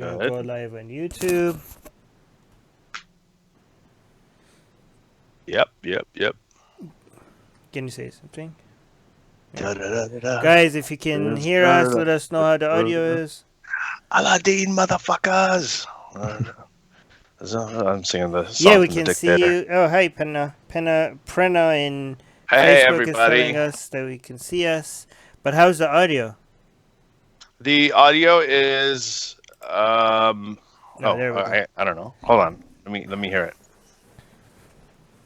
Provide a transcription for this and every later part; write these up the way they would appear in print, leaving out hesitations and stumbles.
We'll go live on YouTube. Yep. Can you say something? Da, da, da, da. Guys, if you can hear us, let us know how the audio is. Aladdin, motherfuckers! I'm singing the song. Yeah, we from the can see Dictator. you. Oh, hi, Prena in Hey, Facebook everybody. is telling us that we can see us. But how's the audio? The audio is there we go. I don't know. Hold on. Let me hear it.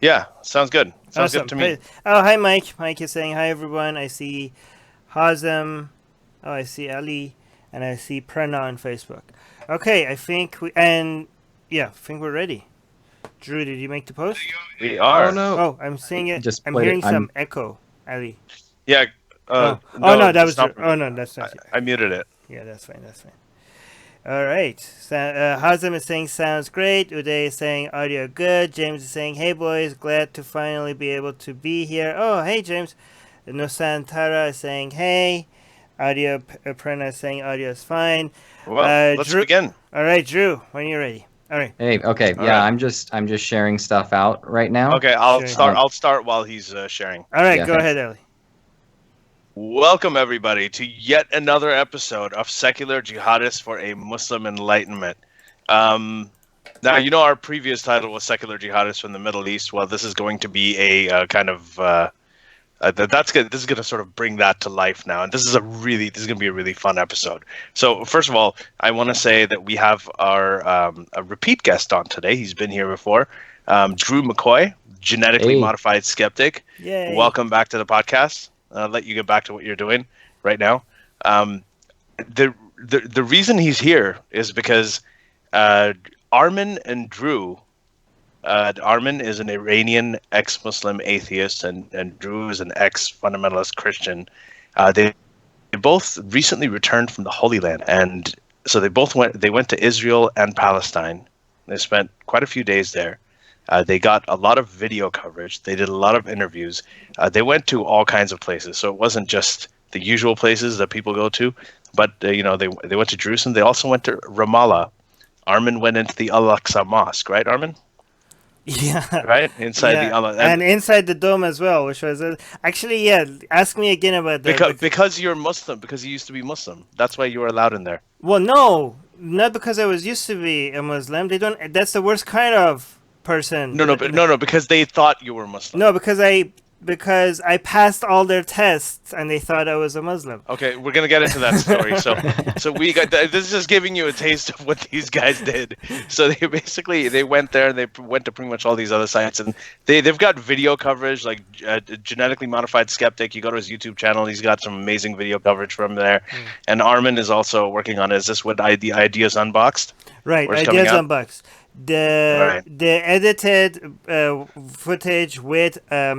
Yeah, sounds good. Sounds Awesome. good to me. Oh, hi, Mike. Mike is saying hi, everyone. I see Hazem. Oh, I see Ali, and I see Prena on Facebook. Okay, I think we're ready. Drew, did you make the post? We are. Oh no. Oh, I'm seeing it. Just I'm played hearing it. some echo, Ali. Yeah. No, that was. not. Oh no, that's not. I muted it. Yeah, that's fine. All right. So, Hazem is saying sounds great. Uday is saying audio good. James is saying, hey boys, glad to finally be able to be here. Oh, hey James. Nosantara is saying hey. Audio Prena is saying audio is fine. Well, let's begin. All right, Drew, when you're ready. All right. Hey, okay, All yeah, right. I'm just sharing stuff out right now. Okay, I'll Sure. start. I'll start while he's sharing. All right, Yeah, go thanks. ahead, Ali. Welcome, everybody, to yet another episode of Secular Jihadists for a Muslim Enlightenment. Now, you know our previous title was Secular Jihadists from the Middle East. Well, this is going to be a kind of this is going to sort of bring that to life now, and this is going to be a really fun episode. So, first of all, I want to say that we have our a repeat guest on today. He's been here before, Drew McCoy, Genetically Hey. Modified Skeptic. Yay. Welcome back to the podcast. I'll let you get back to what you're doing right now. The reason he's here is because Armin and Drew. Armin is an Iranian ex-Muslim atheist, and Drew is an ex-fundamentalist Christian. They both recently returned from the Holy Land, and so they went to Israel and Palestine. They spent quite a few days there. They got a lot of video coverage. They did a lot of interviews. They went to all kinds of places, so it wasn't just the usual places that people go to, but they went to Jerusalem. They also went to Ramallah. Armin went into the Aqsa mosque, right, Armin? Yeah. Right inside the Aqsa, and inside the dome as well, which was actually ask me again about that. Because you're Muslim, because you used to be Muslim. That's why you were allowed in there. Well, no, not because I was used to be a Muslim. They don't. That's the worst kind of person. No, because they thought you were Muslim. No, because I passed all their tests and they thought I was a Muslim. Okay, we're gonna get into that story. So we got this is just giving you a taste of what these guys did. So they went there. They went to pretty much all these other sites, and they've got video coverage like Genetically Modified Skeptic. You go to his YouTube channel. He's got some amazing video coverage from there. And Armin is also working on. Is this what Ideas Unboxed? Right, Ideas Unboxed. The edited footage with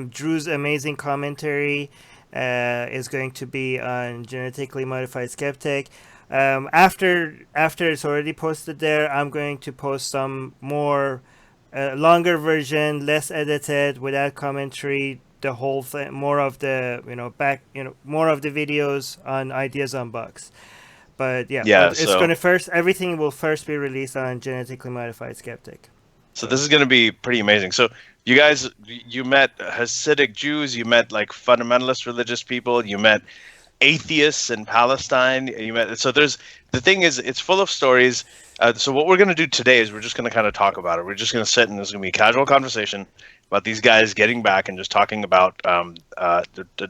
Drew's amazing commentary is going to be on Genetically Modified Skeptic. After it's already posted there, I'm going to post some more longer version, less edited, without commentary. The whole thing, more of the more of the videos on Ideas Unboxed. But everything will first be released on Genetically Modified Skeptic. So this is going to be pretty amazing. So you guys, you met Hasidic Jews, you met like fundamentalist religious people, you met atheists in Palestine, so the thing is, it's full of stories. So what we're going to do today is we're just going to kind of talk about it. We're just going to sit and there's going to be a casual conversation about these guys getting back and just talking about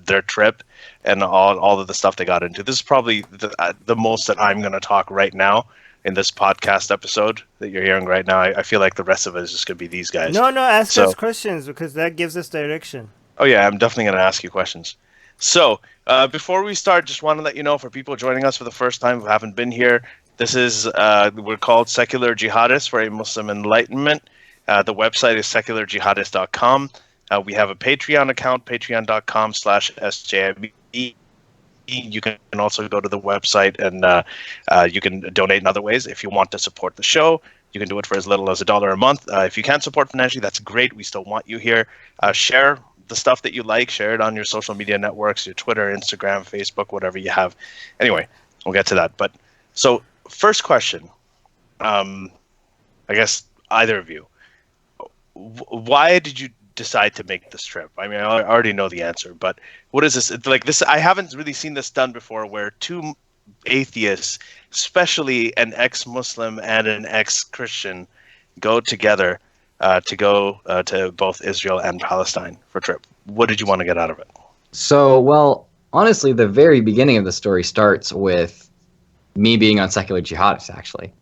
their trip and all of the stuff they got into. This is probably the most that I'm going to talk right now in this podcast episode that you're hearing right now. I feel like the rest of it is just going to be these guys. No, ask us questions because that gives us direction. Oh yeah, I'm definitely going to ask you questions. So before we start, just want to let you know, for people joining us for the first time who haven't been here, this is we're called Secular Jihadists for a Muslim Enlightenment. The website is secularjihadist.com. We have a Patreon account, patreon.com/sjib. You can also go to the website and you can donate in other ways. If you want to support the show, you can do it for as little as $1 a month. If you can't support financially, that's great. We still want you here. Share the stuff that you like. Share it on your social media networks, your Twitter, Instagram, Facebook, whatever you have. Anyway, we'll get to that. But so first question. I guess either of you, why did you decide to make this trip? I mean, I already know the answer, but what is this? It's like this, I haven't really seen this done before, where two atheists, especially an ex-Muslim and an ex-Christian, go together to go to both Israel and Palestine for a trip. What did you want to get out of it? So, well, honestly, the very beginning of the story starts with me being on Secular Jihadists, actually.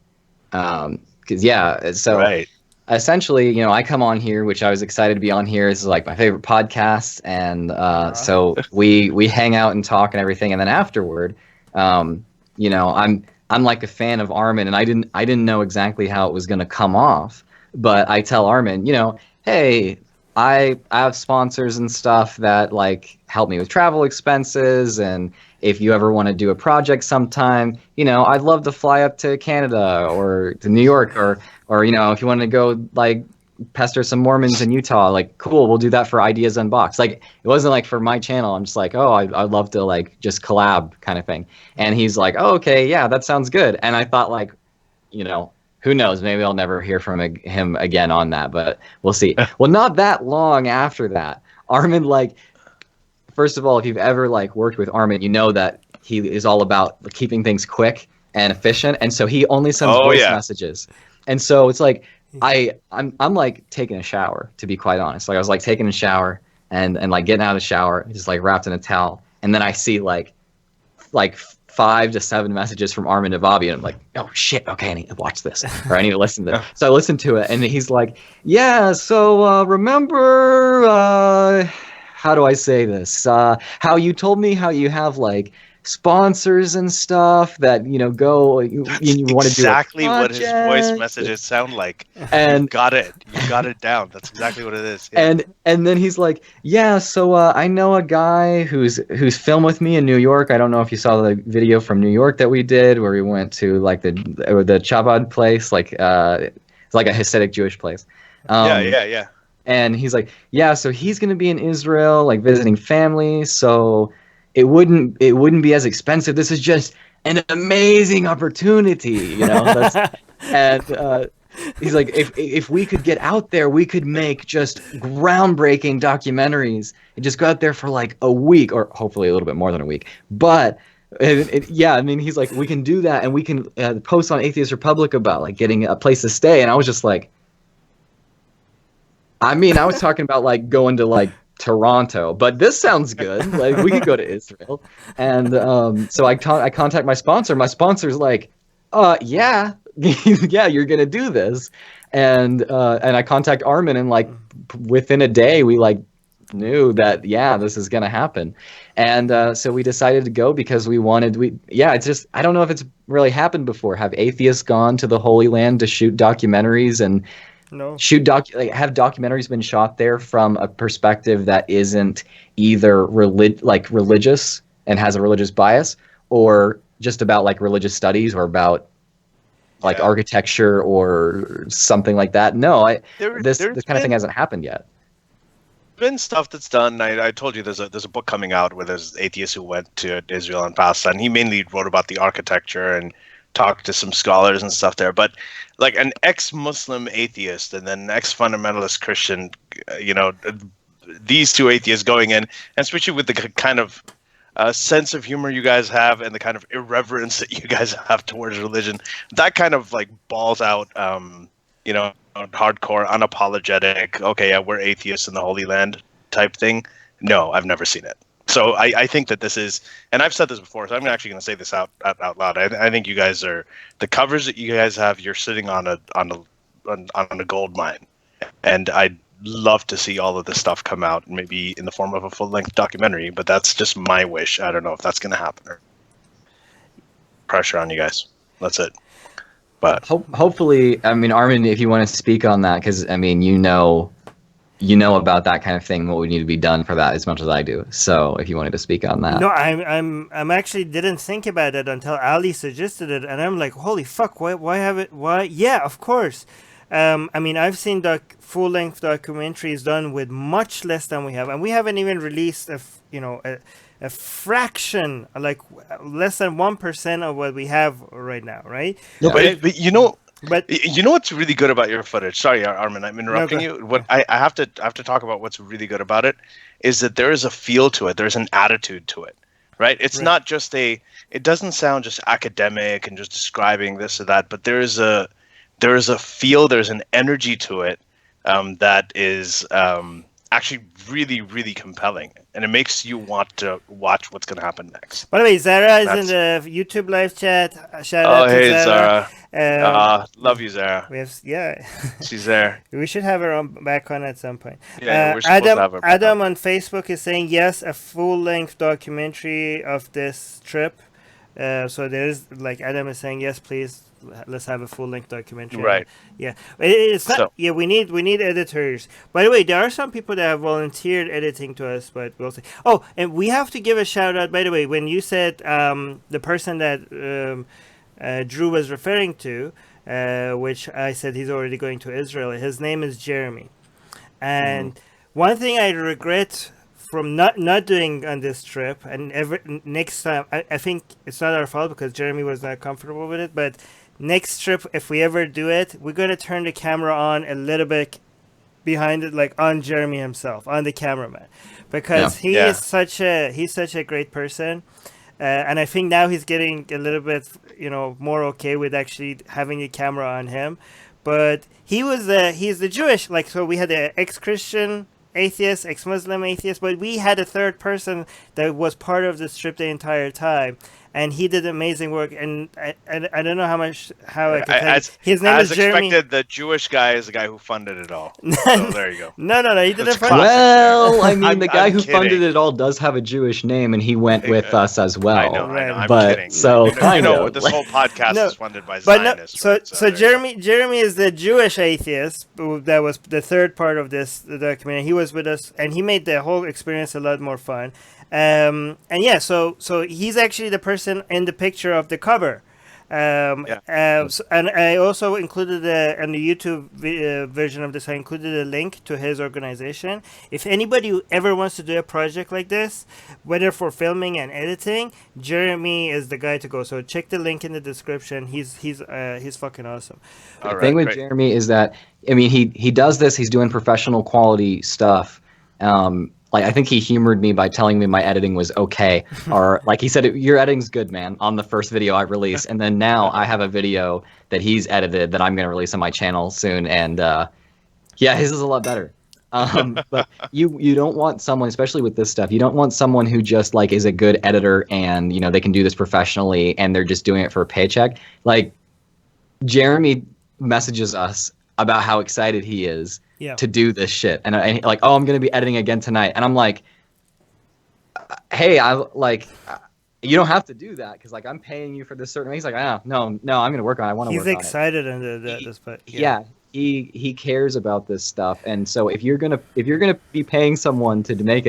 Right. Essentially, you know, I come on here, which I was excited to be on here. This is like my favorite podcast, and so we hang out and talk and everything. And then afterward, you know, I'm like a fan of Armin, and I didn't know exactly how it was going to come off, but I tell Armin, you know, hey, I have sponsors and stuff that like help me with travel expenses, and if you ever want to do a project sometime, you know, I'd love to fly up to Canada or to New York, or you know, if you want to go like pester some Mormons in Utah, like cool, we'll do that for Ideas Unboxed. Like it wasn't like for my channel. I'm just like, oh, I'd love to like just collab kind of thing. And he's like, oh, okay, yeah, that sounds good. And I thought like, you know, who knows? Maybe I'll never hear from him again on that, but we'll see. Well, not that long after that, Armin, like, first of all, if you've ever like worked with Armin, you know that he is all about keeping things quick and efficient, and so he only sends voice messages. And so it's like I'm like taking a shower, to be quite honest. Like I was like taking a shower and like getting out of the shower, just like wrapped in a towel, and then I see like 5 to 7 messages from Armin Navabi, and I'm like, oh shit, okay, I need to watch this, or I need to listen to this. So I listened to it, and he's like, yeah, so remember, how do I say this? How you told me how you have like sponsors and stuff that, you know, go, you want to do exactly what his voice messages sound like. And you got it down. That's exactly what it is. Yeah. And then he's like, yeah, so I know a guy who's filmed with me in New York. I don't know if you saw the video from New York that we did where we went to like the Chabad place, like it's like a Hasidic Jewish place. Yeah. And he's like, yeah, so he's going to be in Israel, like visiting family. So it wouldn't be as expensive. This is just an amazing opportunity, you know. And he's like, if we could get out there, we could make just groundbreaking documentaries and just go out there for like a week, or hopefully a little bit more than a week. But yeah, I mean, he's like, we can do that, and we can post on Atheist Republic about like getting a place to stay. And I was just like, I mean, I was talking about like going to like Toronto, but this sounds good. Like we could go to Israel. And so I contact my sponsor. My sponsor's like, yeah, yeah, you're gonna do this. And I contact Armin, and like within a day we like knew that, yeah, this is gonna happen. And so we decided to go because it's just, I don't know if it's really happened before. Have atheists gone to the Holy Land to shoot documentaries and no. Have documentaries been shot there from a perspective that isn't either religious and has a religious bias, or just about like religious studies, or about like architecture or something like that? No, this kind of thing hasn't happened yet. Been stuff that's done. I told you there's a book coming out where there's atheists who went to Israel and Palestine. He mainly wrote about the architecture and talked to some scholars and stuff there, but like an ex-Muslim atheist and then an ex-fundamentalist Christian, you know, these two atheists going in, and especially with the kind of sense of humor you guys have and the kind of irreverence that you guys have towards religion, that kind of like balls out, you know, hardcore, unapologetic, okay, yeah, we're atheists in the Holy Land type thing. No, I've never seen it. So I think that this is, and I've said this before, so I'm actually going to say this out loud. I think you guys are, the covers that you guys have, you're sitting on a gold mine, and I'd love to see all of this stuff come out, maybe in the form of a full-length documentary. But that's just my wish. I don't know if that's going to happen. Or pressure on you guys. That's it. But hopefully, I mean, Armin, if you want to speak on that, because I mean, you know about that kind of thing, what would need to be done for that as much as I do. So if you wanted to speak on that. No, I'm actually didn't think about it until Ali suggested it, and I'm like, holy fuck, why have it? Why? Yeah, of course. I mean, I've seen full-length documentaries done with much less than we have, and we haven't even released a fraction, like less than 1% of what we have right now, right? No, but you know, But you know what's really good about your footage? Sorry, Armin, I'm interrupting No, you. What I have to talk about what's really good about it is that there is a feel to it. There's an attitude to it, right? It's Right. not just it doesn't sound just academic and just describing this or that, but there is a feel, there's an energy to it that is actually really, really compelling, and it makes you want to watch what's going to happen next. By the way, Zara is in the YouTube live chat. Shout out to hey, Zara. Love you, Zara. We have, She's there. We should have her back on at some point. Yeah, we're supposed to have her back Adam on Facebook is saying yes, a full-length documentary of this trip. So there's Adam is saying yes, please. Let's have a full-length documentary. Right. Yeah. It's not. Yeah. We need editors. By the way, there are some people that have volunteered editing to us, but we'll see. Oh, and we have to give a shout out. By the way, when you said the person that Drew was referring to, which I said he's already going to Israel. His name is Jeremy, and one thing I regret from not doing on this trip, and next time, I think it's not our fault because Jeremy was not comfortable with it, but next trip, if we ever do it, we're going to turn the camera on a little bit behind it, like on Jeremy himself, on the cameraman, because he's such a great person. And I think now he's getting a little bit, more okay with actually having a camera on him. But he's the Jewish, so we had the ex-Christian atheist, ex-Muslim atheist, but we had a third person that was part of this trip the entire time. And he did amazing work, and I don't know how I can tell you. His name is Jeremy. As expected, the Jewish guy is the guy who funded it all. So there you go. No, he didn't fund it. Well, I mean, the guy who funded it all does have a Jewish name, and he went with us as well. I know, I'm kidding. So this whole podcast is funded by Zionists. So Jeremy is the Jewish atheist that was the third part of this documentary. He was with us, and he made the whole experience a lot more fun. So he's actually the person in the picture of the cover. And I also included in the YouTube version of this, I included a link to his organization. If anybody ever wants to do a project like this, whether for filming and editing, Jeremy is the guy to go. So check the link in the description. He's fucking awesome. The thing with Jeremy is that, I mean, he does this. He's doing professional quality stuff. I think he humored me by telling me my editing was okay, or like he said, your editing's good, man, on the first video I released, and then now I have a video that he's edited that I'm going to release on my channel soon, and his is a lot better. But you don't want someone, especially with this stuff, you don't want someone who just is a good editor and they can do this professionally and they're just doing it for a paycheck. Jeremy messages us about how excited he is to do this shit, and I'm going to be editing again tonight, and I'm like, hey, you don't have to do that because I'm paying you for this certain. He's like, no, I'm going to work on it. I want to work on it. He's excited under this, but he cares about this stuff, and so if you're gonna be paying someone to make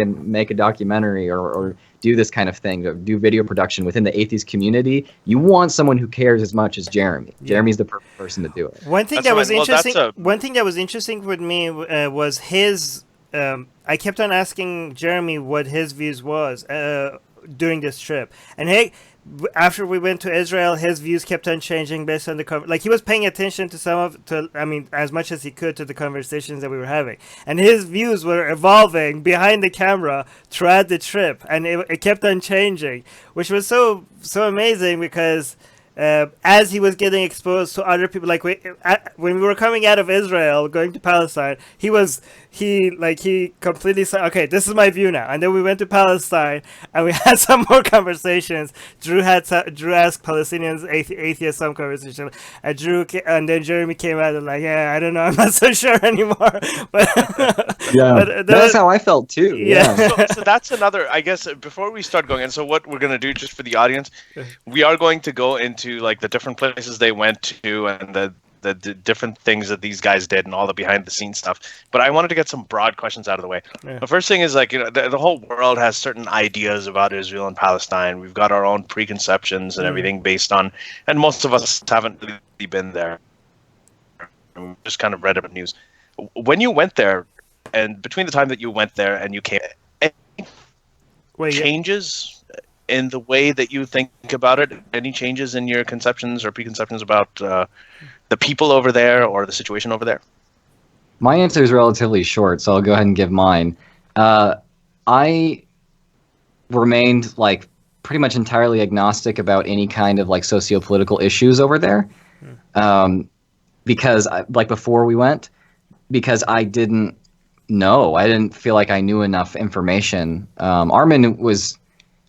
a documentary or do this kind of thing, or do video production within the atheist community, you want someone who cares as much as Jeremy. Jeremy's the perfect person to do it. One thing that was interesting with me was his. I kept on asking Jeremy what his views was during this trip, and after we went to Israel, his views kept on changing based on the he was paying attention to as much as he could to the conversations that we were having, and his views were evolving behind the camera throughout the trip, and it kept on changing, which was so amazing because as he was getting exposed to other people, when we were coming out of Israel going to Palestine, he completely said, okay, this is my view now. And then we went to Palestine and we had some more conversations. Drew asked Palestinians, atheists, some conversation, and then Jeremy came out and I don't know, I'm not so sure anymore. But that's how I felt too. So that's another, I guess, before we start going, and so what we're going to do just for the audience, we are going to go into the different places they went to and the different things that these guys did and all the behind the scenes stuff. But I wanted to get some broad questions out of the way. The first thing is the whole world has certain ideas about Israel and Palestine. We've got our own preconceptions and everything based on, and most of us haven't really been there. We just kind of read about news. When you went there, and between the time that you went there and you came, changes in the way that you think about it? Any changes in your conceptions or preconceptions about the the people over there or the situation over there? My answer is relatively short, so I'll go ahead and give mine. I remained like pretty much entirely agnostic about any kind of like socio-political issues over there, because like before we went, because I didn't know, I didn't feel like I knew enough information. Armin was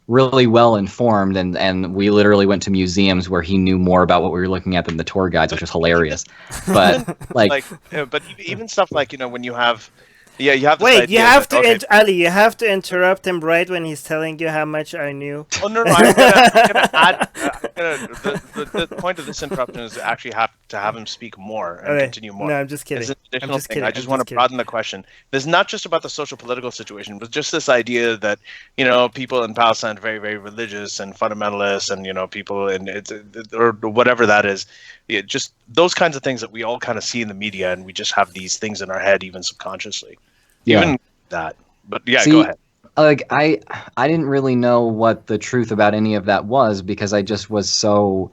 really well informed, and we literally went to museums where he knew more about what we were looking at than the tour guides, which was hilarious. But but even stuff like, you know, when you have you have this Wait, idea you have that, to Ali, you have to interrupt him right when he's telling you how much I knew. Oh no, I'm gonna add. The point of this interruption is to actually have to have him speak more and continue more. No, I'm just kidding. It's an additional I'm just thing. kidding. I just want to broaden the question. This is not just about the social political situation, but just this idea that, you know, people in Palestine are very, very religious and fundamentalists, and, you know, people in it, or whatever that is. Yeah, just those kinds of things that we all kind of see in the media, and we just have these things in our head, even subconsciously. Yeah. Even that. But yeah, See, go ahead. Like I didn't really know what the truth about any of that was, because I just was so,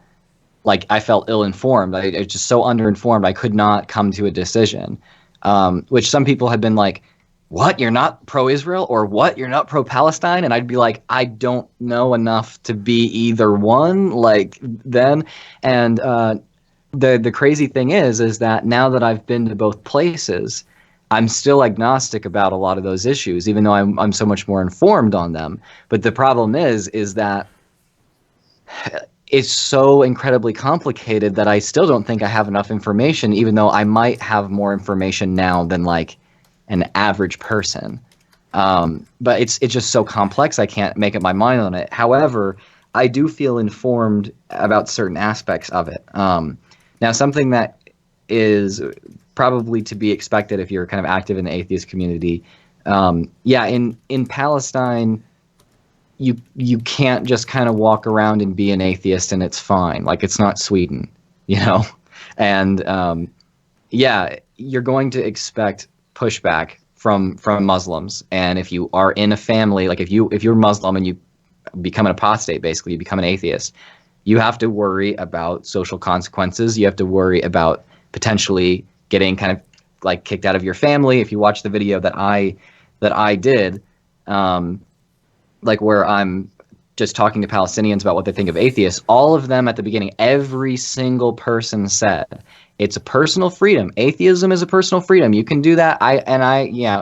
like, I felt ill-informed. I was just so underinformed. I could not come to a decision, which some people had been like, what, you're not pro-Israel, or what, you're not pro-Palestine? And I'd be like, I don't know enough to be either one, like, then. And the crazy thing is that now that I've been to both places, I'm still agnostic about a lot of those issues, even though I'm so much more informed on them. But the problem is that it's so incredibly complicated that I still don't think I have enough information, even though I might have more information now than like an average person. But it's just so complex, I can't make up my mind on it. However, I do feel informed about certain aspects of it. Now, something that is probably to be expected if you're kind of active in the atheist community, in Palestine, you can't just kind of walk around and be an atheist and it's fine. Like, it's not Sweden, you know? And you're going to expect pushback from Muslims. And if you are in a family, like if you're Muslim and you become an apostate, basically you become an atheist, you have to worry about social consequences. You have to worry about potentially getting kind of like kicked out of your family. If you watch the video that I did, like where I'm just talking to Palestinians about what they think of atheists, all of them at the beginning, every single person said, it's a personal freedom. Atheism is a personal freedom. You can do that.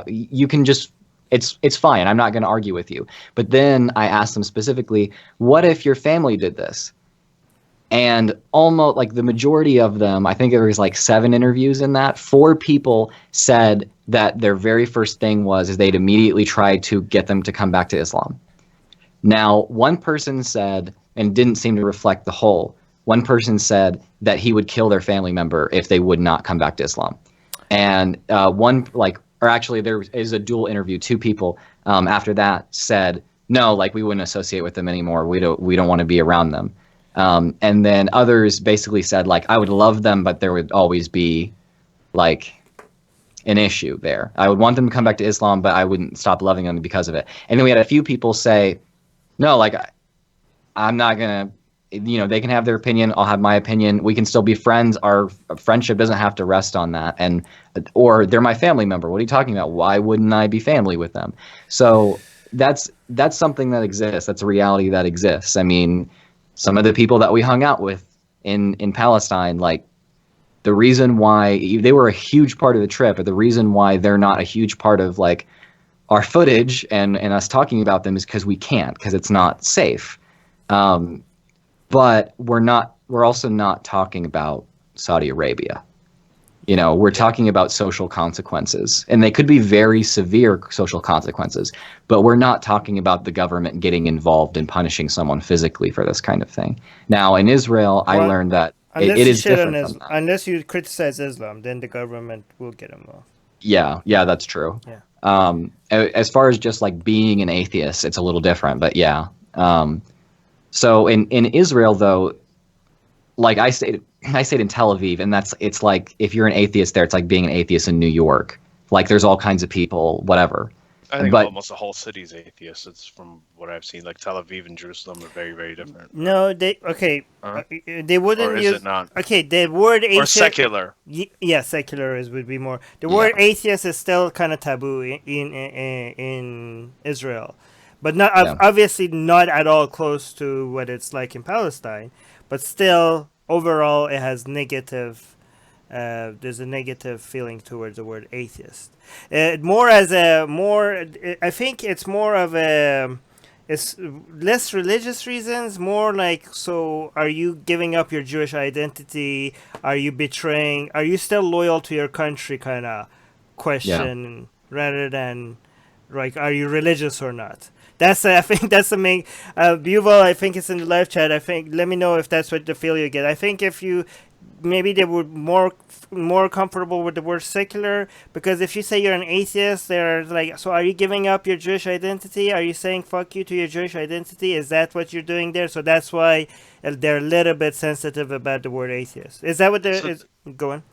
You can just, it's fine. I'm not going to argue with you. But then I asked them specifically, what if your family did this? And almost like the majority of them, I think there was like 7 interviews in that, 4 people said that their very first thing is they'd immediately try to get them to come back to Islam. Now, one person said, and didn't seem to reflect the whole, one person said that he would kill their family member if they would not come back to Islam. And there is a dual interview, 2 people after that said, no, like we wouldn't associate with them anymore. We don't want to be around them. And then others basically said, like, I would love them, but there would always be, like, an issue there. I would want them to come back to Islam, but I wouldn't stop loving them because of it. And then we had a few people say, no, like, I'm not going to, they can have their opinion. I'll have my opinion. We can still be friends. Our friendship doesn't have to rest on that. Or they're my family member. What are you talking about? Why wouldn't I be family with them? So that's something that exists. That's a reality that exists. I mean, some of the people that we hung out with in Palestine, like, the reason why they were a huge part of the trip, but the reason why they're not a huge part of like our footage and us talking about them is because we can't, because it's not safe. But we're also not talking about Saudi Arabia. We're talking about social consequences, and they could be very severe social consequences, but we're not talking about the government getting involved in punishing someone physically for this kind of thing. Now, in Israel, I learned that it is different from that. Unless you criticize Islam, then the government will get involved. Yeah, that's true. Yeah. As far as just like being an atheist, it's a little different, but yeah. So in Israel, though, like I stayed in Tel Aviv, and it's like if you're an atheist there, it's like being an atheist in New York. Like there's all kinds of people, whatever. I think But almost the whole city's atheist. It's from what I've seen. Like Tel Aviv and Jerusalem are very, very different. No, they they wouldn't Or is use. it not? Okay, the word Or atheist. secular. Yeah, secular is would be more. The Yeah. word atheist is still kind of taboo in Israel, but not Yeah. obviously not at all close to what it's like in Palestine. But still, overall, it has negative. There's a negative feeling towards the word atheist. I think it's more of a. It's less religious reasons, more like, so are you giving up your Jewish identity? Are you betraying? Are you still loyal to your country kind of question, rather than like, are you religious or not? I think that's the main. Yuval, I think it's in the live chat. I think, let me know if that's what the feel you get. I think if you, maybe they were more comfortable with the word secular, because if you say you're an atheist, they're like, so are you giving up your Jewish identity? Are you saying fuck you to your Jewish identity? Is that what you're doing there? So that's why they're a little bit sensitive about the word atheist. Is that what they're going?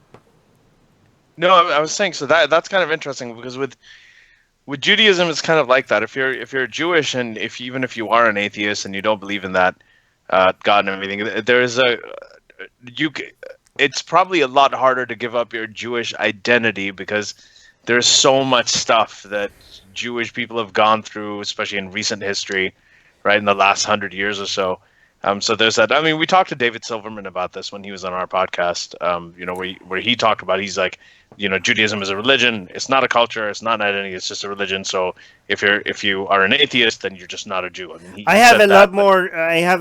No, I was saying, so that's kind of interesting, because with Judaism, it's kind of like that. If you're Jewish, and even if you are an atheist and you don't believe in that God and everything, it's probably a lot harder to give up your Jewish identity, because there's so much stuff that Jewish people have gone through, especially in recent history, right, in the last 100 years or so. So there's that. I mean, we talked to David Silverman about this when he was on our podcast, where he talked about, he's like, Judaism is a religion. It's not a culture. It's not an identity. It's just a religion. So if you are an atheist, then you're just not a Jew. I mean, I have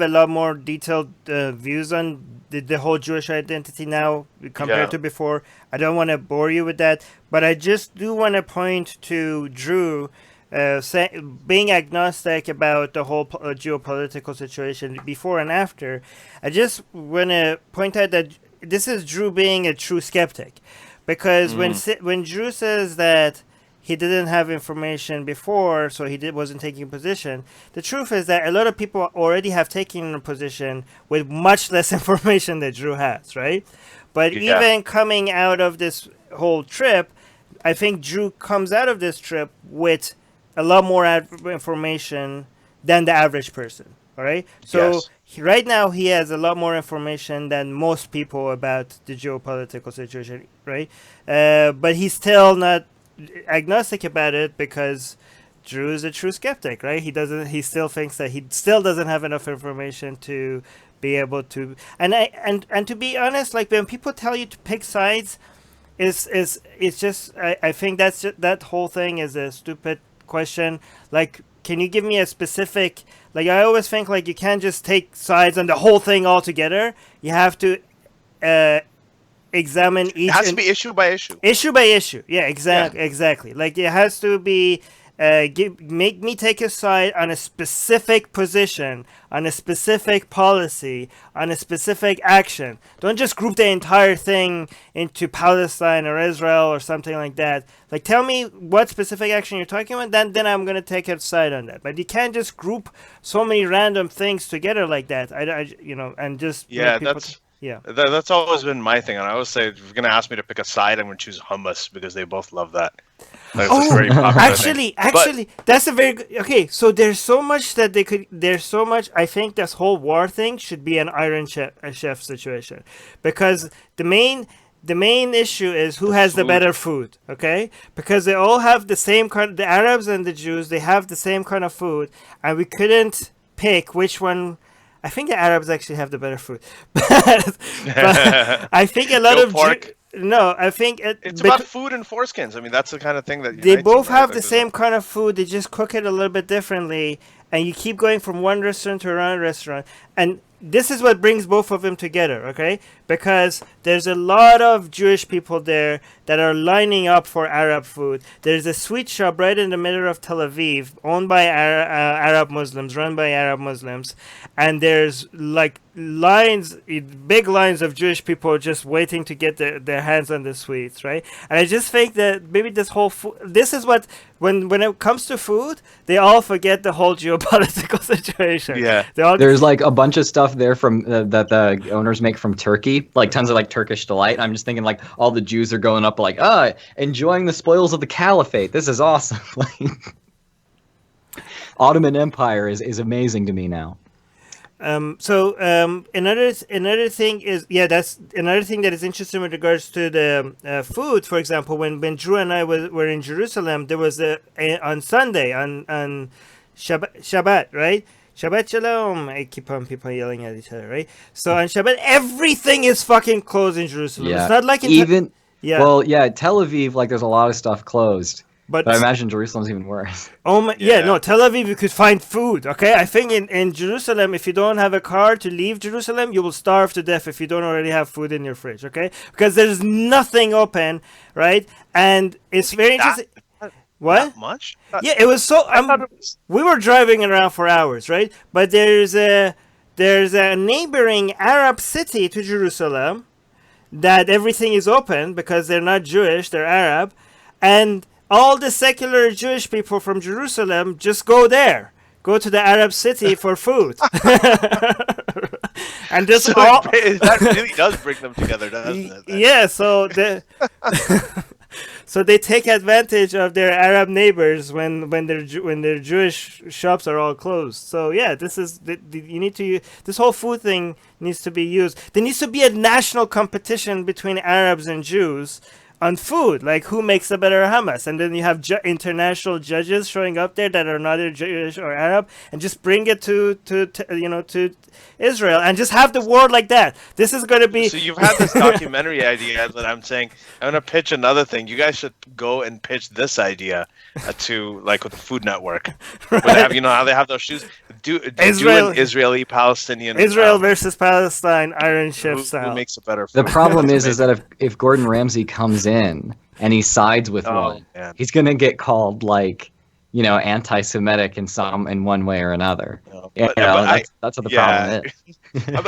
a lot more detailed views on the whole Jewish identity now compared to before. I don't want to bore you with that, but I just do want to point to Drew being agnostic about the whole geopolitical situation before and after. I just want to point out that this is Drew being a true skeptic, because when Drew says that he didn't have information before, so he wasn't taking a position, the truth is that a lot of people already have taken a position with much less information that Drew has, right? But even coming out of this whole trip, I think Drew comes out of this trip with a lot more information than the average person. All right. So right now he has a lot more information than most people about the geopolitical situation. Right. But he's still not agnostic about it, because Drew is a true skeptic. Right. He still thinks that he still doesn't have enough information to be able to. And to be honest, like, when people tell you to pick sides, it's just, I think that whole thing is a stupid question. Like, can you give me a specific, like, I always think, like, you can't just take sides on the whole thing altogether. You have to examine each. It has to be issue by issue. Issue by issue. Yeah, exactly. Like, it has to be make me take a side on a specific position, on a specific policy, on a specific action. Don't just group the entire thing into Palestine or Israel or something like that. Like, tell me what specific action you're talking about, then I'm going to take a side on that. But you can't just group so many random things together like that. And just that's always been my thing. And I always say, if you're going to ask me to pick a side, I'm going to choose hummus, because they both love that. Very actually, that's a very good. Okay, so there's so much that they could. There's so much. I think this whole war thing should be an Iron Chef situation, because the main issue is who has the better food. Okay, because they all have the same kind. The Arabs and the Jews, they have the same kind of food, and we couldn't pick which one. I think the Arabs actually have the better food, but I think a lot of pork. No, I think it's about food and foreskins. I mean, that's the kind of thing that they both have the same kind of food. They just cook it a little bit differently, and you keep going from one restaurant to another restaurant. And this is what brings both of them together, okay? Because there's a lot of Jewish people there that are lining up for Arab food. There's a sweet shop right in the middle of Tel Aviv, owned by Arab Muslims, run by Arab Muslims, and there's like big lines of Jewish people just waiting to get their hands on the sweets, right? And I just think that maybe this is what, when it comes to food, they all forget the whole geopolitical situation. Yeah. There's like a bunch of stuff there from that the owners make from Turkey, like tons of like Turkish delight. And I'm just thinking, like, all the Jews are going up like, enjoying the spoils of the caliphate. This is awesome. Ottoman Empire is amazing to me now. Another thing is, that's another thing that is interesting with regards to the food. For example, when Drew and I were in Jerusalem, there was on Sunday on Shabbat, right? Shabbat Shalom. I keep on people yelling at each other, right? So on Shabbat, everything is fucking closed in Jerusalem. Yeah. It's not like Well, Tel Aviv, like there's a lot of stuff closed. But I imagine Jerusalem's even worse. Oh my, no, Tel Aviv, you could find food, okay? I think in Jerusalem, if you don't have a car to leave Jerusalem, you will starve to death if you don't already have food in your fridge, okay? Because there's nothing open, right? And it's very interesting. What? Not much? Yeah, it was so... we were driving around for hours, right? But there's a neighboring Arab city to Jerusalem that everything is open because they're not Jewish, they're Arab. And all the secular Jewish people from Jerusalem just go there. Go to the Arab city for food. And this that really does bring them together, doesn't it? Yeah, so so they take advantage of their Arab neighbors when their Jewish shops are all closed. So yeah, this is you need to this whole food thing needs to be used. There needs to be a national competition between Arabs and Jews on food, like who makes a better hummus, and then you have international judges showing up there that are neither Jewish or Arab, and just bring it to Israel, and just have the war like that. This is going to be. So you've had this documentary idea that I'm saying I'm going to pitch another thing. You guys should go and pitch this idea to with the Food Network. Right. Where they have, how they have those shoes. Do an Israeli-Palestinian. Israel versus Palestine, Iron Chef style. Who makes a better food? The problem is that if Gordon Ramsay comes in and he sides with one, he's going to get called anti-Semitic in one way or another. That's what the problem is.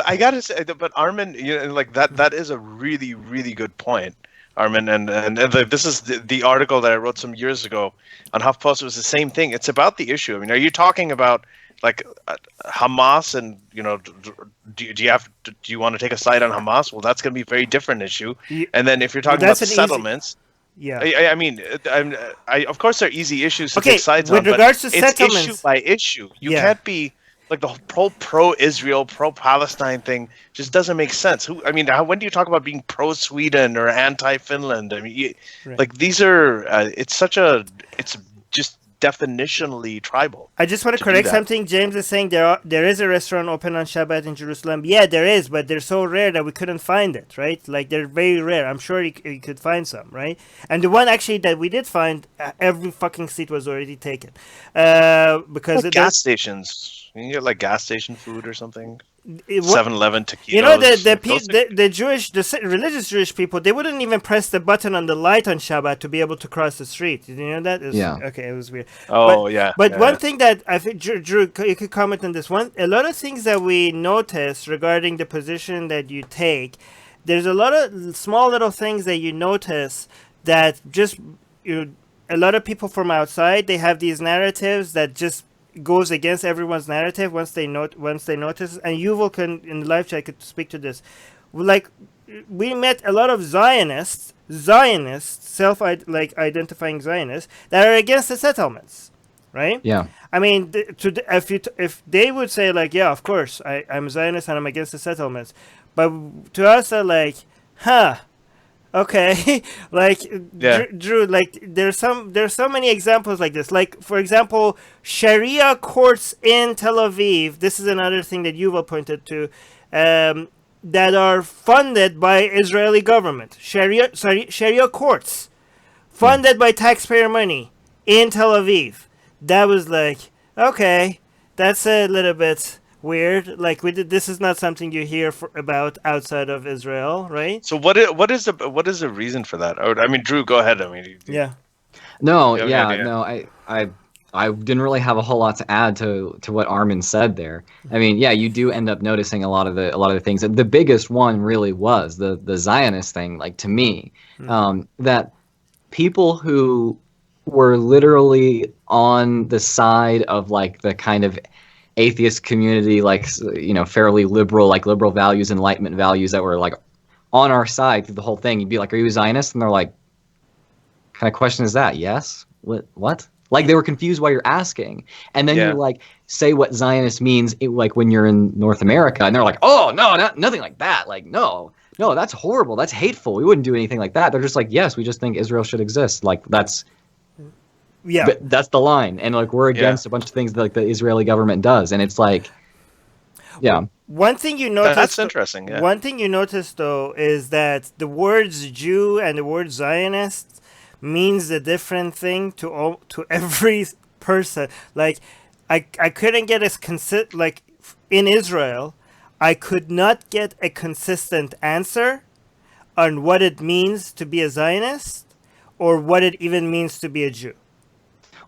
I gotta say, but Armin, that is a really, really good point, Armin, and this is the article that I wrote some years ago on HuffPost. It was the same thing. It's about the issue. I mean, are you talking about Hamas and do you want to take a side on Hamas? Well, that's going to be a very different issue. And then if you're talking about the settlements. I mean, of course, there are easy issues to take sides on, but it's issue by issue. You can't be the whole pro-Israel, pro-Palestine thing just doesn't make sense. When do you talk about being pro-Sweden or anti-Finland? I mean, these are. It's just definitionally tribal. I just want to correct something. James is saying there is a restaurant open on Shabbat in Jerusalem. Yeah, there is, but they're so rare that we couldn't find it, right? They're very rare. I'm sure you could find some, right? And the one actually that we did find, every fucking seat was already taken. Because gas stations. You can get gas station food or something. 7-Eleven taquitos. The religious Jewish people, they wouldn't even press the button on the light on Shabbat to be able to cross the street. Did you know that? Okay, it was weird. But one thing that I think, Drew, you could comment on this one. A lot of things that we notice regarding the position that you take, there's a lot of small little things that you notice that just a lot of people from outside, they have these narratives that just goes against everyone's narrative once they notice, and Yuval can in the live chat could speak to this. We met a lot of Zionists, identifying Zionists that are against the settlements, right? Yeah. I mean, if they would say of course I'm a Zionist and I'm against the settlements, but to us they're like, okay, Drew, there's so many examples like this. For example, Sharia courts in Tel Aviv. This is another thing that Yuval pointed to, that are funded by Israeli government. Sharia courts, funded by taxpayer money in Tel Aviv. That was okay, that's a little bit weird. This is not something you hear about outside of Israel, right? So what is the reason for that? I mean, Drew, go ahead. I mean, I didn't really have a whole lot to add to what Armin said there. I mean, you do end up noticing a lot of the things. The biggest one really was the Zionist thing. To me, that people who were literally on the side of the kind of atheist community, fairly liberal, liberal values, Enlightenment values that were on our side through the whole thing. You'd be like, "Are you a Zionist?" And they're like, "What kind of question is that?" Yes. What? Like they were confused why you're asking. And then you're like, say what Zionist means, like when you're in North America, and they're like, oh, no, nothing like that. Like, no, that's horrible. That's hateful. We wouldn't do anything like that. They're just like, yes, we just think Israel should exist. Like that's the line. And like we're against a bunch of things that like the Israeli government does. And it's like, One thing you notice. That's interesting. Yeah. One thing you notice though is that the words Jew and the word Zionist means a different thing to every person. Like I couldn't get like in Israel, I could not get a consistent answer on what it means to be a Zionist or what it even means to be a Jew.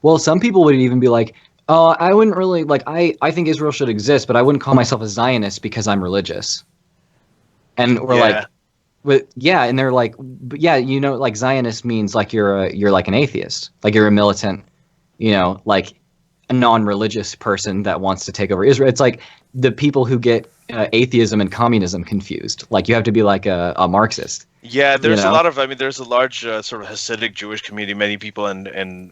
Well, some people would even be like, I wouldn't really like. I think Israel should exist, but I wouldn't call myself a Zionist because I'm religious. And we're like, and they're like, but yeah, like Zionist means like you're like an atheist, like you're a militant, like a non-religious person that wants to take over Israel. It's like the people who get atheism and communism confused. Like you have to be like a Marxist. Yeah, there's a lot of. I mean, there's a large sort of Hasidic Jewish community. Many people in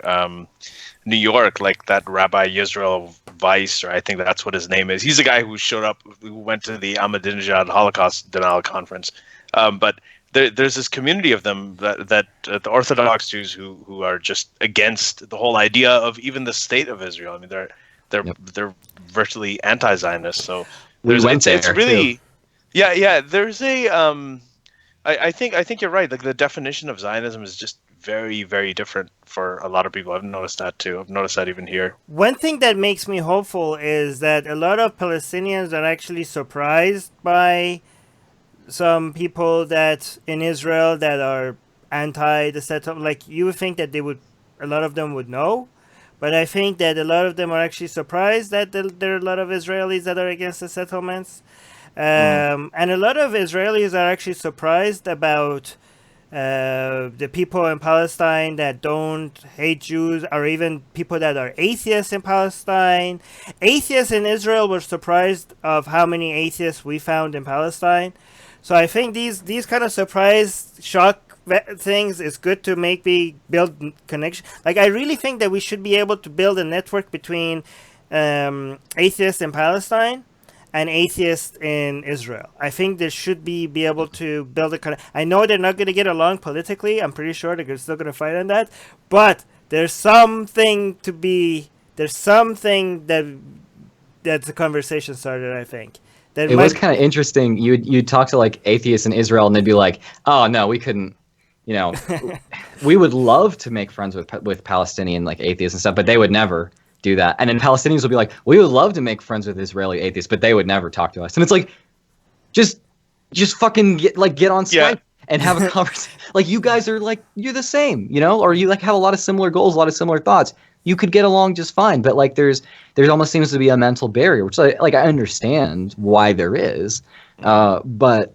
New York, like that Rabbi Yisrael Weiss, or I think that's what his name is. He's a guy who showed up, who went to the Ahmadinejad Holocaust Denial Conference. But there's this community of them that the Orthodox Jews who are just against the whole idea of even the state of Israel. I mean, they're virtually anti-Zionist. So it's really too. Yeah. There's a I think you're right. Like the definition of Zionism is just very, very different for a lot of people. I've noticed that too. I've noticed that even here. One thing that makes me hopeful is that a lot of Palestinians are actually surprised by some people that in Israel that are anti the settlement. Like you would think that a lot of them would know, but I think that a lot of them are actually surprised that there are a lot of Israelis that are against the settlements. And a lot of Israelis are actually surprised about the people in Palestine that don't hate Jews, or even people that are atheists in Palestine. Atheists in Israel were surprised of how many atheists we found in Palestine. So I think these kind of surprise shock things is good to maybe build connection. Like I really think that we should be able to build a network between atheists in Palestine and atheists in Israel. I think they should be able to build a I know they're not going to get along politically. I'm pretty sure they're still going to fight on that. But there's something that's the conversation started, I think. It was kind of interesting. You'd talk to like atheists in Israel and they'd be like, oh no, we couldn't, we would love to make friends with Palestinian like atheists and stuff, but they would never do that. And then Palestinians will be like, we would love to make friends with Israeli atheists, but they would never talk to us. And it's like, just fucking get on Skype and have a conversation. Like you guys are like, you're the same, or you like have a lot of similar goals, a lot of similar thoughts. You could get along just fine. But like there's almost seems to be a mental barrier, which I understand why there is. But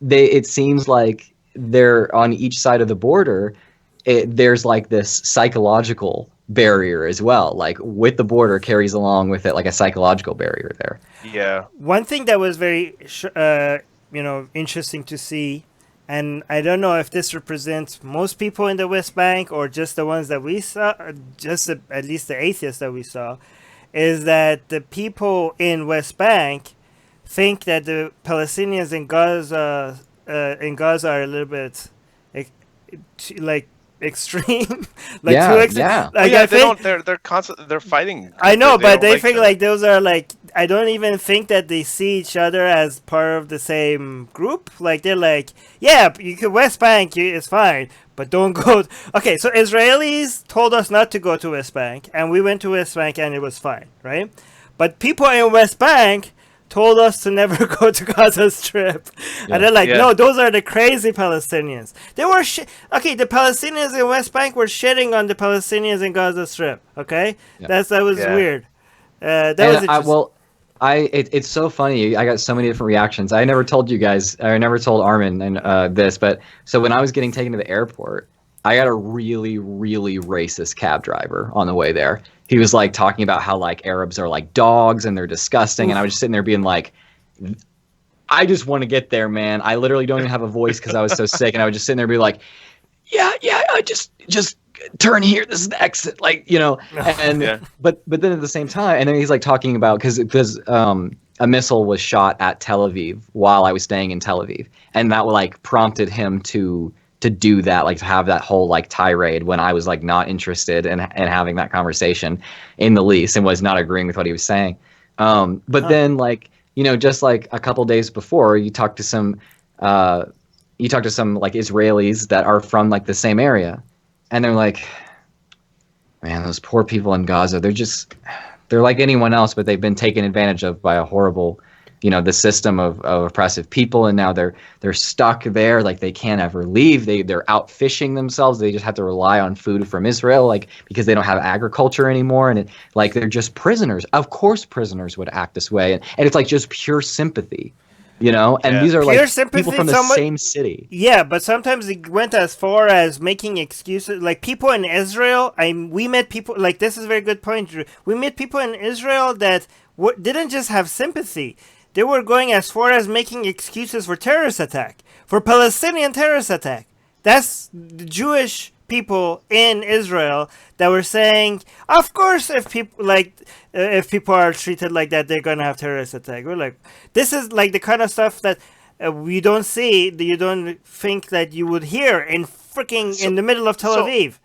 it seems like they're on each side of the border. There's like this psychological barrier as well, like with the border carries along with it like a psychological barrier there. Yeah. One thing that was very interesting to see, and I don't know if this represents most people in the West Bank or just the ones that we saw, at least the atheists that we saw, is that the people in West Bank think that the Palestinians in Gaza are a little bit like extreme. Like yeah, too extreme. Yeah. Like I think they're constantly they're fighting. I know, but they think like those are like, I don't even think that they see each other as part of the same group. Like they're like, yeah, you can West Bank, it's fine, but don't go. Okay, so Israelis told us not to go to West Bank, and we went to West Bank, and it was fine, right? But people in West Bank told us to never go to Gaza Strip. Yeah. And they're like, no, those are the crazy Palestinians. They were okay, the Palestinians in West Bank were shitting on the Palestinians in Gaza Strip, okay? Yeah. That was weird. That was interesting. It's so funny. I got so many different reactions. I never told you guys, I never told Armin and this, but so when I was getting taken to the airport, I got a really, really racist cab driver on the way there. He was like talking about how like Arabs are like dogs and they're disgusting. And I was just sitting there being like, I just want to get there, man. I literally don't even have a voice because I was so sick. And I was just sitting there being like, yeah, I just turn here, this is the exit, like, you know. And but then at the same time, and then he's like talking about because a missile was shot at Tel Aviv while I was staying in Tel Aviv, and that like prompted him to do that, like to have that whole like tirade when I was like not interested in having that conversation in the least, and was not agreeing with what he was saying. But then, like, you know, just like a couple days before, you talk to some like Israelis that are from like the same area, and they're like, man, those poor people in Gaza, they're like anyone else, but they've been taken advantage of by a horrible, you know, the system of oppressive people, and now they're stuck there, like they can't ever leave. They're out fishing themselves. They just have to rely on food from Israel, like, because they don't have agriculture anymore, and like they're just prisoners. Of course, prisoners would act this way, and it's like just pure sympathy, you know. And these are pure like people from the same city. Yeah, but sometimes it went as far as making excuses. Like people in Israel, we met people like this is a very good point, Drew. We met people in Israel that didn't just have sympathy. They were going as far as making excuses for terrorist attack, for Palestinian terrorist attack. That's the Jewish people in Israel that were saying, of course, if people are treated like that, they're gonna have terrorist attack. We're like, this is like the kind of stuff that we don't see, that you don't think that you would hear in in the middle of Tel Aviv.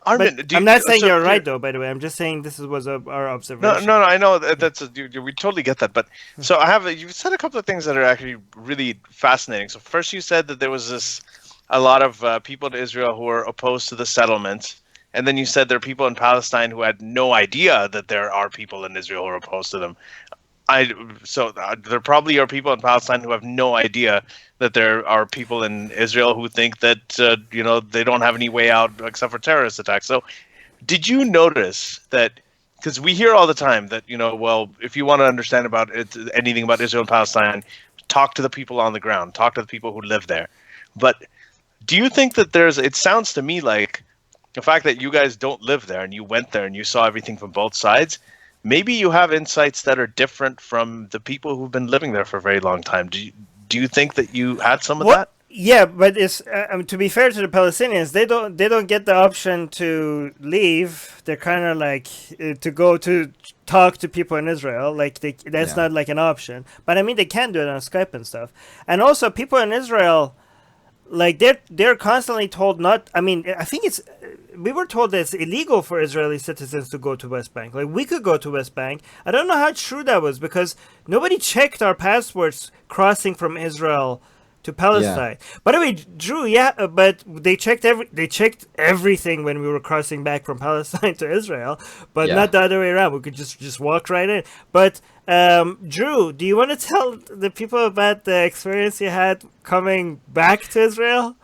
Armin, I'm not saying you're right, though. By the way, I'm just saying this was our observation. No, I know we totally get that. But so you've said a couple of things that are actually really fascinating. So first, you said that there was a lot of people in Israel who were opposed to the settlement, and then you said there are people in Palestine who had no idea that there are people in Israel who are opposed to them. There probably are people in Palestine who have no idea that there are people in Israel who think that they don't have any way out except for terrorist attacks. So, did you notice that? Because we hear all the time that if you want to understand about anything about Israel and Palestine, talk to the people on the ground, talk to the people who live there. But do you think that it sounds to me like the fact that you guys don't live there and you went there and you saw everything from both sides, maybe you have insights that are different from the people who've been living there for a very long time. Do you think that you had some of that? Yeah, but it's to be fair to the Palestinians, they don't get the option to leave. They're kind of like to go to talk to people in Israel. Like that's not like an option. But I mean, they can do it on Skype and stuff. And also, people in Israel, like they're constantly told not. I mean, I think we were told that it's illegal for Israeli citizens to go to West Bank. Like we could go to West Bank. I don't know how true that was because nobody checked our passports crossing from Israel to Palestine. Yeah. By the way, Drew, but they checked everything when we were crossing back from Palestine to Israel, but not the other way around. We could just walk right in. But Drew, do you want to tell the people about the experience you had coming back to Israel?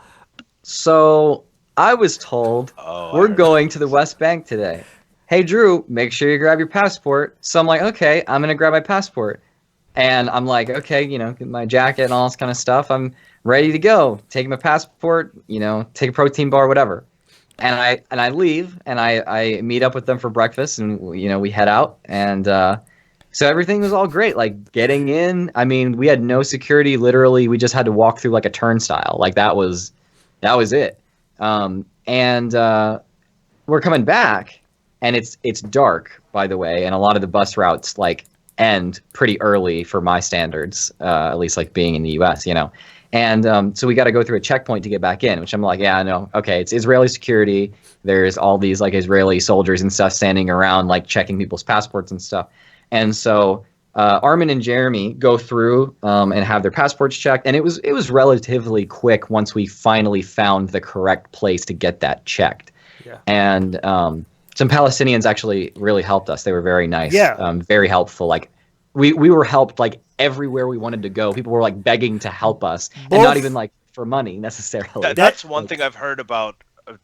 So I was told we're going to the West Bank today. Hey, Drew, make sure you grab your passport. So I'm like, okay, I'm going to grab my passport. And I'm like, okay, get my jacket and all this kind of stuff. I'm ready to go. Take my passport, take a protein bar, whatever. And I leave and I meet up with them for breakfast and, we head out. And so everything was all great. Like getting in, I mean, we had no security. Literally, we just had to walk through like a turnstile. Like that was it. And we're coming back and it's dark, by the way. And a lot of the bus routes like end pretty early for my standards, at least like being in the US, And so we got to go through a checkpoint to get back in, which I'm like, yeah, no, okay, it's Israeli security. There's all these like Israeli soldiers and stuff standing around like checking people's passports and stuff. And so Armin and Jeremy go through and have their passports checked, and it was relatively quick once we finally found the correct place to get that checked. Yeah. And some Palestinians actually really helped us. They were very nice, very helpful. Like we were helped like everywhere we wanted to go. People were like begging to help us, and not even like for money necessarily. That's one thing I've heard about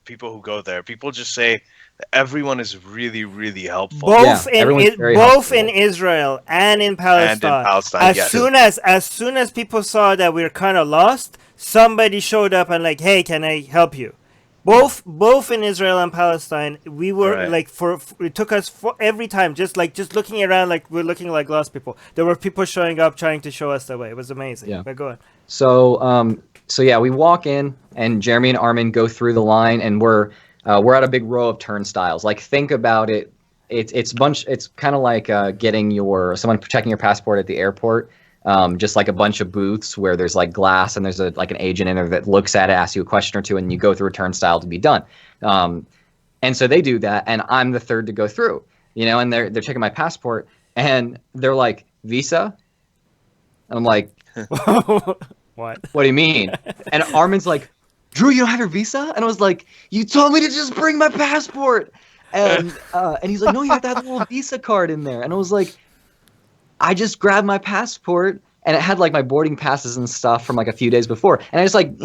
people who go there. People just say everyone is really, really helpful. Both in Israel and in Palestine. As soon as people saw that we were kind of lost, somebody showed up and like, hey, can I help you? Both in Israel and Palestine, we were like it took us every time just looking around like we're looking like lost people. There were people showing up trying to show us the way. It was amazing. Yeah. But go on. So we walk in and Jeremy and Armin go through the line and we're we're at a big row of turnstiles. Like, think about it. It's kind of like getting someone checking your passport at the airport. Just like a bunch of booths where there's like glass and there's like an agent in there that looks at it, asks you a question or two, and you go through a turnstile to be done. And so they do that, and I'm the third to go through, and they're checking my passport, and they're like, visa? And I'm like, what? What do you mean? And Armin's like, Drew, you don't have your visa? And I was like, you told me to just bring my passport. And he's like, no, you have to have the little visa card in there. And I was like, I just grabbed my passport, and it had like my boarding passes and stuff from like a few days before. And I just like,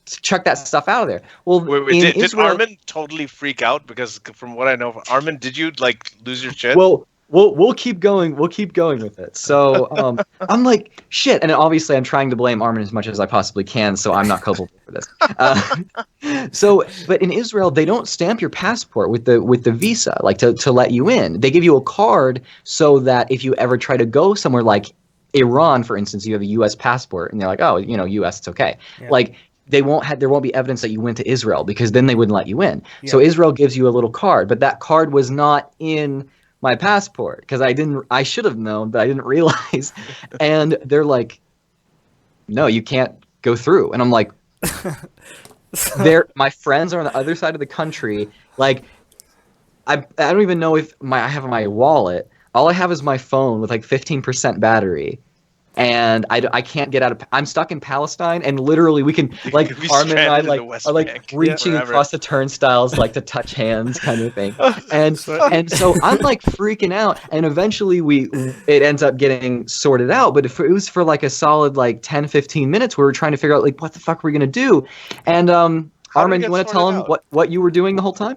chuck that stuff out of there. Well, wait, did Armin totally freak out? Because from what I know of Armin, did you like lose your shit? Well, we'll keep going. We'll keep going with it. So I'm like, shit. And obviously I'm trying to blame Armin as much as I possibly can, so I'm not culpable for this. But in Israel, they don't stamp your passport with the visa, like to let you in. They give you a card so that if you ever try to go somewhere like Iran, for instance, you have a U.S. passport, and they're like, oh, U.S., it's okay. Yeah. Like, there won't be evidence that you went to Israel, because then they wouldn't let you in. Yeah. So Israel gives you a little card, but that card was not in my passport, because I should have known, but I didn't realize. And they're like, no, you can't go through. And I'm like, my friends are on the other side of the country. Like, I don't even know if I have my wallet. All I have is my phone with like 15% battery. And I can't get out of. I'm stuck in Palestine, and literally we can like Armin and I are like reaching across the turnstiles like to touch hands, kind of thing. And so I'm like freaking out, and eventually it ends up getting sorted out. But it was for like a solid like 10-15 minutes, we were trying to figure out like what the fuck we're gonna do. And Armin, you want to tell him what you were doing the whole time?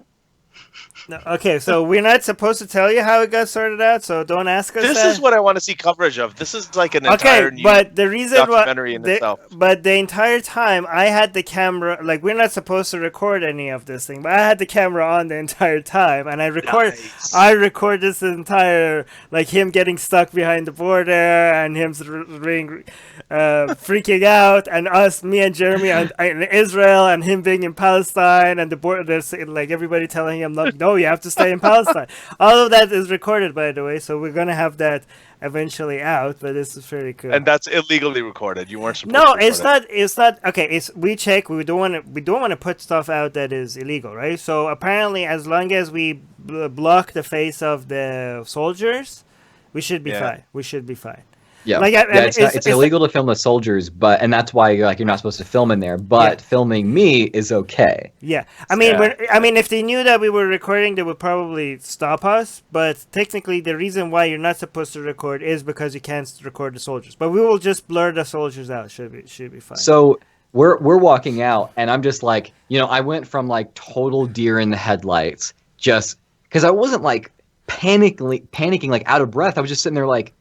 No, okay, so we're not supposed to tell you how it got sorted out, so don't ask us. This is what I want to see coverage of. This is like an entire new documentary in itself. But the entire time, I had the camera, like, we're not supposed to record any of this thing, but I had the camera on the entire time, and I record this entire, like, him getting stuck behind the border, and him freaking out, and me and Jeremy in Israel, and him being in Palestine, and the border, like, everybody telling him, no, you have to stay in Palestine. All of that is recorded, by the way, so we're going to have that eventually out, but this is pretty cool. And that's illegally recorded. You weren't supposed to. No, it's not. Okay, we check. We don't want to put stuff out that is illegal, right? So apparently, as long as we block the face of the soldiers, we should be fine. We should be fine. Yeah, it's illegal to film the soldiers, and that's why you're not supposed to film in there. But filming me is okay. Yeah, I mean, if they knew that we were recording, they would probably stop us. But technically, the reason why you're not supposed to record is because you can't record the soldiers. But we will just blur the soldiers out. Should be fine. So we're walking out, and I'm just like, I went from like total deer in the headlights, just because I wasn't like panicking like out of breath. I was just sitting there like,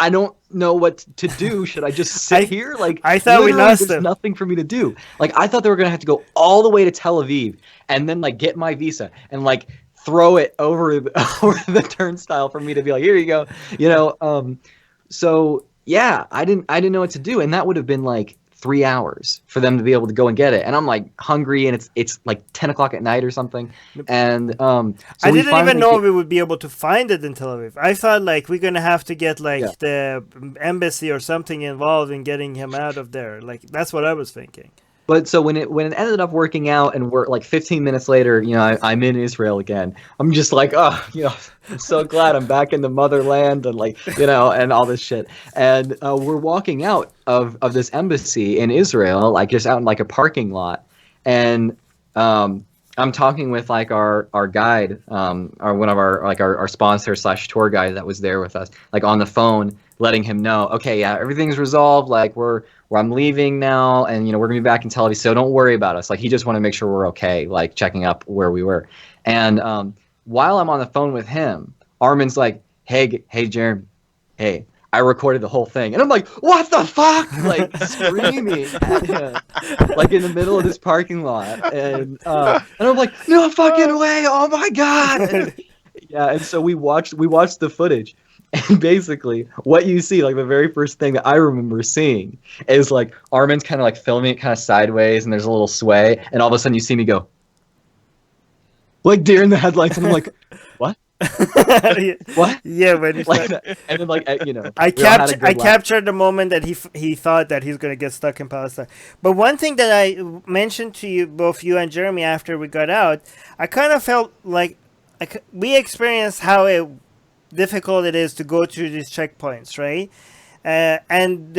I don't know what to do. Should I just sit here? Like, I thought we lost them. There's nothing for me to do. Like, I thought they were gonna have to go all the way to Tel Aviv and then like get my visa and like throw it over the turnstile for me to be like, here you go. So yeah, I didn't know what to do, and that would have been like 3 hours for them to be able to go and get it. And I'm like hungry, and it's like 10 o'clock at night or something. And so I didn't even know we would be able to find it in Tel Aviv. I thought like we're gonna have to get like the embassy or something involved in getting him out of there. Like, that's what I was thinking. But so when it ended up working out, and we're like 15 minutes later, I'm in Israel again. I'm just like, I'm so glad I'm back in the motherland, and like, and all this shit. And we're walking out of this embassy in Israel, like just out in like a parking lot. And I'm talking with like our guide, or one of our sponsor / tour guide that was there with us, like on the phone, letting him know, okay, yeah, everything's resolved. Like I'm leaving now, and we're gonna be back in Tel Aviv, so don't worry about us. Like, he just wanted to make sure we're okay, like checking up where we were. And while I'm on the phone with him, Armin's like, hey Jeremy, hey, I recorded the whole thing. And I'm like, what the fuck? Like, screaming at him, like in the middle of this parking lot. And I'm like, no fucking way, oh my god. And so we watched the footage. And basically, what you see, like the very first thing that I remember seeing is like Armin's kind of like filming it kind of sideways, and there's a little sway, and all of a sudden you see me go, like deer in the headlights, and I'm like, what? What? Yeah, when he Like said, that. And then like you know, I we all had a good laugh. captured the moment that he thought that he's gonna get stuck in Palestine. But one thing that I mentioned to you, both you and Jeremy, after we got out, I kind of felt like we experienced how difficult it is to go through these checkpoints, right? And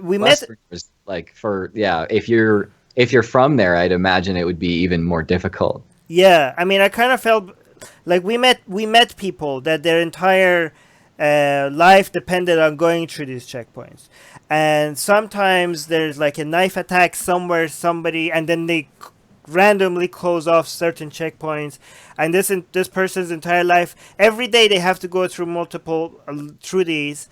we met. Like if you're from there, I'd imagine it would be even more difficult. Yeah, I mean, I kind of felt like we met people that their entire life depended on going through these checkpoints, and sometimes there's like a knife attack somewhere, somebody, and then they randomly close off certain checkpoints, and this person's entire life, every day they have to go through multiple through these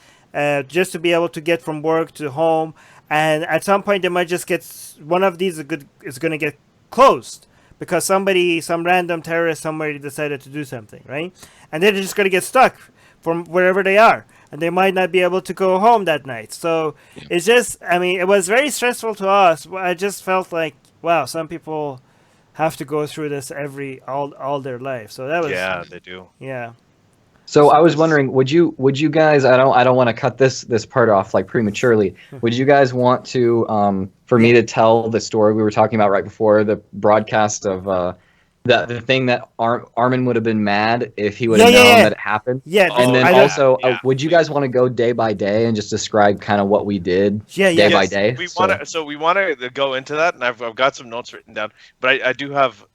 just to be able to get from work to home, and at some point they might just get one of these is going to get closed because some random terrorist somewhere decided to do something, right? And they're just going to get stuck from wherever they are, and they might not be able to go home that night. So it's just, I mean, it was very stressful to us. I just felt like, wow, some people have to go through this all their life. So that was, yeah, they do. Yeah. So I was wondering, would you guys? I don't want to cut this part off like prematurely. Would you guys want to for me to tell the story we were talking about right before the broadcast of the thing that Armin would have been mad if he would have known that it happened? Yeah. And then would you guys want to go day by day and just describe kind of what we did day by day? We want to go into that, and I've got some notes written down, but I do have.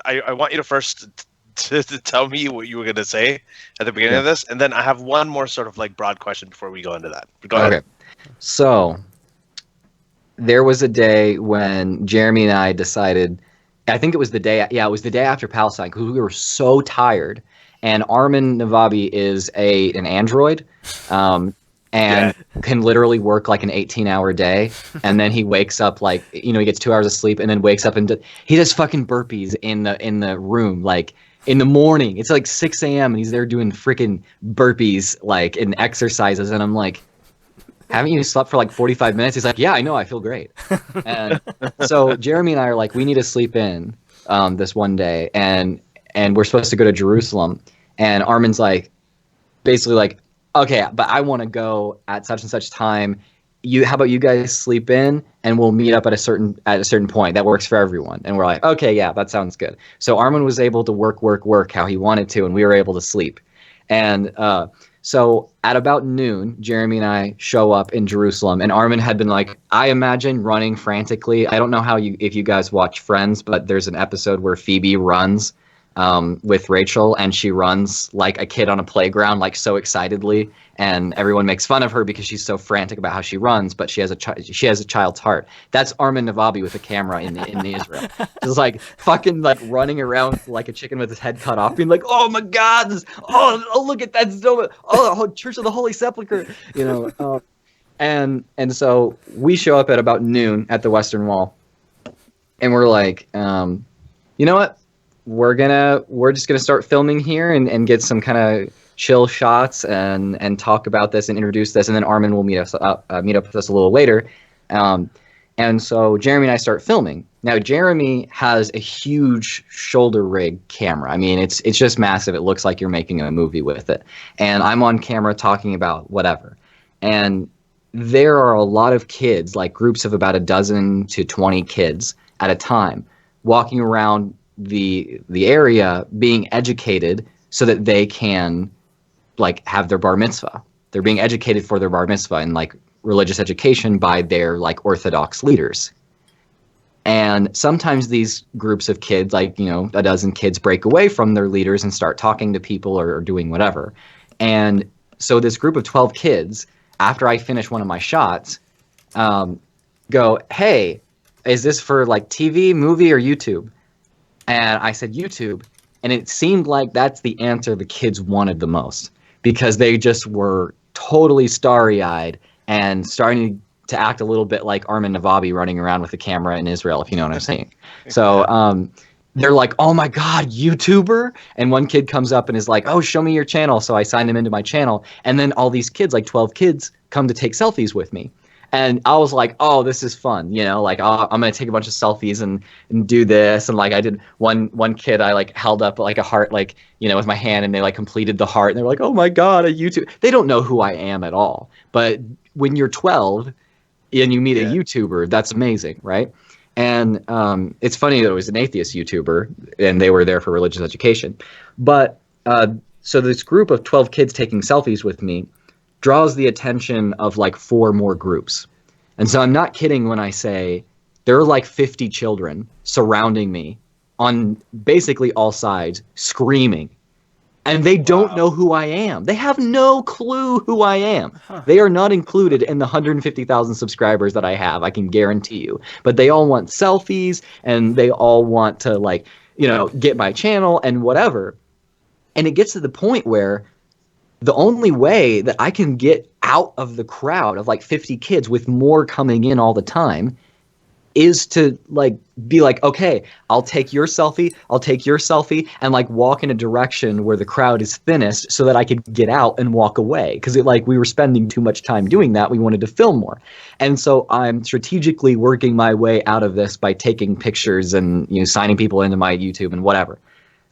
I want you to first to tell me what you were going to say at the beginning of this, and then I have one more sort of like broad question before we go into that. Go ahead. So there was a day when Jeremy and I decided, I think it was the day after Palestine, because we were so tired, and Armin Navabi is an android, and can literally work like an 18-hour day, and then he wakes up like, he gets 2 hours of sleep, and then wakes up and he does fucking burpees in the room, like in the morning. It's like 6 a.m. and he's there doing freaking burpees like in exercises, and I'm like, haven't you slept for like 45 minutes? He's like, yeah, I know, I feel great. And so Jeremy and I are like, we need to sleep in this one day, and we're supposed to go to Jerusalem, and Armin's like, basically like, okay, but I want to go at such and such time. How about you guys sleep in, and we'll meet up at a certain point that works for everyone. And we're like, okay, yeah, that sounds good. So Armin was able to work how he wanted to, and we were able to sleep. And so at about noon, Jeremy and I show up in Jerusalem, and Armin had been like, I imagine, running frantically. I don't know if you guys watch Friends, but there's an episode where Phoebe runs with Rachel, and she runs like a kid on a playground, like so excitedly, and everyone makes fun of her because she's so frantic about how she runs, but she has a child's heart. That's Armin Navabi with a camera in the Israel. Just like fucking like running around like a chicken with his head cut off, being like, oh my God, oh look at that, Church of the Holy Sepulchre, and so we show up at about noon at the Western Wall, and we're like, you know what? We're just gonna start filming here and get some kind of chill shots and talk about this and introduce this, and then Armin will meet up with us a little later, and so Jeremy and I start filming. Now Jeremy has a huge shoulder rig camera. I mean, it's just massive. It looks like you're making a movie with it, and I'm on camera talking about whatever, and there are a lot of kids, like groups of about 12 to 20 kids at a time, walking around the area being educated so that they can like have their bar mitzvah. They're being educated for their bar mitzvah and like religious education by their like Orthodox leaders. And sometimes these groups of kids, like, 12 kids, break away from their leaders and start talking to people or doing whatever. And so this group of 12 kids, after I finish one of my shots, go, hey, is this for like TV, movie, or YouTube? And I said YouTube, and it seemed like that's the answer the kids wanted the most, because they just were totally starry-eyed and starting to act a little bit like Armin Navabi running around with a camera in Israel, if you know what I'm saying. So they're like, oh my God, YouTuber? And one kid comes up and is like, oh, show me your channel. So I signed him into my channel, and then all these kids, like 12 kids, come to take selfies with me. And I was like, oh, this is fun, like I'm gonna take a bunch of selfies and do this. And like I did one kid, I like held up like a heart, like, with my hand, and they like completed the heart, and they're like, oh my God, a YouTube. They don't know who I am at all. But when you're 12 and you meet a YouTuber, that's amazing, right? And it's funny that it was an atheist YouTuber, and they were there for religious education. But so this group of 12 kids taking selfies with me draws the attention of like 4 more groups. And so I'm not kidding when I say there are like 50 children surrounding me on basically all sides, screaming. And they don't know who I am. They have no clue who I am. They are not included in the 150,000 subscribers that I have, I can guarantee you. But they all want selfies, and they all want to like, get my channel and whatever. And it gets to the point where the only way that I can get out of the crowd of like 50 kids, with more coming in all the time, is to like be like, okay, I'll take your selfie, and like walk in a direction where the crowd is thinnest so that I could get out and walk away. Because we were spending too much time doing that. We wanted to film more. And so I'm strategically working my way out of this by taking pictures and signing people into my YouTube and whatever.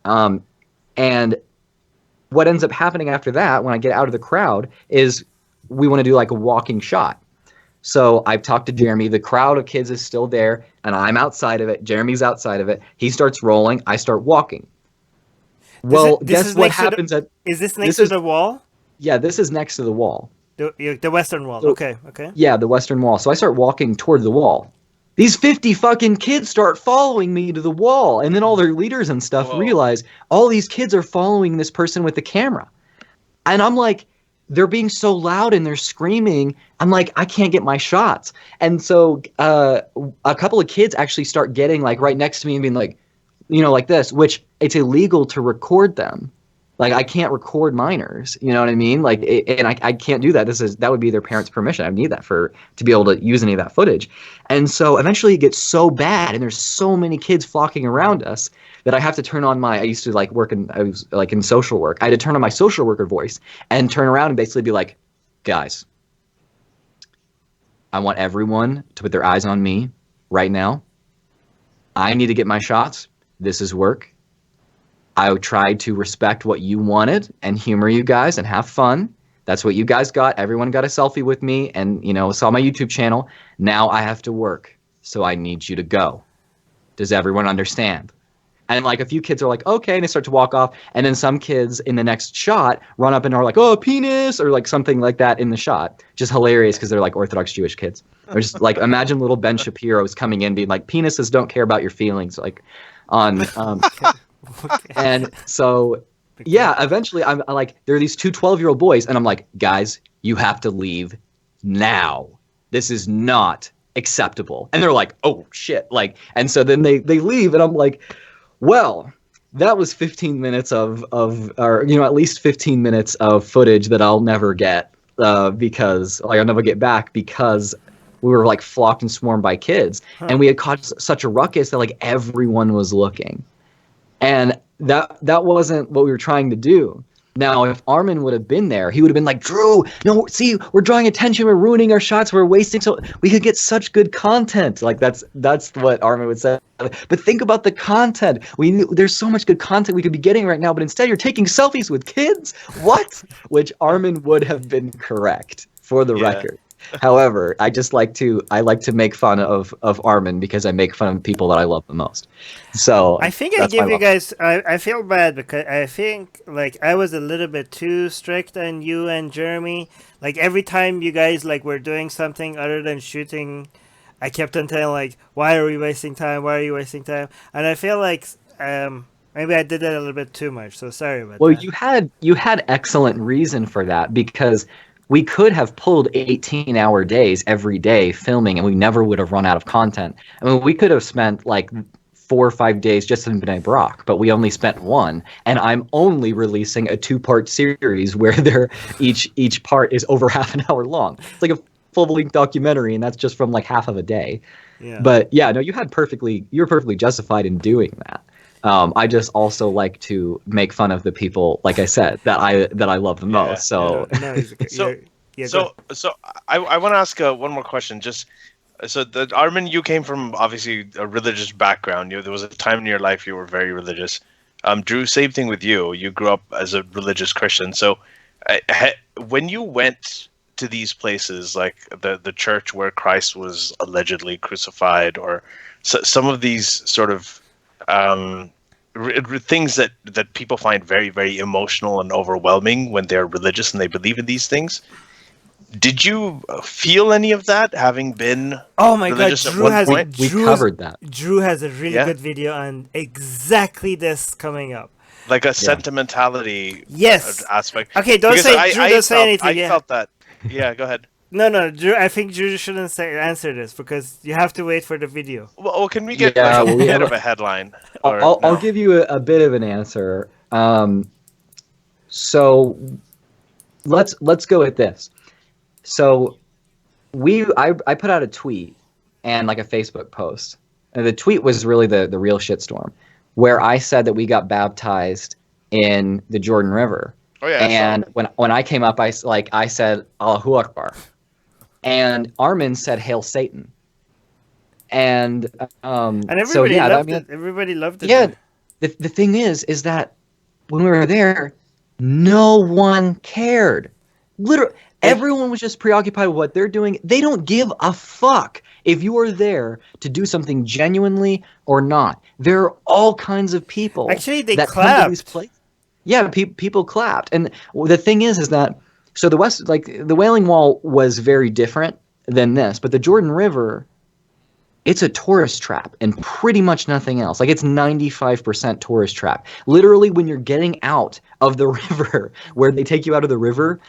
And what ends up happening after that, when I get out of the crowd, is we want to do like a walking shot. So I've talked to Jeremy. The crowd of kids is still there, and I'm outside of it. Jeremy's outside of it. He starts rolling. I start walking. Well, guess what happens at... Is this next to the wall? Yeah, this is next to the wall. The western wall. So, okay. Yeah, the western wall. So I start walking toward the wall. These 50 fucking kids start following me to the wall. And then all their leaders and stuff realize all these kids are following this person with the camera. And I'm like, they're being so loud and they're screaming. I'm like, I can't get my shots. And so a couple of kids actually start getting like right next to me and being like, like this, which it's illegal to record them. Like, I can't record minors, you know what I mean? Like, and I can't do that. That would be their parents' permission. I need that to be able to use any of that footage. And so eventually it gets so bad, and there's so many kids flocking around us that I have to turn on I used to like I was like in social work. I had to turn on my social worker voice and turn around and basically be like, guys, I want everyone to put their eyes on me right now. I need to get my shots. This is work. I tried to respect what you wanted and humor you guys and have fun. That's what you guys got. Everyone got a selfie with me and, saw my YouTube channel. Now I have to work, so I need you to go. Does everyone understand? And like a few kids are like, okay, and they start to walk off. And then some kids in the next shot run up and are like, oh, penis, or like something like that in the shot. Just hilarious because they're like Orthodox Jewish kids. Or just like, imagine little Ben Shapiro is coming in being like, penises don't care about your feelings. Like on... And so, yeah, eventually I'm like, there are these two 12-year-old boys, and I'm like, guys, you have to leave now. This is not acceptable. And they're like, oh, shit. Like, and so then they leave, and I'm like, well, that was 15 minutes or at least 15 minutes of footage that I'll never get because I'll never get back because we were like flocked and swarmed by kids. And we had caused such a ruckus that like everyone was looking. And that wasn't what we were trying to do. Now, if Armin would have been there, he would have been like, Drew, no, see, we're drawing attention, we're ruining our shots, we're wasting, so we could get such good content. Like that's what Armin would say. But think about the content. There's so much good content we could be getting right now, but instead you're taking selfies with kids? What? Which Armin would have been correct, for the record. However, I like to make fun of Armin because I make fun of people that I love the most. So I think I give you guys. I feel bad because I think like I was a little bit too strict on you and Jeremy. Like every time you guys like were doing something other than shooting, I kept on telling like, "Why are we wasting time? Why are you wasting time?" And I feel like maybe I did that a little bit too much. So sorry about that. Well, you had excellent reason for that because we could have pulled 18-hour days every day filming, and we never would have run out of content. I mean, we could have spent like 4 or 5 days just in B'nai B'rak, but we only spent 1. And I'm only releasing a 2-part series where each part is over half an hour long. It's like a full-length documentary, and that's just from like half of a day. Yeah. But yeah, no, you're perfectly justified in doing that. I just also like to make fun of the people, like I said, that I love the most. So, Yeah. So I want to ask one more question. Just so the Armin, you came from obviously a religious background. There was a time in your life you were very religious. Drew, same thing with you. You grew up as a religious Christian. So when you went to these places, like the church where Christ was allegedly crucified, or some of these sort of things that people find very, very emotional and overwhelming when they're religious and they believe in these things. Did you feel any of that, having been religious at one point? We covered that. Drew has a really good video on exactly this coming up. Like a sentimentality aspect. Okay, don't say Drew. Don't say anything. I felt that. Yeah, go ahead. No, Drew. I think Drew shouldn't answer this because you have to wait for the video. Well, can we get a bit of a headline? I'll give you a bit of an answer. So let's go with this. So I put out a tweet and like a Facebook post. And the tweet was really the real shitstorm, where I said that we got baptized in the Jordan River. Oh yeah. And when I came up, I said Allahu Akbar, and Armin said Hail Satan. And everybody loved it. Everybody loved it. Yeah. The thing is that when we were there, no one cared. Literally, everyone was just preoccupied with what they're doing. They don't give a fuck if you are there to do something genuinely or not. There are all kinds of people. Actually, they that clapped. Come to these places. Yeah, people clapped. And the thing is that so the West, like the Wailing Wall, was very different than this, but the Jordan River, it's a tourist trap and pretty much nothing else. Like it's 95% tourist trap. Literally, when you're getting out of the river, where they take you out of the river,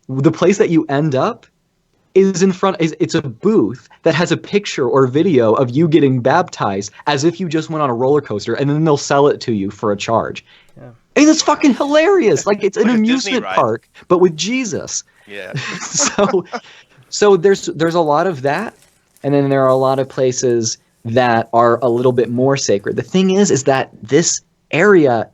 the place that you end up is it's a booth that has a picture or video of you getting baptized as if you just went on a roller coaster, and then they'll sell it to you for a charge. Yeah. And it's fucking hilarious. Like it's an amusement park, but with Jesus. Yeah. So there's a lot of that, and then there are a lot of places that are a little bit more sacred. The thing is that this area,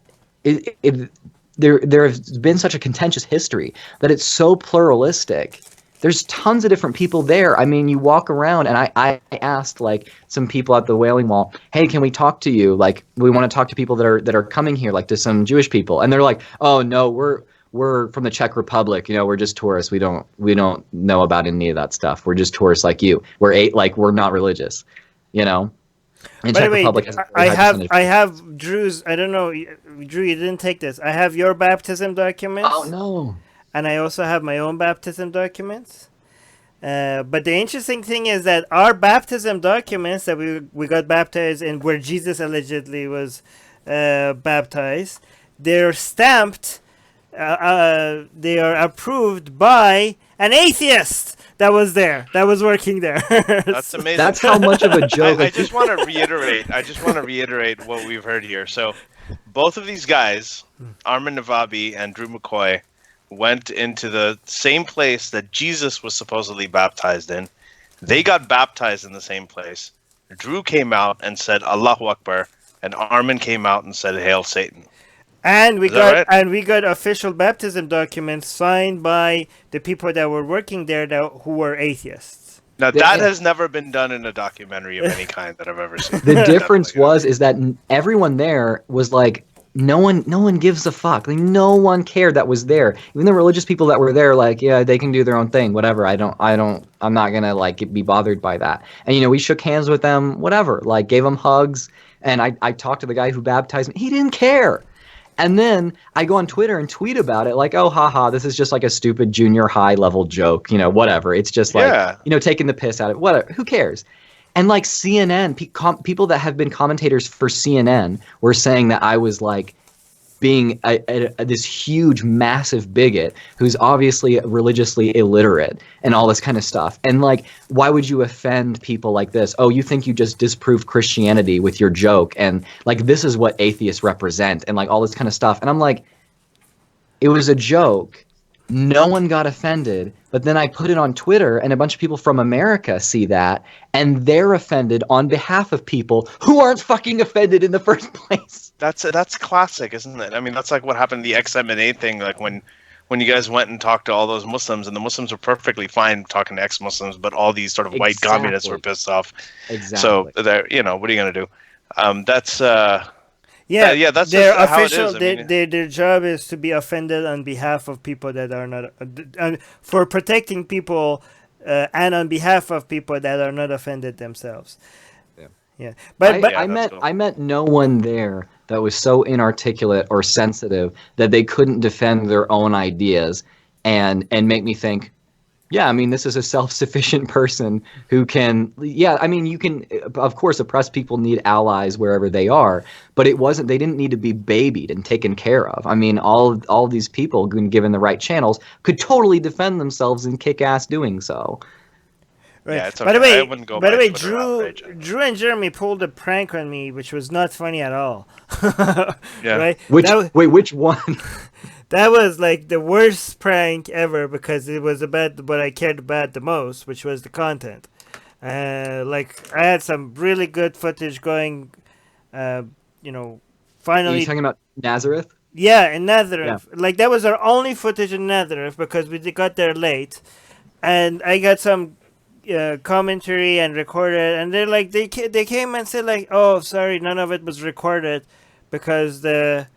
there has been such a contentious history that it's so pluralistic. There's tons of different people there. I mean, you walk around, and I asked like some people at the Wailing Wall, "Hey, can we talk to you? Like, we want to talk to people that are coming here, like to some Jewish people." And they're like, "Oh no, we're from the Czech Republic. You know, we're just tourists. We don't know about any of that stuff. We're just tourists like you. We're not religious, you know." And by the way, I have Drew's. I don't know, Drew. You didn't take this. I have your baptism documents. Oh no. And I also have my own baptism documents. But the interesting thing is that our baptism documents that we got baptized in, where Jesus allegedly was baptized, they're stamped. They are approved by an atheist that was there, that was working there. That's amazing. That's how much of a joke. I just want to reiterate what we've heard here. So, both of these guys, Armin Navabi and Drew McCoy, went into the same place that Jesus was supposedly baptized in. They got baptized in the same place. Drew came out and said Allahu Akbar, and Armin came out and said Hail Satan. And we got official baptism documents signed by the people that were working there who were atheists. Now that has never been done in a documentary of any kind that I've ever seen. The difference is that everyone there was like, no one gives a fuck. Like no one cared that was there. Even the religious people that were there, like, yeah, they can do their own thing, whatever. I'm not gonna like be bothered by that. And you know, we shook hands with them, whatever. Like gave them hugs, and I talked to the guy who baptized me. He didn't care. And then I go on Twitter and tweet about it, like, oh, haha, this is just like a stupid junior high level joke, you know, whatever. It's just like, you know, taking the piss out of it. Whatever. Who cares? And like CNN, people that have been commentators for CNN were saying that I was like being this huge, massive bigot who's obviously religiously illiterate and all this kind of stuff. And like, why would you offend people like this? Oh, you think you just disproved Christianity with your joke, and like this is what atheists represent, and like all this kind of stuff. And I'm like, it was a joke. No one got offended, but then I put it on Twitter, and a bunch of people from America see that, and they're offended on behalf of people who aren't fucking offended in the first place. That's classic, isn't it? I mean, that's like what happened to the XMNA thing, like when when you guys went and talked to all those Muslims, and the Muslims were perfectly fine talking to ex-Muslims, but all these sort of white communists were pissed off. Exactly. So, you know, what are you going to do? That's Yeah, that's their just how it official is. I mean, their job is to be offended on behalf of people that are not for protecting people and on behalf of people that are not offended themselves. Yeah, but I met no one there that was so inarticulate or sensitive that they couldn't defend their own ideas and make me think, yeah, I mean, this is a self-sufficient person who can, yeah, I mean, you can, of course, oppressed people need allies wherever they are, but they didn't need to be babied and taken care of. I mean, all these people, given the right channels, could totally defend themselves and kick ass doing so. Right. yeah, it's okay. By the way, I wouldn't go by Twitter outrage. Drew and Jeremy pulled a prank on me, which was not funny at all. Yeah. Right? Which one? That was like the worst prank ever because it was about what I cared about the most, which was the content. Like I had some really good footage going. You know, finally. Are you talking about Nazareth? Yeah, in Nazareth. Yeah. Like that was our only footage in Nazareth because we got there late, and I got some commentary and recorded, and they're like they came and said like, oh, sorry, none of it was recorded because the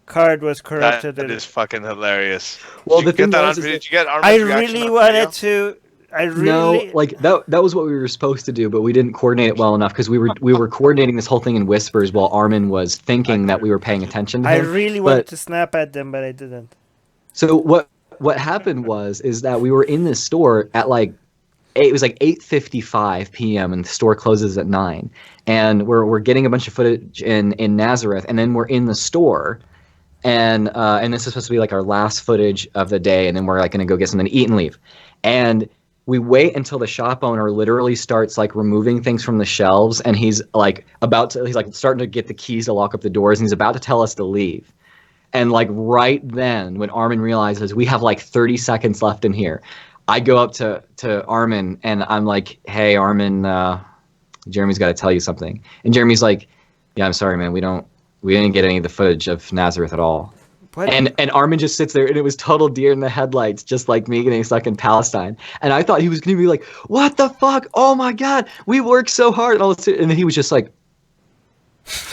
card was corrupted. That is fucking hilarious. Well, did you get that on video? Did you get Armin's I reaction really on wanted video? to. I really No, like that was what we were supposed to do, but we didn't coordinate it well enough because we were coordinating this whole thing in whispers while Armin was thinking that we were paying attention to I him. really wanted to snap at them, but I didn't. So what happened is that we were in this store at it was like 8:55 p.m. and the store closes at 9, and we're getting a bunch of footage in Nazareth, and then we're in the store, and this is supposed to be like our last footage of the day, and then we're like gonna go get something to eat and leave, and we wait until the shop owner literally starts like removing things from the shelves, and he's like starting to get the keys to lock up the doors, and he's about to tell us to leave. And like right then, when Armin realizes we have like 30 seconds left in here, I go up to Armin and I'm like, hey, Armin, Jeremy's got to tell you something. And Jeremy's like, yeah, I'm sorry, man. We didn't get any of the footage of Nazareth at all. What? And Armin just sits there, and it was total deer in the headlights, just like me getting stuck in Palestine. And I thought he was going to be like, what the fuck? Oh my God, we worked so hard. And then he was just like,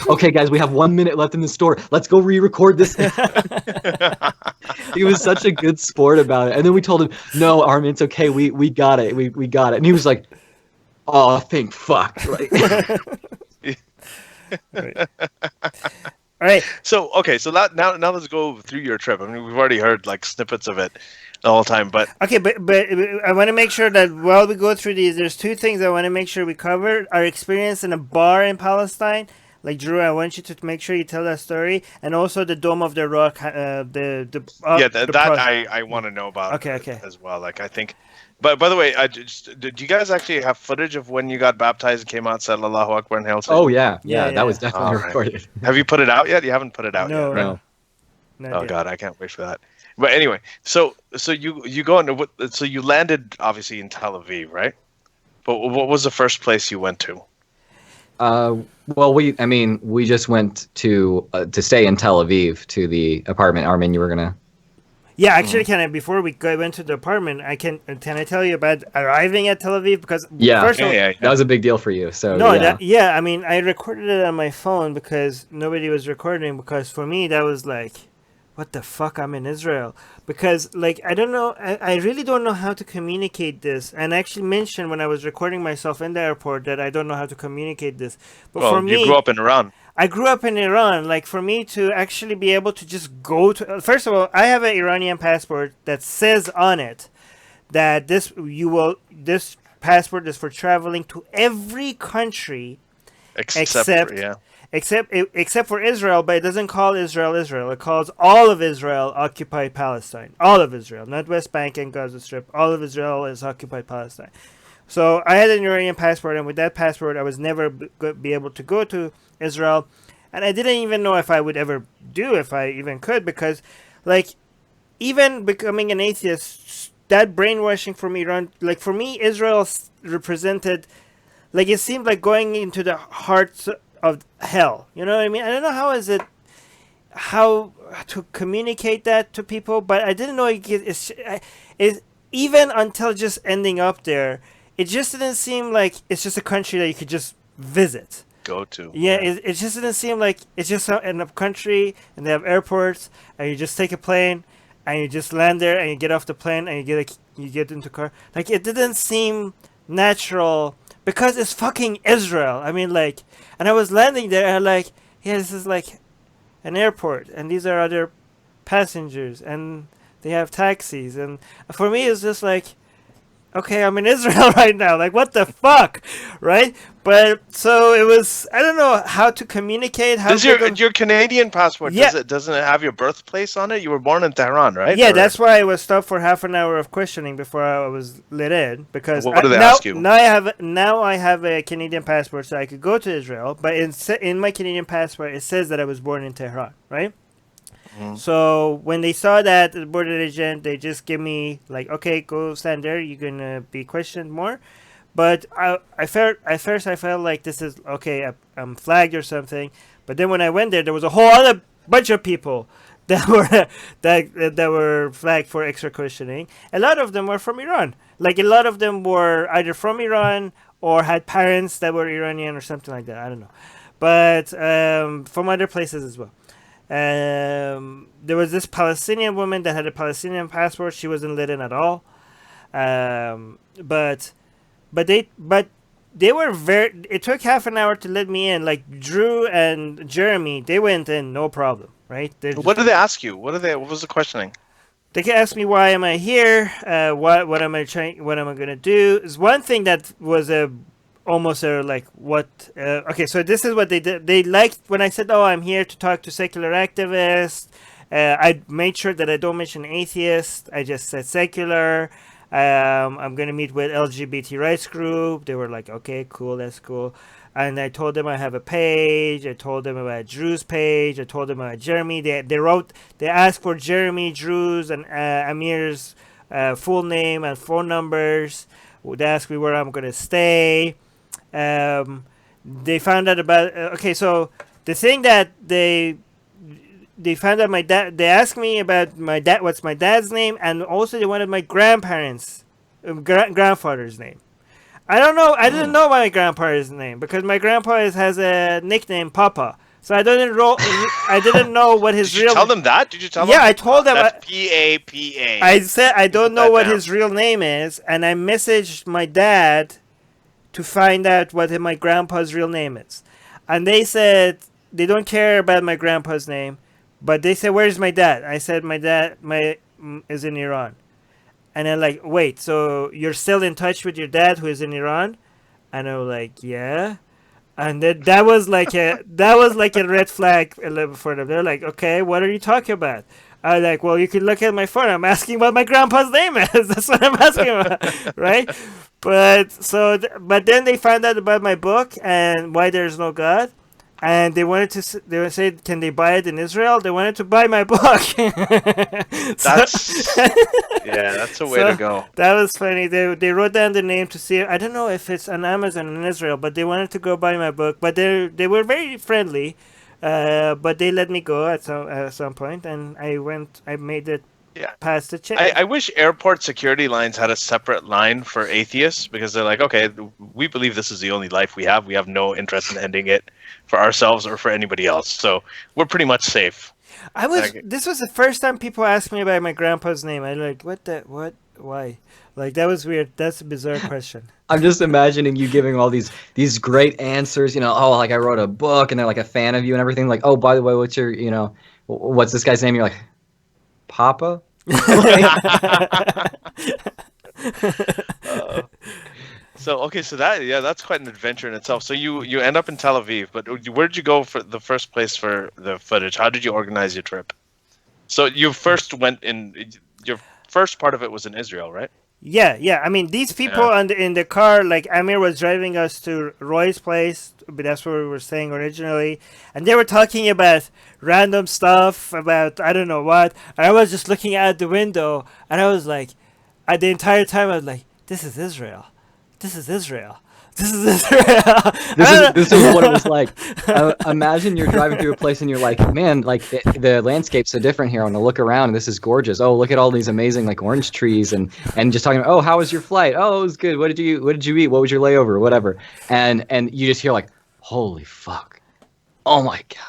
okay, guys, we have 1 minute left in the store. Let's go re-record this. He was such a good sport about it. And then we told him, no, Armin, it's okay. We got it. We got it. And he was like, oh, thank fuck. Like, Right. All right. So now let's go through your trip. I mean, we've already heard like snippets of it the whole time, but Okay, but I want to make sure that while we go through these, there's two things I want to make sure we cover: our experience in a bar in Palestine. Like Drew, I want you to make sure you tell that story, and also the Dome of the Rock. I want to know about. Okay. As well. Like I think, but by the way, did you guys actually have footage of when you got baptized and came out, said Allahu Akbar and Hail Satan? oh yeah, Yeah. that was definitely All right. recorded. Have you put it out yet? You haven't put it out No. yet, right? No. Not Oh yet. God, I can't wait for that. But anyway, so you go into so you landed obviously in Tel Aviv, right? But what was the first place you went to? Well, we just went to stay in Tel Aviv to the apartment. Armin, you were gonna. Yeah, actually, before we went to the apartment, can I tell you about arriving at Tel Aviv? Because first of all, Yeah. That was a big deal for you. So no, yeah. I mean, I recorded it on my phone because nobody was recording. Because for me, that was like, what the fuck? I'm in Israel. Because like I don't know, I really don't know how to communicate this. And I actually mentioned when I was recording myself in the airport that I don't know how to communicate this. But for me, you grew up in Iran. I grew up in Iran. Like for me to actually be able to just go to, first of all, I have an Iranian passport that says on it that this passport is for traveling to every country except for Israel, but it doesn't call Israel Israel. It calls all of Israel occupied Palestine. All of Israel, not West Bank and Gaza Strip. All of Israel is occupied Palestine. So I had an Iranian passport, and with that passport, I was never be able to go to Israel, and I didn't even know if I would ever do, if I even could, because, like, even becoming an atheist, that brainwashing from Iran, like, for me, Israel represented, like, it seemed like going into the heart of hell. You know what I mean? I don't know how is it. how to communicate that to people, but I didn't know it even until just ending up there. It just didn't seem like it's just a country that you could just visit. Go to. Yeah, it just didn't seem like it's just in a country and they have airports and you just take a plane and you just land there and you get off the plane and you get into car. Like it didn't seem natural because it's fucking Israel. I mean, like, and I was landing there and like, yeah, this is like an airport and these are other passengers and they have taxis, and for me it's just like, okay, I'm in Israel right now. Like, what the fuck, right? But so it was. I don't know how to communicate. Does your Canadian passport? Yeah. Doesn't it have your birthplace on it? You were born in Tehran, right? Yeah, that's why I was stopped for half an hour of questioning before I was let in. Because what did they ask you? Now I have a Canadian passport, so I could go to Israel. But in my Canadian passport, it says that I was born in Tehran, right? So when they saw that the border agent, they just give me like, okay, go stand there. You're gonna be questioned more. But at first I felt like this is okay. I'm flagged or something. But then when I went there was a whole other bunch of people that were that were flagged for extra questioning. A lot of them were from Iran. Like a lot of them were either from Iran or had parents that were Iranian or something like that. I don't know. But from other places as well. There was this Palestinian woman that had a Palestinian passport. She wasn't let in at all. But they were very. It took half an hour to let me in. Like Drew and Jeremy, they went in no problem, right? What did they ask you? What was the questioning? They could ask me why am I here? What am I trying? What am I gonna do? Is one thing that was almost like what okay, so this is what they did. They liked when I said, oh, I'm here to talk to secular activists. I made sure that I don't mention atheists. I just said secular. I'm going to meet with LGBT rights group. They were like, okay, cool, that's cool. And I told them I have a page. I told them about Drew's page. I told them about Jeremy. They asked for Jeremy, Drew's, and Amir's full name and phone numbers. They asked me where I'm going to stay. They found out about okay, so the thing that they found out my dad. They asked me about my dad. What's my dad's name? And also they wanted my grandparents' grandfather's name. I don't know. I didn't know my grandfather's name because my grandpa has a nickname Papa. So I didn't know what his real. Did you tell them that? Did you tell them? Yeah, I told them. That's P-A-P-A. I said I don't know what his real name is, and I messaged my dad to find out what my grandpa's real name is. And they said they don't care about my grandpa's name, but they said, where's my dad? I said, my dad is in Iran. And they're like, wait, so you're still in touch with your dad who is in Iran? And I was like, yeah. And that was like a red flag for them. They're like, okay, what are you talking about? I was like, well, you can look at my phone. I'm asking what my grandpa's name is. That's what I'm asking about, right? But then they found out about my book and why there's no God, and they said, can they buy it in Israel? They wanted to buy my book. That's a way to go. That was funny. They wrote down the name to see. I don't know if it's on Amazon in Israel, but they wanted to go buy my book. But they were very friendly. But they let me go at some point, and I made it past the check. I wish airport security lines had a separate line for atheists, because they're like, okay, we believe this is the only life we have. We have no interest in ending it for ourselves or for anybody else. So we're pretty much safe. This was the first time people asked me about my grandpa's name. I like, what, why? Like, that was weird. That's a bizarre question. I'm just imagining you giving all these great answers, like I wrote a book and they're like a fan of you and everything. Like, oh, by the way, what's this guy's name? You're like, Papa? So that's quite an adventure in itself. So you end up in Tel Aviv, but where did you go for the first place for the footage? How did you organize your trip? So you first went in, your first part of it was in Israel, right? Yeah. I mean, these people in the car, like Amir was driving us to Roy's place, but that's where we were staying originally, and they were talking about random stuff about I don't know what, and I was just looking out the window, and I was like, the entire time I was like, this is Israel. This is Israel. This is what it was like. Imagine you're driving through a place and you're like, man, like the landscape's so different here. I want to look around and this is gorgeous. Oh, look at all these amazing like orange trees and just talking about, oh, how was your flight? Oh, it was good. What did you eat? What was your layover? Whatever. And you just hear like, holy fuck. Oh my God.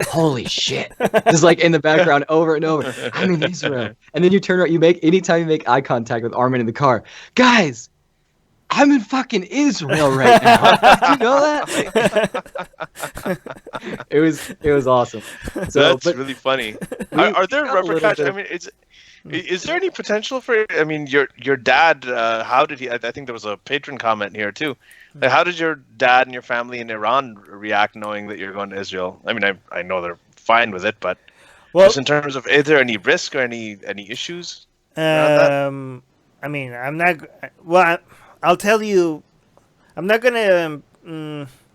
Holy shit. Just like in the background over and over. I'm in Israel. And then you turn around, anytime you make eye contact with Armin in the car, guys, I'm in fucking Israel right now. Did you know that? It was awesome. So, that's really funny. Are there repercussions? I mean, is there any potential for? I mean, your dad. How did he? I think there was a patron comment here too. Like, how did your dad and your family in Iran react knowing that you're going to Israel? I mean, I know they're fine with it, but just in terms of, is there any risk or any issues? I mean, I'm not. Well, I'll tell you. I'm not gonna.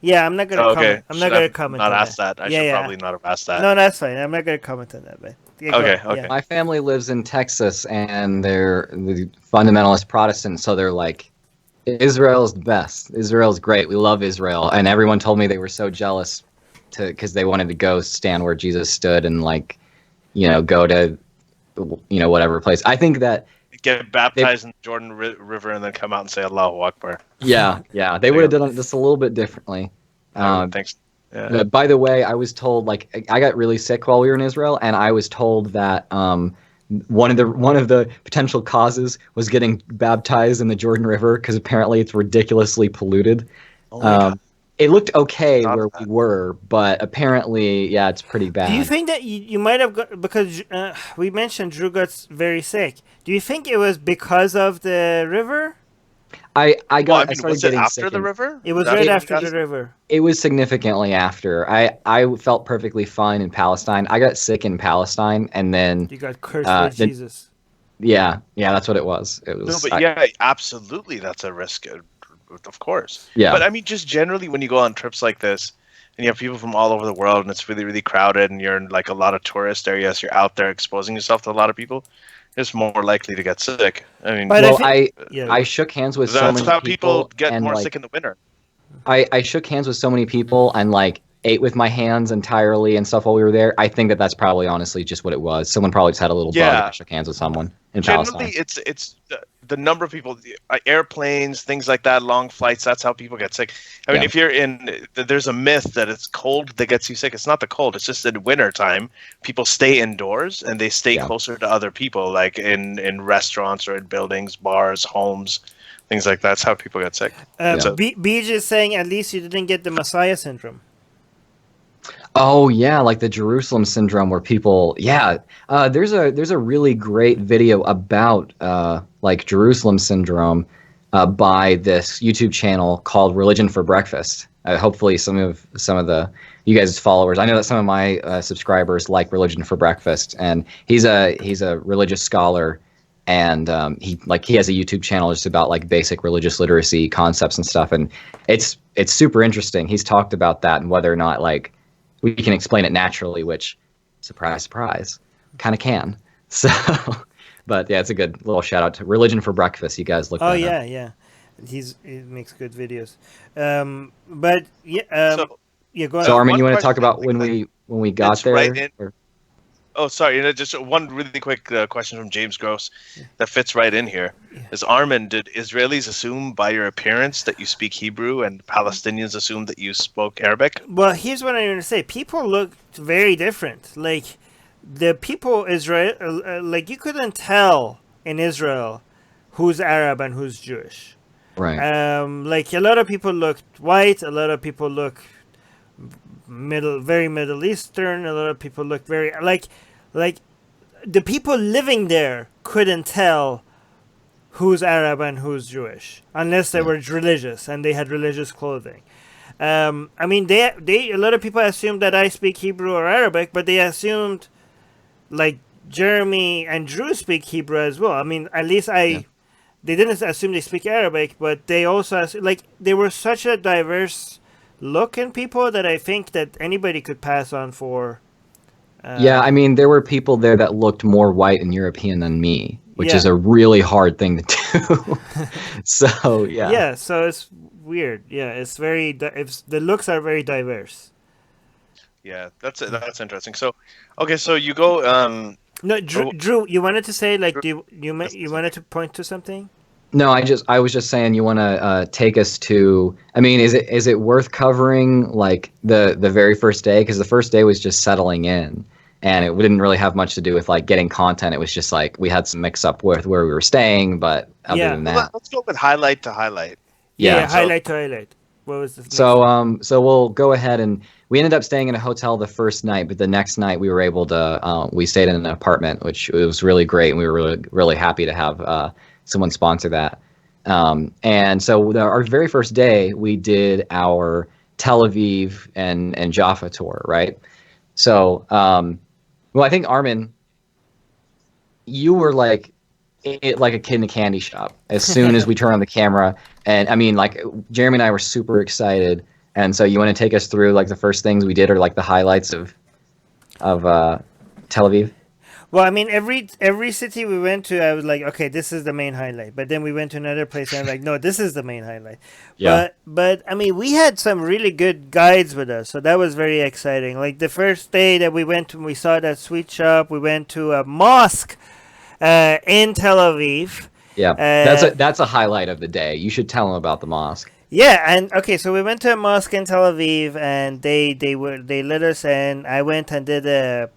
Yeah, I'm not gonna. Okay. I'm not gonna comment. Not on asked that. I should probably not have asked that. No, that's fine. I'm not gonna comment on that. But okay. Yeah. My family lives in Texas, and they're the fundamentalist Protestants, so they're like, Israel's the best. Israel's great. We love Israel, and everyone told me they were so jealous because they wanted to go stand where Jesus stood and like, go to, whatever place. I think that. Get baptized in the Jordan River and then come out and say Allahu Akbar. Yeah. They would have done it just a little bit differently. Thanks. Yeah. By the way, I was told, like, I got really sick while we were in Israel, and I was told that one of the potential causes was getting baptized in the Jordan River because apparently it's ridiculously polluted. Oh my God. It looked okay where we were, but apparently, yeah, it's pretty bad. Do you think that you might have got, because we mentioned Drew got very sick? Do you think it was because of the river? I started was getting it after sick the river? It was right after the river. It was significantly after. I felt perfectly fine in Palestine. I got sick in Palestine, and then you got cursed by Jesus. Yeah, that's what it was. It was. No, but absolutely, that's a risk. Of course. Yeah. But I mean, just generally, when you go on trips like this, and you have people from all over the world, and it's really, really crowded, and you're in like a lot of tourist areas, you're out there exposing yourself to a lot of people, you're just more likely to get sick. I mean, I shook hands with so many people. That's how people get more sick in the winter. I shook hands with so many people and like ate with my hands entirely and stuff while we were there. I think that's probably honestly just what it was. Someone probably just had a little bug and shook hands with someone in Palestine. Generally, it's the number of people, airplanes, things like that, long flights. That's how people get sick. I mean, if you're there's a myth that it's cold that gets you sick. It's not the cold. It's just in winter time, people stay indoors and they stay closer to other people, like in restaurants or in buildings, bars, homes, things like that. That's how people get sick. Beej is saying at least you didn't get the Messiah syndrome. Oh yeah, like the Jerusalem syndrome, where people, there's a really great video about like Jerusalem syndrome by this YouTube channel called Religion for Breakfast. Hopefully, some of you guys' followers, I know that some of my subscribers like Religion for Breakfast, and he's a religious scholar, and he has a YouTube channel just about like basic religious literacy concepts and stuff, and it's super interesting. He's talked about that and whether or not like we can explain it naturally, which, surprise, surprise, kind of can. So, but yeah, it's a good little shout out to Religion for Breakfast. You guys look. Oh yeah, yeah, he makes good videos. But yeah, go on. So Armin, you want to talk about when we got there? Right Oh, sorry. Just one really quick question from James Gross that fits right in here. Is Armin, did Israelis assume by your appearance that you speak Hebrew and Palestinians assume that you spoke Arabic? Well, here's what I'm going to say. People look very different. Like, the people Israel, like you couldn't tell in Israel who's Arab and who's Jewish. Right. Like a lot of people looked white. A lot of people look very Middle Eastern. A lot of people look very like the people living there couldn't tell who's Arab and who's Jewish unless they were religious and they had religious clothing. I mean, a lot of people assumed that I speak Hebrew or Arabic, but they assumed like Jeremy and Drew speak Hebrew as well. I mean, at least they didn't assume they speak Arabic, but they also like they were such a diverse look in people that I think that anybody could pass on for. I mean, there were people there that looked more white and European than me, which is a really hard thing to do. So Yeah, so it's weird. Yeah, it's very. The looks are very diverse. Yeah, that's interesting. So, okay, so you go. No, Drew, you wanted to say like, you wanted to point to something? No, I was just saying you want to take us to. I mean, is it worth covering like the very first day? Because the first day was just settling in, and it didn't really have much to do with like getting content. It was just like we had some mix up with where we were staying, but other than that, let's go with highlight to highlight. Yeah, highlight to highlight. What was the so we'll go ahead, and we ended up staying in a hotel the first night, but the next night we were able to we stayed in an apartment, which was really great, and we were really happy to have someone sponsor that. And so our very first day we did our Tel Aviv and Jaffa tour, right? So well, I think Armin, you were like a kid in a candy shop as soon as we turned on the camera. And I mean, like, Jeremy and I were super excited. And so you want to take us through like the first things we did, or like the highlights of Tel Aviv? Well, I mean, every city we went to, I was like, okay, this is the main highlight. But then we went to another place, and I'm like, no, this is the main highlight. Yeah. But I mean, we had some really good guides with us, so that was very exciting. Like the first day that we went to, we saw that sweet shop. We went to a mosque in Tel Aviv. Yeah, that's a highlight of the day. You should tell them about the mosque. Yeah, and okay, so we went to a mosque in Tel Aviv, and they let us in. I went and did a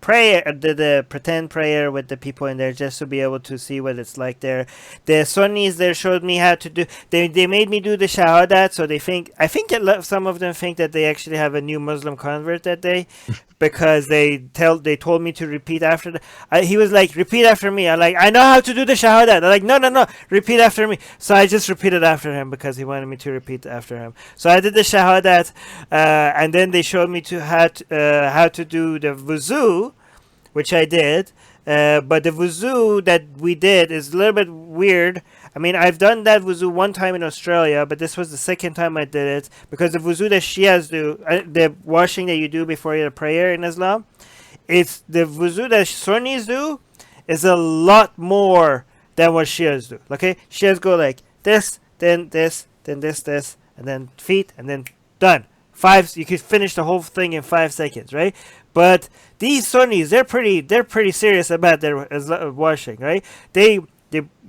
pretend prayer with the people in there, just to be able to see what it's like there. The Sunnis there showed me how to do. They made me do the shahadat, so I think that some of them think that they actually have a new Muslim convert that day, because they told me to repeat after he was like, repeat after me. I know how to do the shahadat. I'm like, no, repeat after me. So I just repeated after him because he wanted me to repeat after him. So I did the shahadat, and then they showed me how to do the wuzu, which I did. But the wuzu that we did is a little bit weird. I mean, I've done that wuzu one time in Australia, but this was the second time I did it, because the wuzu that Shias do, the washing that you do before your prayer in Islam, it's the wuzu that Sunnis do is a lot more than what Shias do. Okay, Shias go like this, then this, then this, and then feet, and then done. You could finish the whole thing in 5 seconds, right? But these Sunnis, they're pretty serious about their washing, right? They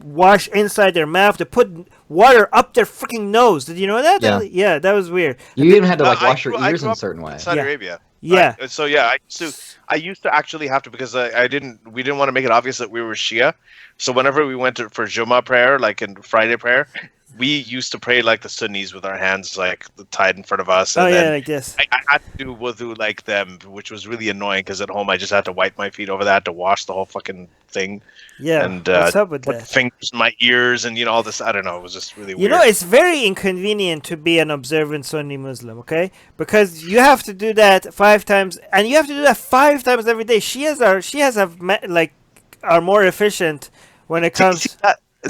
wash inside their mouth. They put water up their freaking nose. Did you know that? Yeah, that was weird. You even had to wash your ears in a certain way. Saudi Arabia. Yeah. So yeah, I used to actually have to, because we didn't want to make it obvious that we were Shia. So whenever we went for Jummah prayer, like in Friday prayer, we used to pray like the Sunnis with our hands like tied in front of us. And then like this. I had to do wudu like them, which was really annoying, because at home I just had to wipe my feet over that, to wash the whole fucking thing. Yeah, and what's up with put that? fingers in my ears and all this. I don't know. It was just really weird. You know, it's very inconvenient to be an observant Sunni Muslim, okay? Because you have to do that 5 times, and you have to do that 5 times every day. Shias are more efficient when it comes.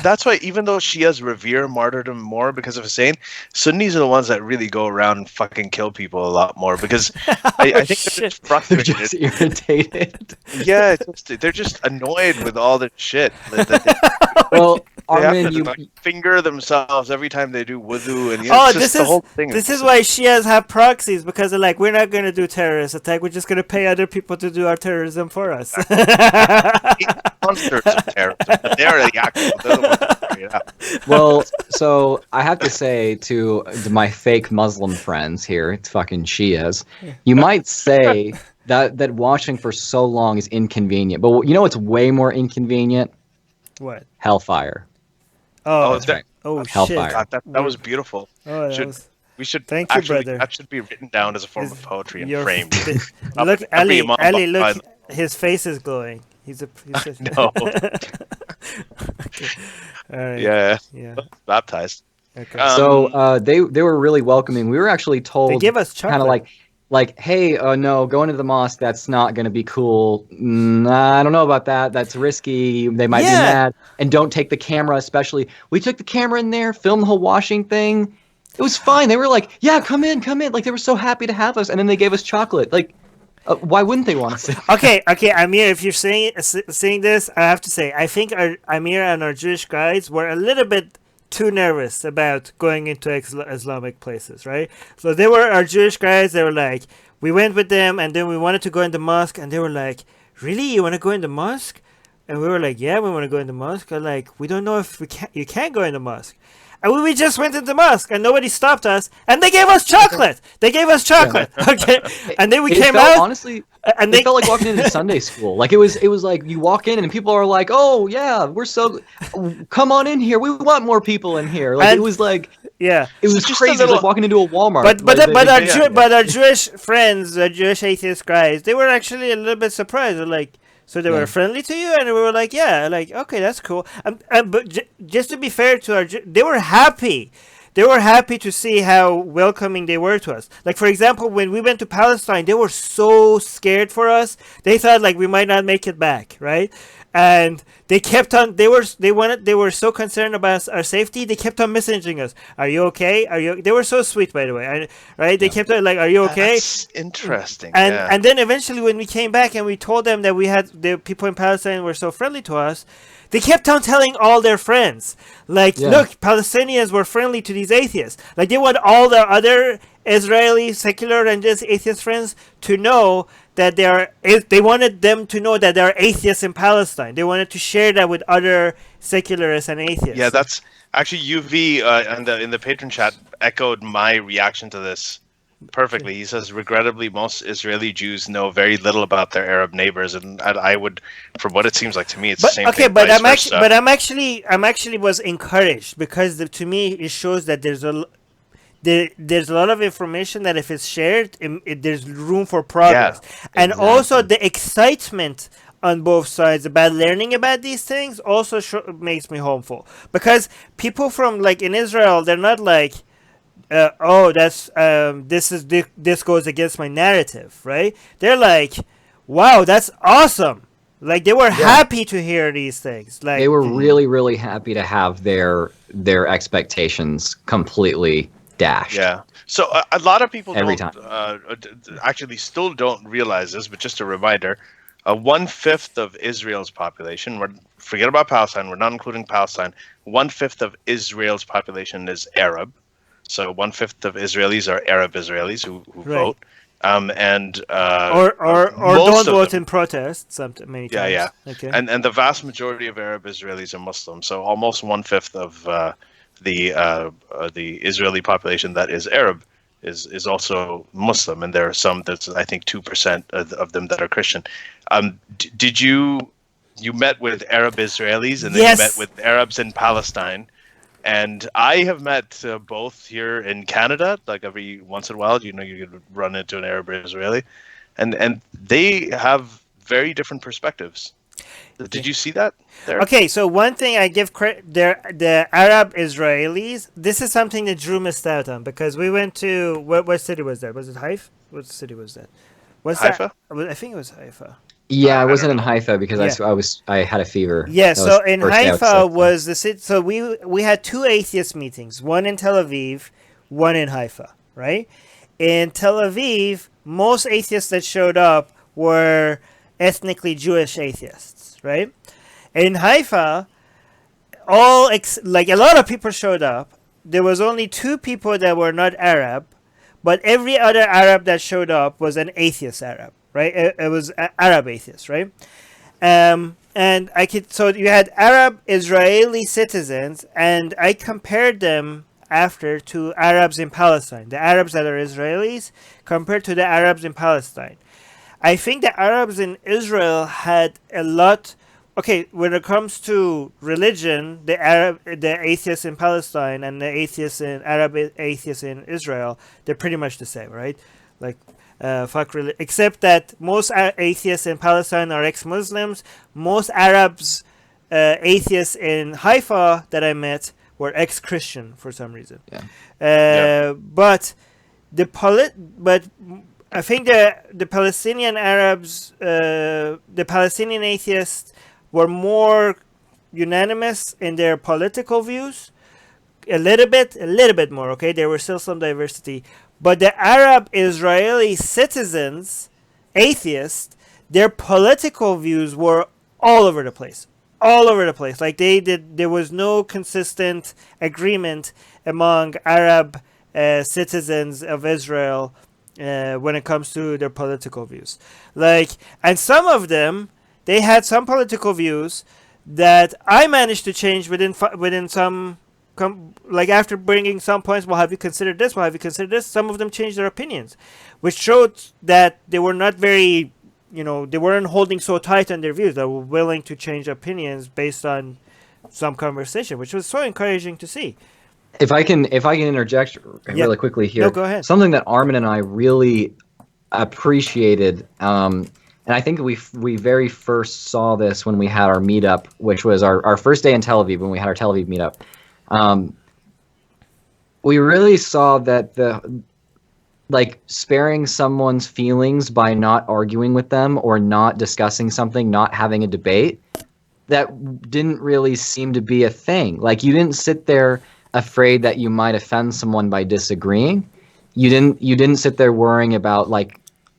That's why, even though Shias revere martyrdom more because of Hussein, Sunnis are the ones that really go around and fucking kill people a lot more, because I think they're just frustrated. They're just irritated. Yeah, they're just annoyed with all the shit. Well, They Armin, have to finger themselves every time they do wudu, and this the whole thing. This is why Shias have proxies, because they're like, we're not going to do terrorist attack. We're just going to pay other people to do our terrorism for us. Monsters of terrorism. They're the actual. They're the ones that carry it out. Well, so I have to say to my fake Muslim friends here, it's fucking Shias, you might say that washing for so long is inconvenient, but you know what's way more inconvenient? What? Hellfire. Oh, that's right. Oh, Hellfire. shit. God, that was beautiful. Oh, We should Thank you, actually, brother. That should be written down as a form of poetry and framed. Look, Every Ali, imam look, his face is glowing. He's a No. Okay. All right. Yeah. Baptized. Okay. So they were really welcoming. We were actually told They give us chocolate. kind of like, hey, no, going to the mosque, that's not going to be cool. Nah, I don't know about that. That's risky. They might be mad. And don't take the camera, especially. We took the camera in there, filmed the whole washing thing. It was fine. They were like, yeah, come in. Like, they were so happy to have us. And then they gave us chocolate. Like, Why wouldn't they want to sit? Okay, Amir, if you're saying this, I have to say, I think Amir and our Jewish guides were a little bit too nervous about going into Islamic places, right? So they were our Jewish guides. They were like, we went with them, and then we wanted to go in the mosque, and they were like, really, you want to go in the mosque? And we were like, yeah, we want to go in the mosque. I'm like, we don't know if you can't go in the mosque. And we just went into the mosque, and nobody stopped us, and they gave us chocolate. They gave us chocolate, okay? And then we came out. Honestly, and they felt like walking into Sunday school. Like it was like you walk in, and people are like, "Oh yeah, come on in here. We want more people in here." Like it was like, yeah, it was crazy. It was like walking into a Walmart. But our Jewish friends, the Jewish atheist guys, they were actually a little bit surprised. They're like. So they were friendly to you, and we were like, yeah, like, okay, that's cool. But just to be fair to they were happy. They were happy to see how welcoming they were to us. Like, for example, when we went to Palestine, they were so scared for us. They thought like we might not make it back, right? And they kept on. They were so concerned about our safety. They kept on messaging us. Are you okay? They were so sweet, by the way. Right? They kept on like, are you okay? That's interesting. And then eventually, when we came back and we told them that the people in Palestine were so friendly to us, they kept on telling all their friends, like, look, Palestinians were friendly to these atheists. Like they want all their other Israeli secular and just atheist friends to know that they wanted them to know that there are atheists in Palestine. They wanted to share that with other secularists and atheists. Yeah, that's actually UV in the patron chat echoed my reaction to this perfectly. He says, regrettably, most Israeli Jews know very little about their Arab neighbors, and I would, from what it seems like to me, it's the same thing. But I'm actually was encouraged because to me it shows that there's a lot of information that if it's shared, there's room for progress. Yeah, and also the excitement on both sides about learning about these things also makes me hopeful. Because people from, like, in Israel, they're not like, this goes against my narrative, right? They're like, wow, that's awesome. Like, they were happy to hear these things. Like, they were really, really happy to have their expectations completely dashed. Yeah. So a lot of people actually still don't realize this, but just a reminder, 1/5 of Israel's population, forget about Palestine, we're not including Palestine, 1/5 of Israel's population is Arab. So 1/5 of Israelis are Arab Israelis who vote. Or don't vote in protest many times. Yeah. Okay. And the vast majority of Arab Israelis are Muslims. So almost 1/5 of the Israeli population that is Arab is also Muslim, and there are some that's I think 2% of them that are Christian. Did you met with Arab Israelis, and then you met with Arabs in Palestine? And I have met both here in Canada, like every once in a while, you could run into an Arab Israeli, and they have very different perspectives. Did you see that there? Okay, so one thing I give credit, the Arab Israelis, this is something that Drew missed out on, because we went to, what city was that? Was it Haifa? What city was that? Haifa? I think it was Haifa. Yeah, I wasn't in Haifa because I had a fever. Yeah, so in Haifa was the city. So we had two atheist meetings, one in Tel Aviv, one in Haifa, right? In Tel Aviv, most atheists that showed up were ethnically Jewish atheists, right? In Haifa, like a lot of people showed up. There was only 2 people that were not Arab, but every other Arab that showed up was an atheist Arab, right? It was Arab atheist, right? So you had Arab Israeli citizens, and I compared them after to Arabs in Palestine, the Arabs that are Israelis compared to the Arabs in Palestine. I think the Arabs in Israel had a lot. Okay, when it comes to religion, the atheists in Palestine and the Arab atheists in Israel, they're pretty much the same, right? Like, except that most atheists in Palestine are ex-Muslims. Most Arabs, atheists in Haifa that I met were ex-Christian for some reason. Yeah. But I think the Palestinian Arabs, the Palestinian atheists were more unanimous in their political views, a little bit more. Okay, there was still some diversity, but the Arab Israeli citizens atheists, their political views were all over the place. All over the place. Like there was no consistent agreement among Arab citizens of Israel when it comes to their political views. And some of them, they had some political views that I managed to change within some. After bringing some points, well, have you considered this? Well, have you considered this? Some of them changed their opinions, which showed that they were not very, they weren't holding so tight on their views. They were willing to change opinions based on some conversation, which was so encouraging to see. If I can interject really quickly here. No, go ahead. Something that Armin and I really appreciated, and I think we very first saw this when we had our meetup, which was our first day in Tel Aviv, when we had our Tel Aviv meetup. We really saw that sparing someone's feelings by not arguing with them or not discussing something, not having a debate, that didn't really seem to be a thing. Like, you didn't sit there afraid that you might offend someone by disagreeing. You didn't sit there worrying about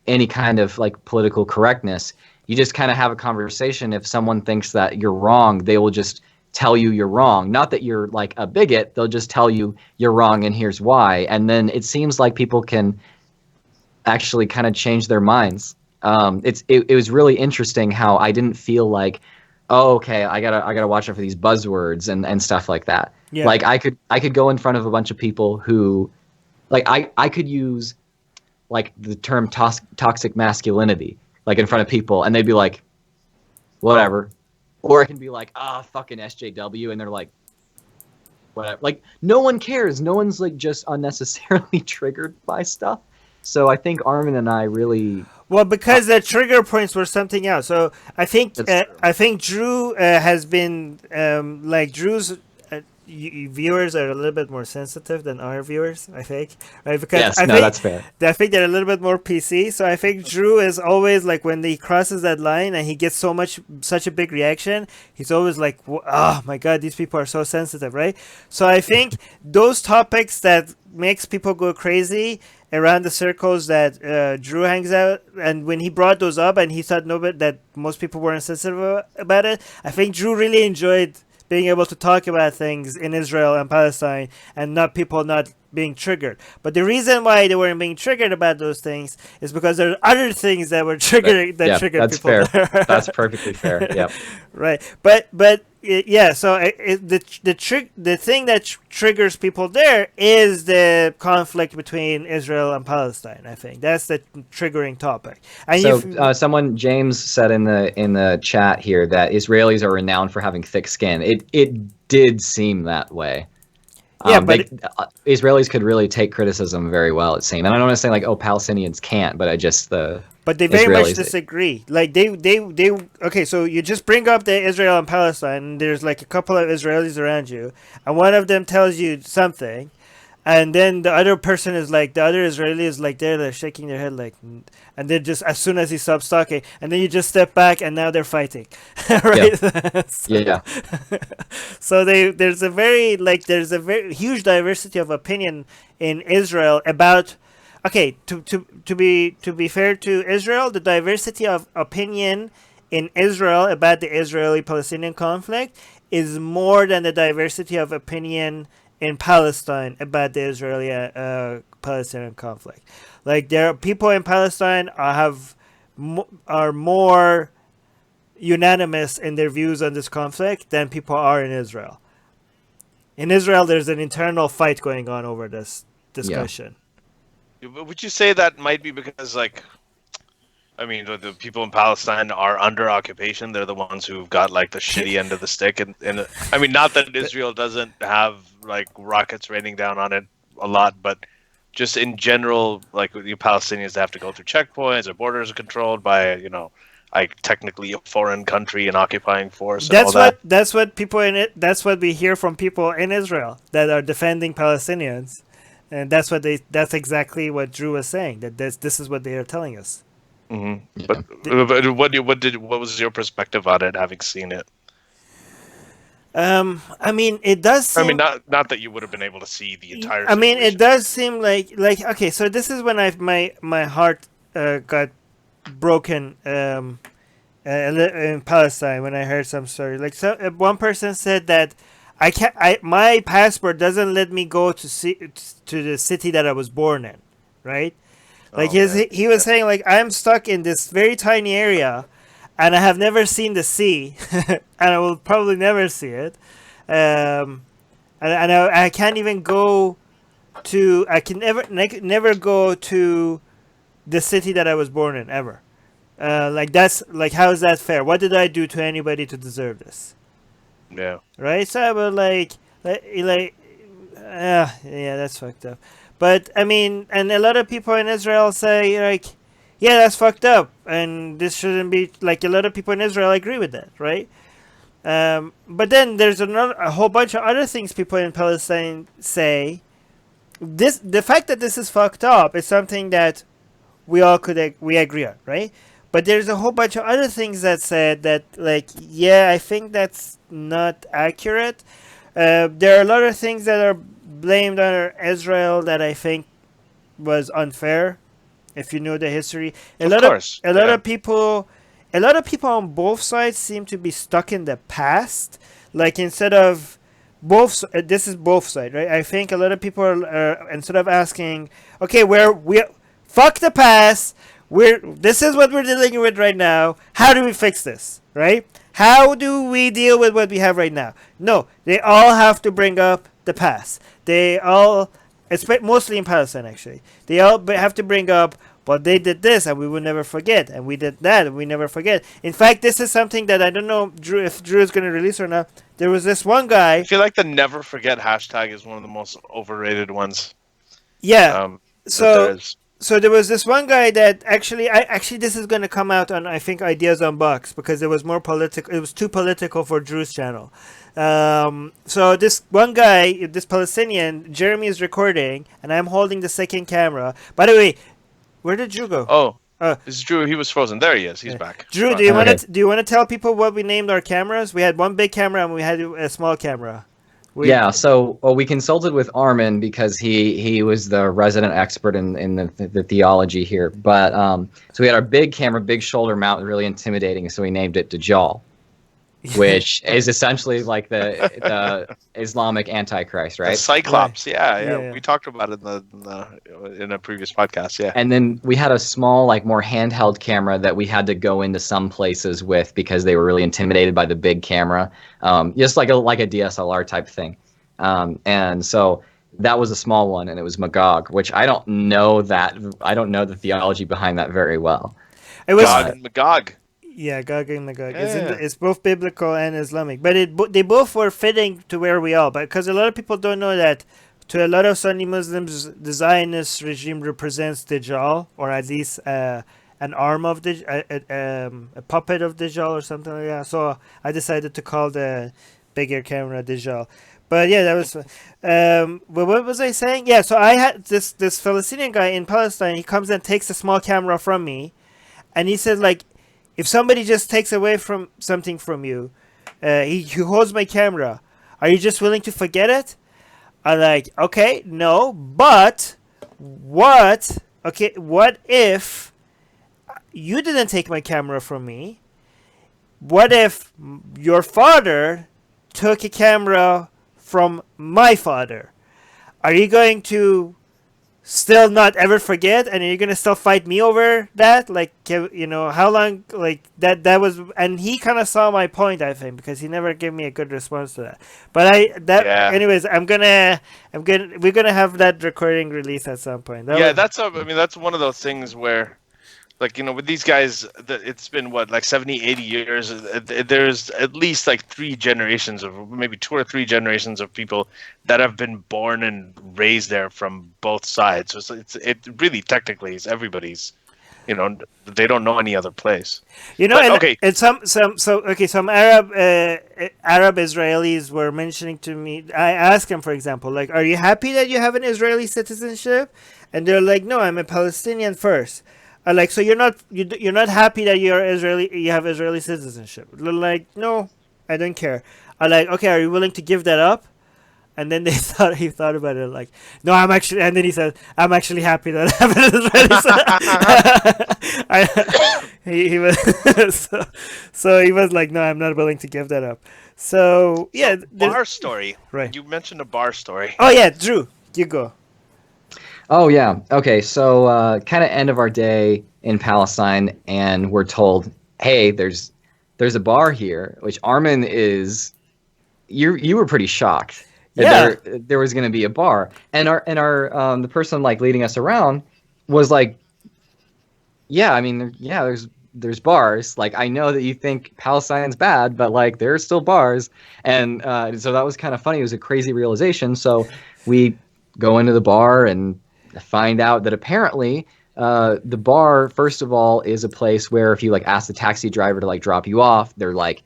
any kind of political correctness. You just kind of have a conversation. If someone thinks that you're wrong, they will just tell you you're wrong. Not that you're a bigot, they'll just tell you you're wrong and here's why. And then it seems like people can actually kind of change their minds. It was really interesting how I didn't feel like, oh, okay, I gotta watch out for these buzzwords and stuff like that. Yeah. I could go in front of a bunch of people who I could use the term toxic masculinity in front of people, and they'd be like, whatever. Or I can be like, fucking SJW, and they're like, whatever. No one cares. No one's just unnecessarily triggered by stuff. So I think Armin and I really... Well, because the trigger points were something else. So I think Drew has been Drew's viewers are a little bit more sensitive than our viewers, I think, right? Because that's fair. I think they're a little bit more PC. So I think Drew is always when he crosses that line and he gets such a big reaction, he's always like, oh my god, these people are so sensitive, right? So I think those topics that makes people go crazy around the circles that Drew hangs out, and when he brought those up and he thought that most people weren't sensitive about it, I think Drew really enjoyed being able to talk about things in Israel and Palestine and people not being triggered. But the reason why they weren't being triggered about those things is because there are other things that were triggered triggered people. That's fair. That's perfectly fair. Yep. Right. But so the thing that triggers people there is the conflict between Israel and Palestine. I think that's the triggering topic. And so someone, James, said in the chat here that Israelis are renowned for having thick skin. It did seem that way. Yeah, but Israelis could really take criticism very well, it seemed. And I don't want to say Palestinians can't, but but they very much disagree. Okay, so you just bring up the Israel and Palestine, and there's a couple of Israelis around you, and one of them tells you something, and then the other person is the other Israeli is they're shaking their head and they're just, as soon as he stops talking, and then you just step back and now they're fighting, right? Yeah. So there's a very huge diversity of opinion in Israel about. Okay, to be fair to Israel, the diversity of opinion in Israel about the Israeli-Palestinian conflict is more than the diversity of opinion in Palestine about the Israeli-Palestinian conflict. There are people in Palestine are more unanimous in their views on this conflict than people are in Israel. In Israel, there's an internal fight going on over this discussion. Yeah. Would you say that might be because, the people in Palestine are under occupation? They're the ones who've got the shitty end of the stick, and not that Israel doesn't have rockets raining down on it a lot, but just in general, the Palestinians have to go through checkpoints. Their borders are controlled by technically a foreign country and occupying force. That's what people in it. That's what we hear from people in Israel that are defending Palestinians. And that's exactly what Drew was saying. That this is what they are telling us. Mm-hmm. Yeah. But what was your perspective on it, having seen it? It does seem... not that you would have been able to see the entire situation. It does seem like okay, so this is when my heart got broken in Palestine when I heard some story. Like one person said that my passport doesn't let me go to the city that I was born in, right? Like he was saying like I'm stuck in this very tiny area, and I have never seen the sea, and I will probably never see it, and I can't even go to I can never go to the city that I was born in ever. Like that's like how is that fair? What did I do to anybody to deserve this? Yeah. Right. So I was yeah, that's fucked up. But I mean, and a lot of people in Israel say like, yeah, that's fucked up, and this shouldn't be like. A lot of people in Israel agree with that, right? But then there's a whole bunch of other things people in Palestine say. The fact that this is fucked up is something that we agree on, right? But there's a whole bunch of other things that said that, like, yeah, I think that's not accurate. There are a lot of things that are blamed on Israel that I think was unfair. If you know the history, a lot of people on both sides seem to be stuck in the past. Like instead of this is both sides, right? I think a lot of people are instead of asking, okay, we fuck the past. This is what we're dealing with right now. How do we fix this, right? How do we deal with what we have right now? No, they all have to bring up the past. They all, mostly in Palestine actually, they all have to bring up, but they did this and we will never forget, and we did that and we never forget. In fact, this is something that I don't know if Drew is going to release or not. There was this one guy. I feel like the never forget hashtag is one of the most overrated ones. Yeah. So there was this one guy that actually this is going to come out on I think Ideas Unboxed because it was more political. It was too political for Drew's channel. So this one guy, this Palestinian, Jeremy is recording, and I'm holding the second camera. By the way, where did Drew go? Oh, this is Drew. He was frozen. There he is. He's back. Drew, do you want to tell people what we named our cameras? We had one big camera and we had a small camera. So we consulted with Armin because he was the resident expert in the theology here. But so we had our big camera, big shoulder mount, really intimidating. So we named it Dajjal, which is essentially like the Islamic Antichrist, right? The Cyclops, yeah. We talked about it in a previous podcast, yeah. And then we had a small, like more handheld camera that we had to go into some places with because they were really intimidated by the big camera, just like a DSLR type thing. And so that was a small one, and it was Magog, which I don't know the theology behind that very well. It was Gog and Magog. Yeah, Gog and Magog. Yeah. It's both biblical and Islamic, but they both were fitting to where we are. But because a lot of people don't know that, to a lot of Sunni Muslims, the Zionist regime represents Dajjal, or at least an arm of a puppet of Dajjal or something like that. So I decided to call the bigger camera Dajjal. But yeah, that was. But what was I saying? Yeah, so I had this Palestinian guy in Palestine. He comes and takes a small camera from me, and he says like, if somebody just takes away from something from you, he holds my camera. Are you just willing to forget it? I'm like, okay, no, but what? Okay, what if you didn't take my camera from me? What if your father took a camera from my father? Are you going to still not ever forget, and are you gonna still fight me over that? Like, how long? Like that was, and he kind of saw my point, I think, because he never gave me a good response to that. But anyways, we're gonna have that recording released at some point. That's one of those things where, like, with these guys, it's been like 70, 80 years. There's at least like 3 generations of, maybe 2 or 3 generations of people that have been born and raised there from both sides. So it really technically is everybody's. They don't know any other place. And some Arab Israelis were mentioning to me. I asked them, for example, like, are you happy that you have an Israeli citizenship? And they're like, no, I'm a Palestinian first. Like, so you're not happy that you're Israeli, you have Israeli citizenship. Like, no, I don't care. I'm like, okay, are you willing to give that up? And then he thought about it like, no, I'm actually, and then he said, I'm actually happy that happened. He was so he was like, no, I'm not willing to give that up. So yeah, bar story. Right. You mentioned a bar story. Oh yeah, Drew, you go. Oh yeah. Okay. So kind of end of our day in Palestine, and we're told, hey, there's a bar here, which Armin is. You were pretty shocked. Yeah. There was going to be a bar, and our the person like leading us around was like, yeah, I mean, yeah, there's bars. Like, I know that you think Palestine's bad, but like there's still bars, and so that was kind of funny. It was a crazy realization. So we go into the bar and find out that apparently the bar, first of all, is a place where if you like ask the taxi driver to like drop you off, they're like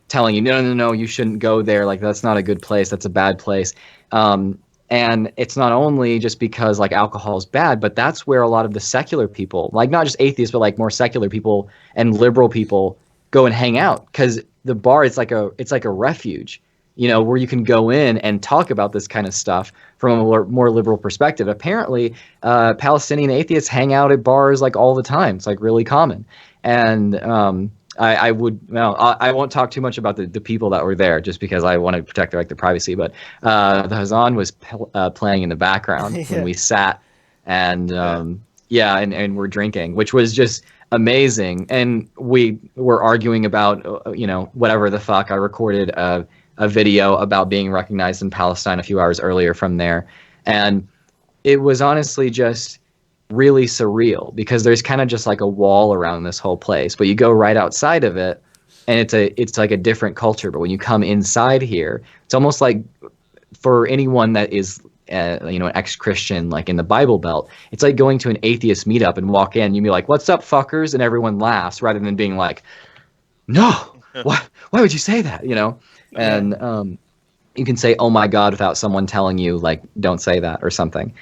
telling you, no, you shouldn't go there. Like, that's not a good place. That's a bad place. And it's not only just because like alcohol is bad, but that's where a lot of the secular people, like not just atheists, but like more secular people and liberal people go and hang out, because the bar it's like a refuge, you know, where you can go in and talk about this kind of stuff from a more liberal perspective. Apparently, Palestinian atheists hang out at bars like all the time. It's like really common. And I won't talk too much about the people that were there, just because I want to protect their privacy. But the Hazan was playing in the background when we sat, and and we're drinking, which was just amazing. And we were arguing about whatever the fuck. I recorded a video about being recognized in Palestine a few hours earlier from there, and it was honestly just really surreal, because there's kind of just like a wall around this whole place, but you go right outside of it and it's like a different culture. But when you come inside here, it's almost like, for anyone that is an ex-Christian, like in the Bible Belt, it's like going to an atheist meetup and walk in, you'd be like, what's up, fuckers? And everyone laughs, rather than being like, no, why would you say that? And you can say, oh my God, without someone telling you like, don't say that or something.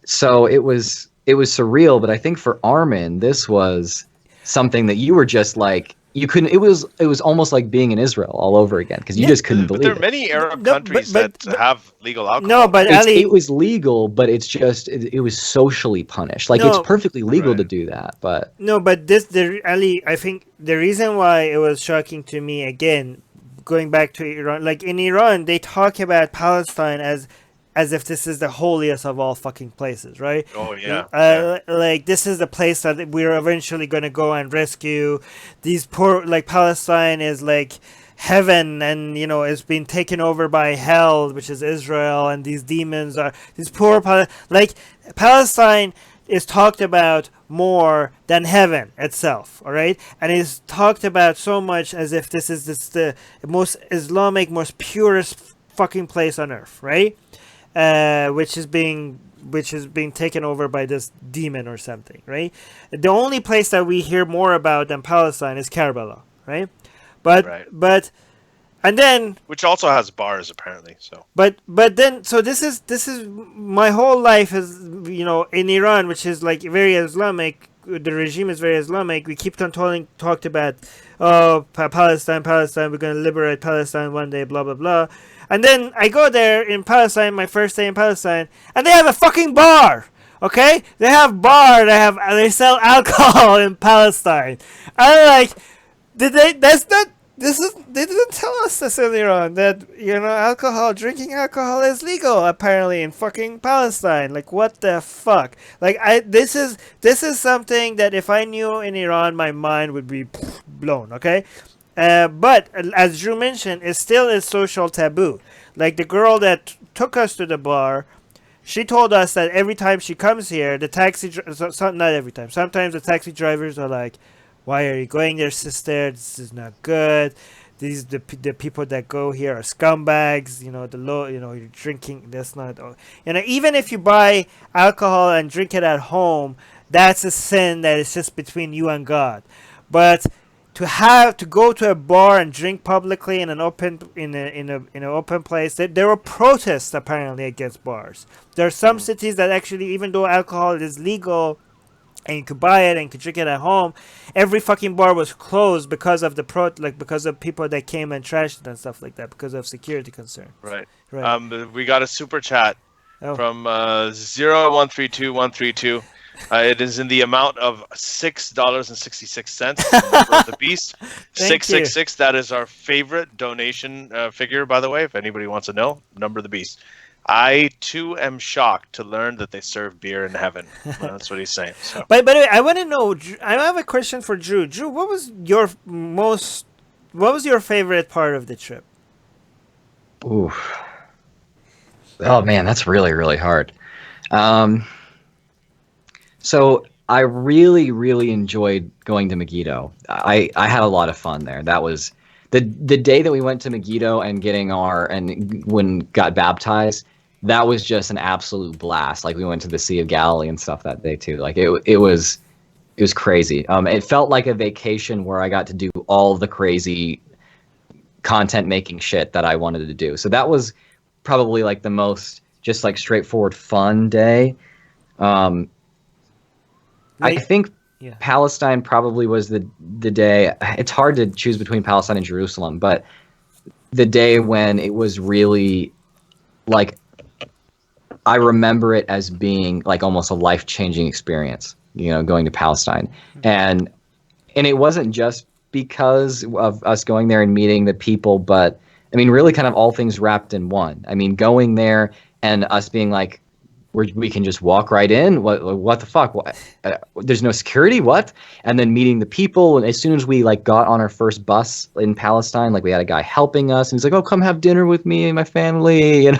So it was surreal, but I think for Armin, this was something that you were just like, you couldn't. It was almost like being in Israel all over again, because you just couldn't believe it. But there are many Arab countries that have legal alcohol. No, but Ali, it was legal, but it's just it was socially punished. Like, it's perfectly legal to do that, but no, but Ali, I think the reason why it was shocking to me, again, going back to Iran, like in Iran, they talk about Palestine as if this is the holiest of all fucking places, right? Oh, yeah. Like, this is the place that we're eventually going to go and rescue. These poor, like, Palestine is like heaven, and, it's been taken over by hell, which is Israel, and these demons are, these poor, Palestine is talked about more than heaven itself, all right? And it's talked about so much as if this is the most Islamic, most purest fucking place on earth, right? Which is being taken over by this demon or something, right? The only place that we hear more about than Palestine is Karbala, right? But and then, which also has bars apparently. So but then, so this is my whole life is in Iran, which is like very Islamic. The regime is very Islamic. We keep on talked about Palestine. We're gonna liberate Palestine one day. Blah blah blah. And then I go there in Palestine, my first day in Palestine, and they have a fucking bar. Okay, they have bar. They sell alcohol in Palestine. I'm like, they didn't tell us this earlier on, that drinking alcohol is legal apparently in fucking Palestine. Like, what the fuck? Like, this is something that if I knew in Iran, my mind would be blown. Okay. But as Drew mentioned, it still is social taboo. Like, the girl that took us to the bar, she told us that every time she comes here, the not every time, sometimes the taxi drivers are like, "Why are you going there, sister? This is not good. The people that go here are scumbags. You're drinking. That's not. Even if you buy alcohol and drink it at home, that's a sin that is just between you and God. But to go to a bar and drink publicly in an open open place, there were protests apparently against bars. There are some cities that actually, even though alcohol is legal and you could buy it and you could drink it at home. Every fucking bar was closed because of because of people that came and trashed it and stuff like that, because of security concerns. Right. Right. We got a super chat from 0132 it is in the amount of $6.66. Number of the beast. 666. That is our favorite donation figure, by the way. If anybody wants to know, number of the beast. I too am shocked to learn that they serve beer in heaven. That's what he's saying. So. By the way, I want to know. I have a question for Drew. Drew, what was your favorite part of the trip? Ooh. Oh man, that's really, really hard. So I really, really enjoyed going to Megiddo. I had a lot of fun there. That was the day that we went to Megiddo and got baptized. That was just an absolute blast. Like we went to the Sea of Galilee and stuff that day too. Like it was crazy. It felt like a vacation where I got to do all the crazy content making shit that I wanted to do. So that was probably like the most just like straightforward fun day. I think Palestine probably was the day. It's hard to choose between Palestine and Jerusalem, but the day when it was really like, I remember it as being like almost a life-changing experience, going to Palestine. And it wasn't just because of us going there and meeting the people, but I mean, really kind of all things wrapped in one. I mean, going there and us being like, we can just walk right in. What the fuck? There's no security. What? And then meeting the people. And as soon as we like got on our first bus in Palestine, like we had a guy helping us, and he's like, "Oh, come have dinner with me and my family," And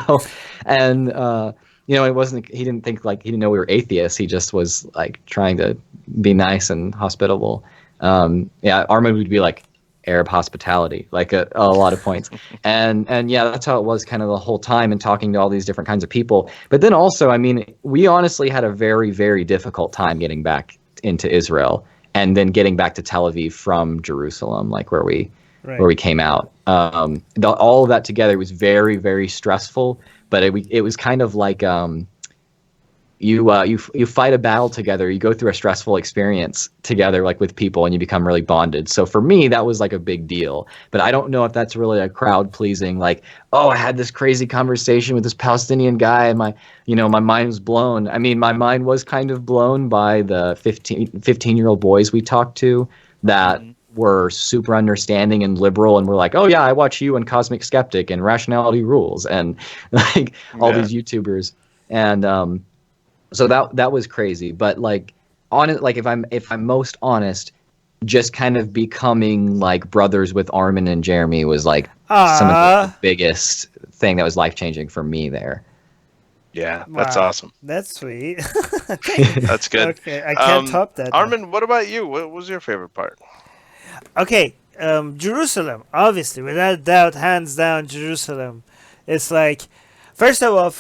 it wasn't. He didn't think he didn't know we were atheists. He just was like trying to be nice and hospitable. Armin would be like, Arab hospitality, like a lot of points. And that's how it was kind of the whole time, and talking to all these different kinds of people. But then also, I mean, we honestly had a very, very difficult time getting back into Israel and then getting back to Tel Aviv from Jerusalem, like where we came out. All of that together was very, very stressful, but it was kind of like, you fight a battle together, you go through a stressful experience together, like with people, and you become really bonded. So for me, that was like a big deal. But I don't know if that's really a crowd pleasing, like, oh, I had this crazy conversation with this Palestinian guy and my mind was blown. I mean, my mind was kind of blown by the 15-year-old boys we talked to that were super understanding and liberal, and were like, oh yeah, I watch you and Cosmic Skeptic and Rationality Rules and like all these YouTubers. And so that was crazy. But like if I'm most honest, just kind of becoming like brothers with Armin and Jeremy was like some of the biggest thing that was life-changing for me there. Yeah, that's awesome. That's sweet. That's good. Okay, I can't top that. Armin, what about you? What was your favorite part? Okay, Jerusalem, obviously, without doubt, hands down, Jerusalem. It's like, first of all,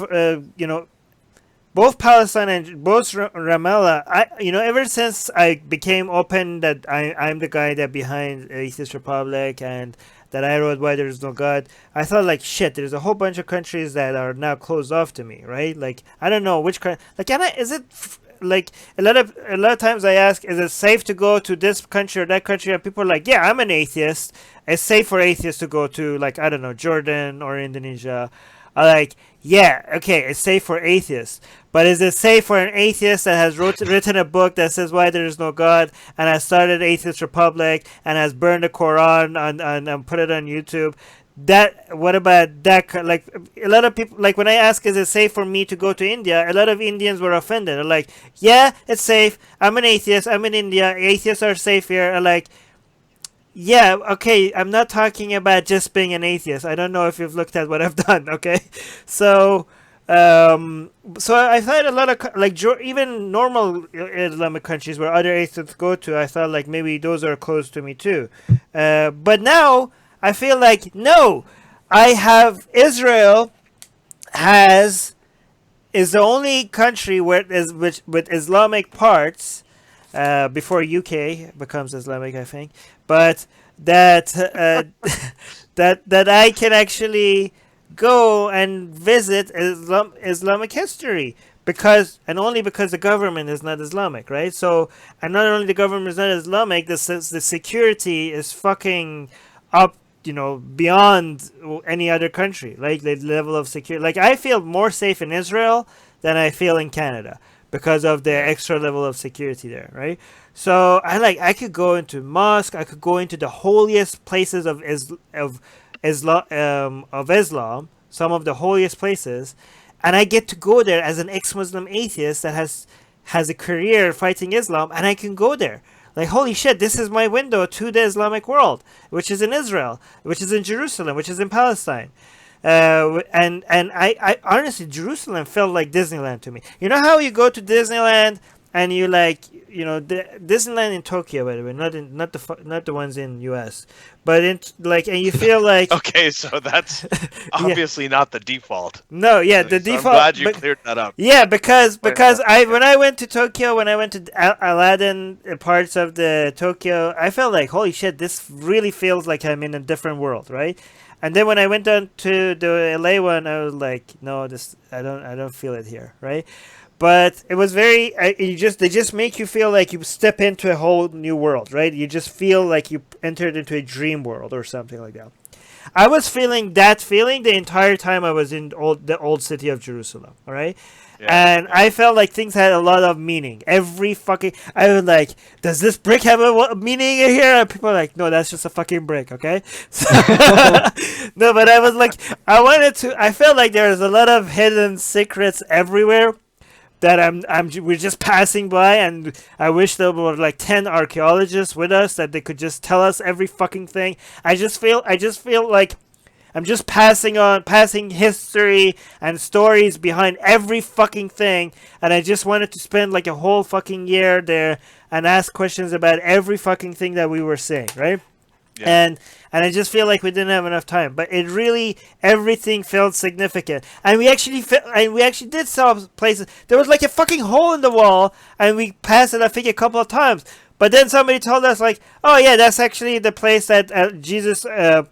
both Palestine and both Ramallah, ever since I became open that I'm the guy that behind Atheist Republic and that I wrote Why There's No God, I thought like, shit, there's a whole bunch of countries that are now closed off to me, right? Like, I don't know which country, like, is it like a lot of times I ask, is it safe to go to this country or that country? And people are like, yeah, I'm an atheist. It's safe for atheists to go to, like, I don't know, Jordan or Indonesia. I'm like, yeah, okay, it's safe for atheists. But is it safe for an atheist that has written a book that says why there is no God, and has started Atheist Republic, and has burned the Quran and put it on YouTube? What about that? Like, a lot of people, like, when I ask, is it safe for me to go to India? A lot of Indians were offended. They're like, yeah, it's safe. I'm an atheist. I'm in India. Atheists are safe here. I'm like, yeah, okay, I'm not talking about just being an atheist. I don't know if you've looked at what I've done, okay? So I thought a lot of, like, even normal Islamic countries where other atheists go to, I thought, like, maybe those are close to me too. But now, I feel like, no, Israel is the only country with Islamic parts, before UK becomes Islamic, I think, but that I can actually go and visit Islamic history. only because the government is not Islamic, right? So, and not only the government is not Islamic, the security is fucking up, beyond any other country. Like the level of security. Like I feel more safe in Israel than I feel in Canada because of the extra level of security there, right? So I could go into mosque, I could go into the holiest places of Islam, some of the holiest places, and I get to go there as an ex-Muslim atheist that has a career fighting Islam, and I can go there. Like, holy shit, this is my window to the Islamic world, which is in Israel, which is in Jerusalem, which is in Palestine. And I honestly, Jerusalem felt like Disneyland to me. You know how you go to Disneyland and you like, Disneyland in Tokyo, by the way, not the ones in US, but and you feel like okay, so that's obviously not the default. No, yeah, the so default. I'm glad you cleared that up. Yeah, because when I went to Tokyo, when I went to Aladdin parts of the Tokyo, I felt like, holy shit, this really feels like I'm in a different world, right? And then when I went down to the LA one, I was like, no, I don't feel it here, right? But it was they just make you feel like you step into a whole new world, right? You just feel like you entered into a dream world or something like that. I was feeling that feeling the entire time I was in the old city of Jerusalem, all right? And I felt like things had a lot of meaning. I was like, does this brick have a meaning in here? And people are like, no, that's just a fucking brick, okay? No, but I was like, I felt like there was a lot of hidden secrets everywhere that we're just passing by, and I wish there were like 10 archaeologists with us that they could just tell us every fucking thing. I just feel like I'm just passing history and stories behind every fucking thing, and I just wanted to spend like a whole fucking year there and ask questions about every fucking thing that we were saying, right? Yeah. And I just feel like we didn't have enough time, but it really, everything felt significant, and we actually did saw places. There was like a fucking hole in the wall, and we passed it, I think, a couple of times. But then somebody told us like, oh yeah, that's actually the place that Jesus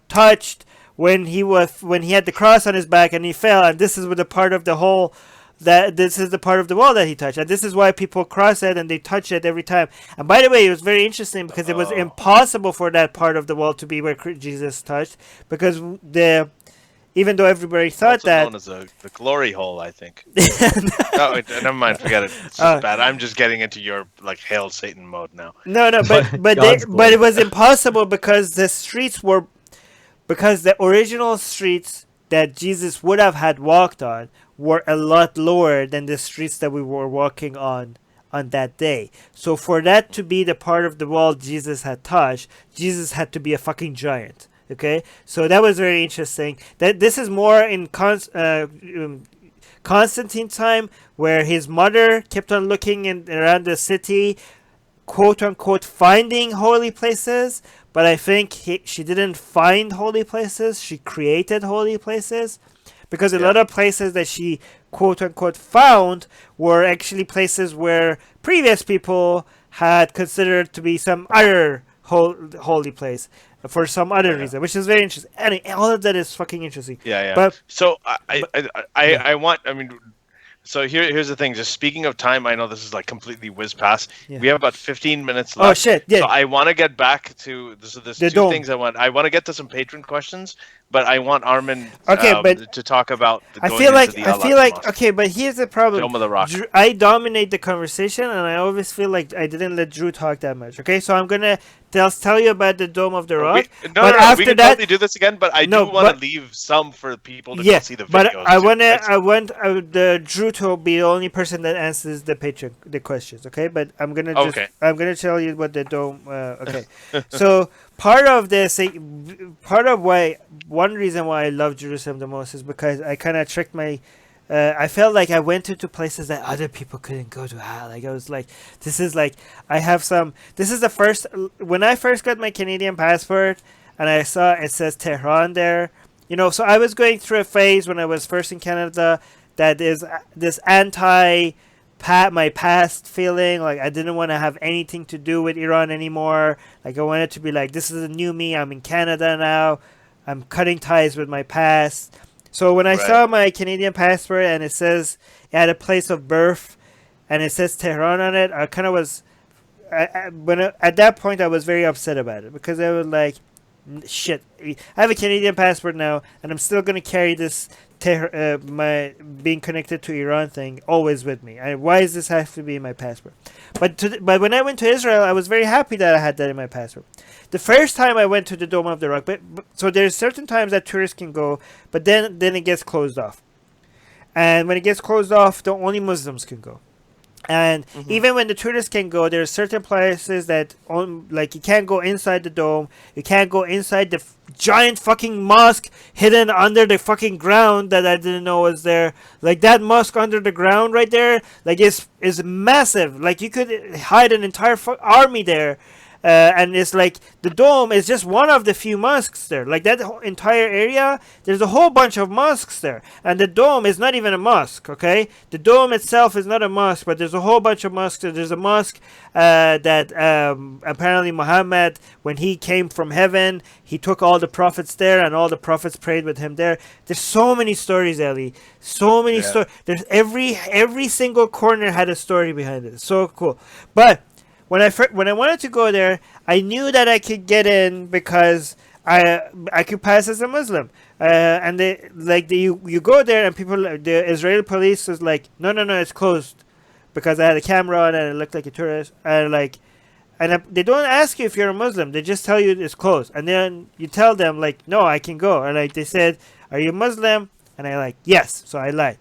touched when he had the cross on his back and he fell, and this is the part of the hole. This is the part of the wall that he touched, and this is why people cross it and they touch it every time. And by the way, it was very interesting because it was impossible for that part of the wall to be where Jesus touched, because even though everybody thought also known as the glory hole, I think. No, wait, never mind. Forget it. It's just bad. I'm just getting into your like Hail Satan mode now. No, but it was impossible because the original streets that Jesus would have had walked on were a lot lower than the streets that we were walking on that day. So for that to be the part of the wall Jesus had touched, Jesus had to be a fucking giant. Okay, so that was very interesting. That this is more in Constantine's time, where his mother kept on looking around the city, quote unquote, finding holy places. But I think she didn't find holy places. She created holy places. Because a lot of places that she, quote unquote, found were actually places where previous people had considered to be some other holy place for some other reason, which is very interesting. And all of that is fucking interesting. Yeah. But so I want. I mean, so here's the thing. Just speaking of time, I know this is like completely whiz past. Yeah. We have about 15 minutes left. Oh shit! Yeah. So I want to get back to there's two things I want. I want to get to some patron questions, but I want Armin to talk about. I feel like okay, but here's the problem. Dome of the Rock. I dominate the conversation, and I always feel like I didn't let Drew talk that much. Okay, so I'm gonna tell you about the Dome of the Rock. We can totally do this again, but I do want to leave some for people to go see the videos. But I want the Drew to be the only person that answers the questions. Okay, but I'm gonna tell you what the Dome. Okay, so one reason why I love Jerusalem the most is because I kind of tricked my. I felt like I went into places that other people couldn't go to. Like I was like, this is the first. When I first got my Canadian passport and I saw it says Tehran there, so I was going through a phase when I was first in Canada that is this my past feeling, like I didn't want to have anything to do with Iran anymore. Like I wanted to be like, this is a new me. I'm in Canada now. I'm cutting ties with my past. So when I Right. saw my Canadian passport and it says it had a place of birth, and it says Tehran on it, I kind of was. At that point, I was very upset about it because I was like, shit, I have a Canadian passport now, and I'm still gonna carry this my being connected to Iran thing always with me. Why does this have to be in my passport? But when I went to Israel, I was very happy that I had that in my passport. The first time I went to the Dome of the Rock, but so there's certain times that tourists can go, but then it gets closed off. And when it gets closed off, the only Muslims can go. And even when the tourists can go, there are certain places that, like, you can't go inside the dome. You can't go inside the giant fucking mosque hidden under the fucking ground that I didn't know was there. Like, that mosque under the ground right there, like, is massive. Like, you could hide an entire army there. And it's like the dome is just one of the few mosques there. Like that whole entire area, there's a whole bunch of mosques there. And the dome is not even a mosque, okay? The dome itself is not a mosque, but there's a whole bunch of mosques. There's a mosque that apparently Muhammad, when he came from heaven, he took all the prophets there and all the prophets prayed with him there. There's so many stories, Ellie. So many stories. There's every single corner had a story behind it. It's so cool. But when I wanted to go there, I knew that I could get in because I could pass as a Muslim. And you go there and the Israeli police is like, no, it's closed, because I had a camera on and it looked like a tourist. They don't ask you if you're a Muslim. They just tell you it's closed, and then you tell them like, no, I can go. And like they said, are you Muslim? And I like, yes. So I lied.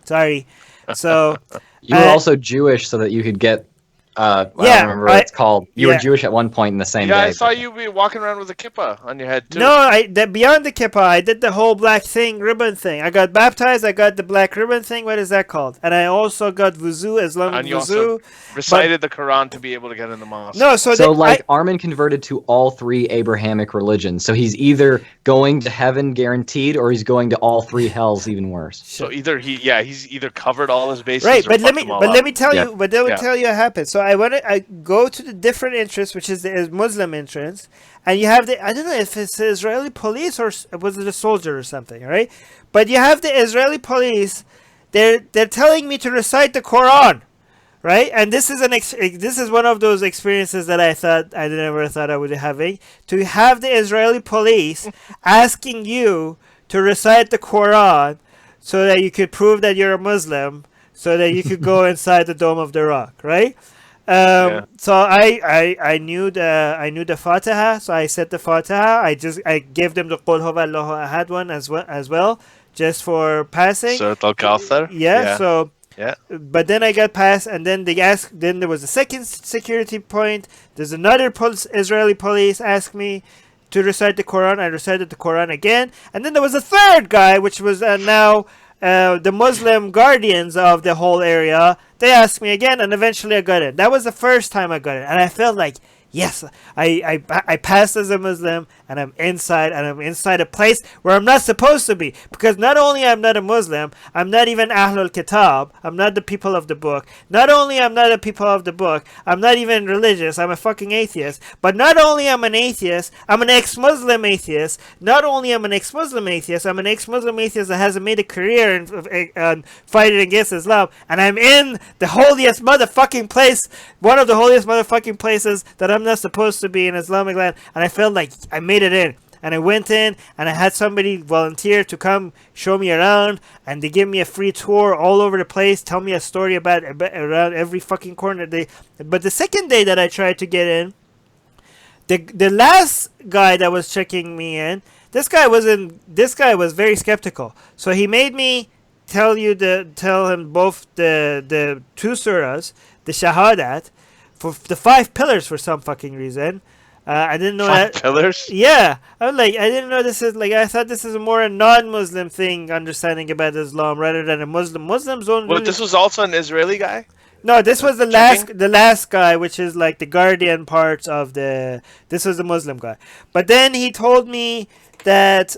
Sorry. So you were also Jewish, so that you could get. I don't remember what it's called. You were Jewish at one point in the same day. Yeah, I saw you be walking around with a kippah on your head too. No, beyond the kippah, I did the whole black ribbon thing. I got baptized. I got the black ribbon thing. What is that called? And I also got wuzu, Islamic and you wuzu. also recited the Quran to be able to get in the mosque. No, Armin converted to all three Abrahamic religions. So he's either going to heaven guaranteed, or he's going to all three hells, even worse. So he's either covered all his bases. Right, but let me tell you what happened. So I go to the different entrance, which is the Muslim entrance, and you have I don't know if it's the Israeli police or was it a soldier or something, all right? But you have the Israeli police. They're telling me to recite the Quran, right? And this is one of those experiences that I never thought I would be having. To have the Israeli police asking you to recite the Quran so that you could prove that you're a Muslim, so that you could go inside the Dome of the Rock, right? So I knew the Fatiha, so I said the Fatiha. I gave them the Qul Huwa Allahu Ahad one as well, just for passing. Surat Al-Kawthar. Yeah. So. Yeah. But then I got past, and then Then there was a second security point. There's another Israeli police asked me to recite the Quran. I recited the Quran again, and then there was a third guy, which was now the Muslim guardians of the whole area. They asked me again, and eventually I got it. That was the first time I got it, and I felt like, yes, I passed as a Muslim, and I'm inside a place where I'm not supposed to be. Because not only I'm not a Muslim, I'm not even Ahlul Kitab. I'm not the people of the book. Not only I'm not a people of the book, I'm not even religious. I'm a fucking atheist. But not only I'm an atheist, I'm an ex-Muslim atheist. Not only I'm an ex-Muslim atheist, I'm an ex-Muslim atheist that hasn't made a career in fighting against Islam. And I'm in the holiest motherfucking place, one of the holiest motherfucking places that I'm not supposed to be in Islamic land. And I felt like I made it in. And I went in, and I had somebody volunteer to come show me around, and they give me a free tour all over the place, tell me a story about around every fucking corner. But the second day that I tried to get in, the last guy that was checking me in, this guy was very skeptical. So he made me tell him both the two surahs, the Shahadat, for the 5 pillars for some fucking reason. I didn't know 5 that. pillars? Yeah. I didn't know this is I thought this is more a non-Muslim thing, understanding about Islam rather than a Muslim. Muslims don't. Well, this was also an Israeli guy? No, this was the last guy, which is like the guardian parts of this was a Muslim guy. But then he told me that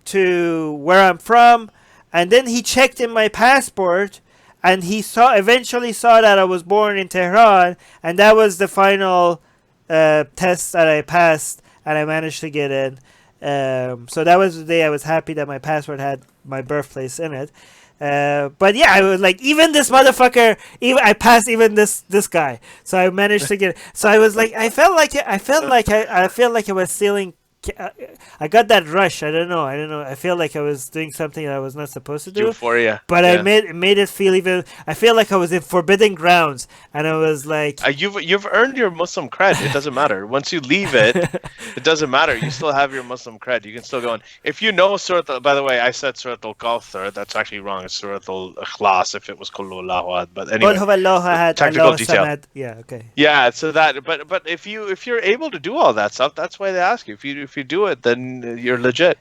to where I'm from, and then he checked in my passport, and he eventually saw that I was born in Tehran, and that was the final test that I passed, and I managed to get in. So that was the day I was happy that my passport had my birthplace in it. But yeah, I was like, even this motherfucker, even I passed even this guy. So I managed to get. So I was like, I felt like I was stealing. I got that rush. I don't know. I feel like I was doing something that I was not supposed to do. Euphoria. But I made it feel even. I feel like I was in forbidden grounds, and I was like, you've earned your Muslim cred. It doesn't matter. Once you leave it, it doesn't matter. You still have your Muslim cred. You can still go on. If you know by the way, I said Surat al-Kawthar. That's actually wrong. It's Surat al-Ikhlas if it was Qul Allahu Ahad. But anyway, technical detail. Yeah. Okay. Yeah. So that. But if you're able to do all that stuff, that's why they ask you. If you do it, then you're legit.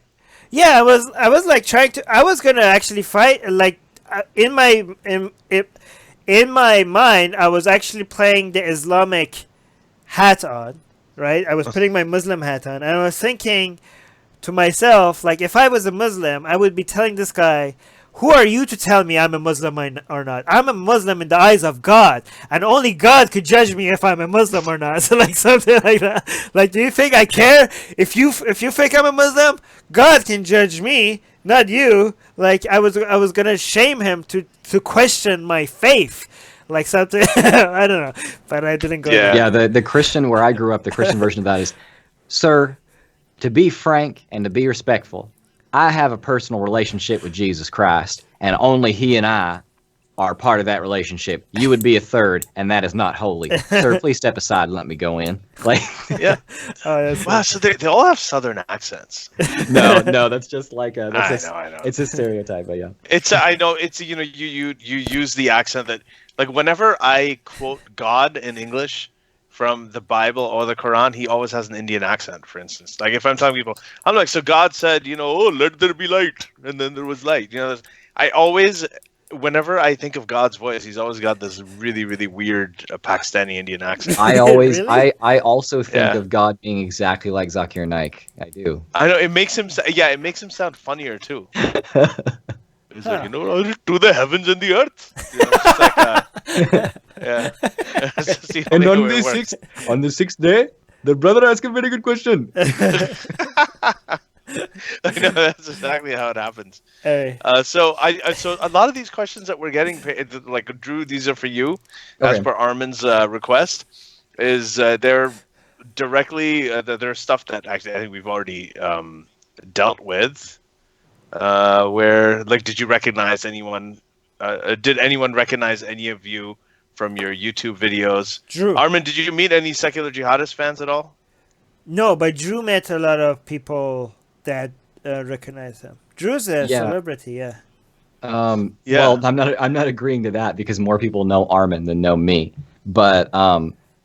Yeah, I was like trying to. I was gonna actually fight. Like in my mind, I was actually playing the Islamic hat on. Right, I was putting my Muslim hat on, and I was thinking to myself, like, if I was a Muslim, I would be telling this guy, who are you to tell me I'm a Muslim or not? I'm a Muslim in the eyes of God, and only God could judge me if I'm a Muslim or not. So like something like that. Like, do you think I care? If you think I'm a Muslim, God can judge me, not you. Like I was gonna shame him to question my faith. Like something, I don't know, but I didn't go there. Yeah, the Christian, where I grew up, the Christian version of that is, sir, to be frank and to be respectful, I have a personal relationship with Jesus Christ, and only he and I are part of that relationship. You would be a third, and that is not holy. Sir, please step aside and let me go in. Like, yeah. Wow, so they all have Southern accents. No, that's just like I know. It's a stereotype, but yeah. I know it's you use the accent that, like, whenever I quote God in English from the Bible or the Quran, he always has an Indian accent, for instance. Like, if I'm telling people, I'm like, so God said, oh, let there be light, and then there was light. I always, whenever I think of God's voice, he's always got this really, really weird Pakistani Indian accent. I always, Really? I also think of God being exactly like Zakir Naik. I do. I know, it makes him sound funnier too. It's like, to the heavens and the earth. Just like, yeah. And on the sixth day, the brother asked a very good question. I know, that's exactly how it happens. Hey. So a lot of these questions that we're getting, like, Drew, these are for you, as per Armin's request. Is they're directly there's stuff that actually I think we've already dealt with. Where, like, did you recognize anyone? Did anyone recognize any of you from your YouTube videos? Drew. Armin, did you meet any secular jihadist fans at all? No, but Drew met a lot of people that recognize him. Drew's a celebrity, yeah. Well, I'm not agreeing to that because more people know Armin than know me. But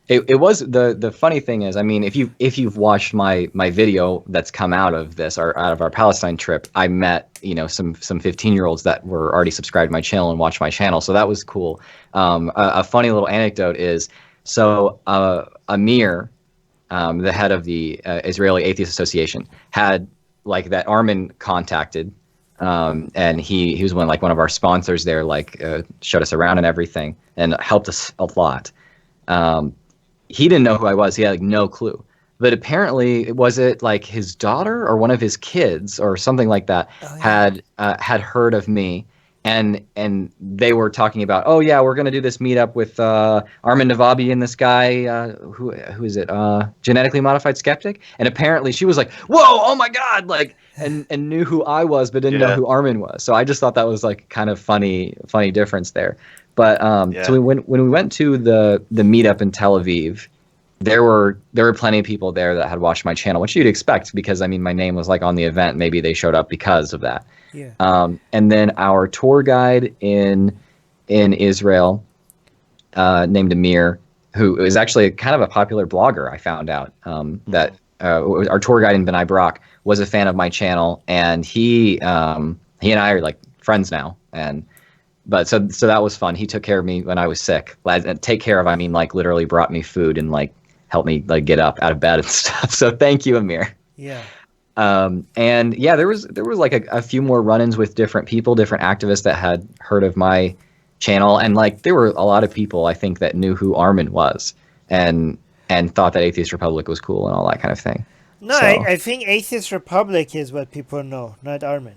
it was the funny thing is, I mean, if you've watched my video that's come out of this, or out of our Palestine trip, I met some 15-year-olds that were already subscribed to my channel and watched my channel, so that was cool. A funny little anecdote is, so Amir, the head of the Israeli Atheist Association, had, like, that Armin contacted, and he was one of our sponsors there, showed us around and everything, and helped us a lot. He didn't know who I was. He had, like, no clue. But apparently, was it like his daughter or one of his kids or something like that had heard of me, and they were talking about, oh yeah, we're gonna do this meetup with Armin Navabi and this guy, who is it? Genetically Modified Skeptic. And apparently she was like, whoa, oh my god, like, and knew who I was but didn't know who Armin was. So I just thought that was, like, kind of funny difference there. But so when we went to the meetup in Tel Aviv, there were plenty of people there that had watched my channel, which you'd expect because, I mean, my name was, like, on the event. Maybe they showed up because of that. Yeah. And then our tour guide in Israel, named Amir, who is actually kind of a popular blogger, I found out that our tour guide in Bnei Brak was a fan of my channel, and he and I are, like, friends now. But so that was fun. He took care of me when I was sick. Take care of, I mean, like, literally brought me food and, like, helped me, like, get up out of bed and stuff. So thank you, Amir. Yeah. And yeah, there was like a few more run-ins with different people, different activists that had heard of my channel, and, like, there were a lot of people, I think, that knew who Armin was and thought that Atheist Republic was cool and all that kind of thing. No, So, I think Atheist Republic is what people know, not Armin.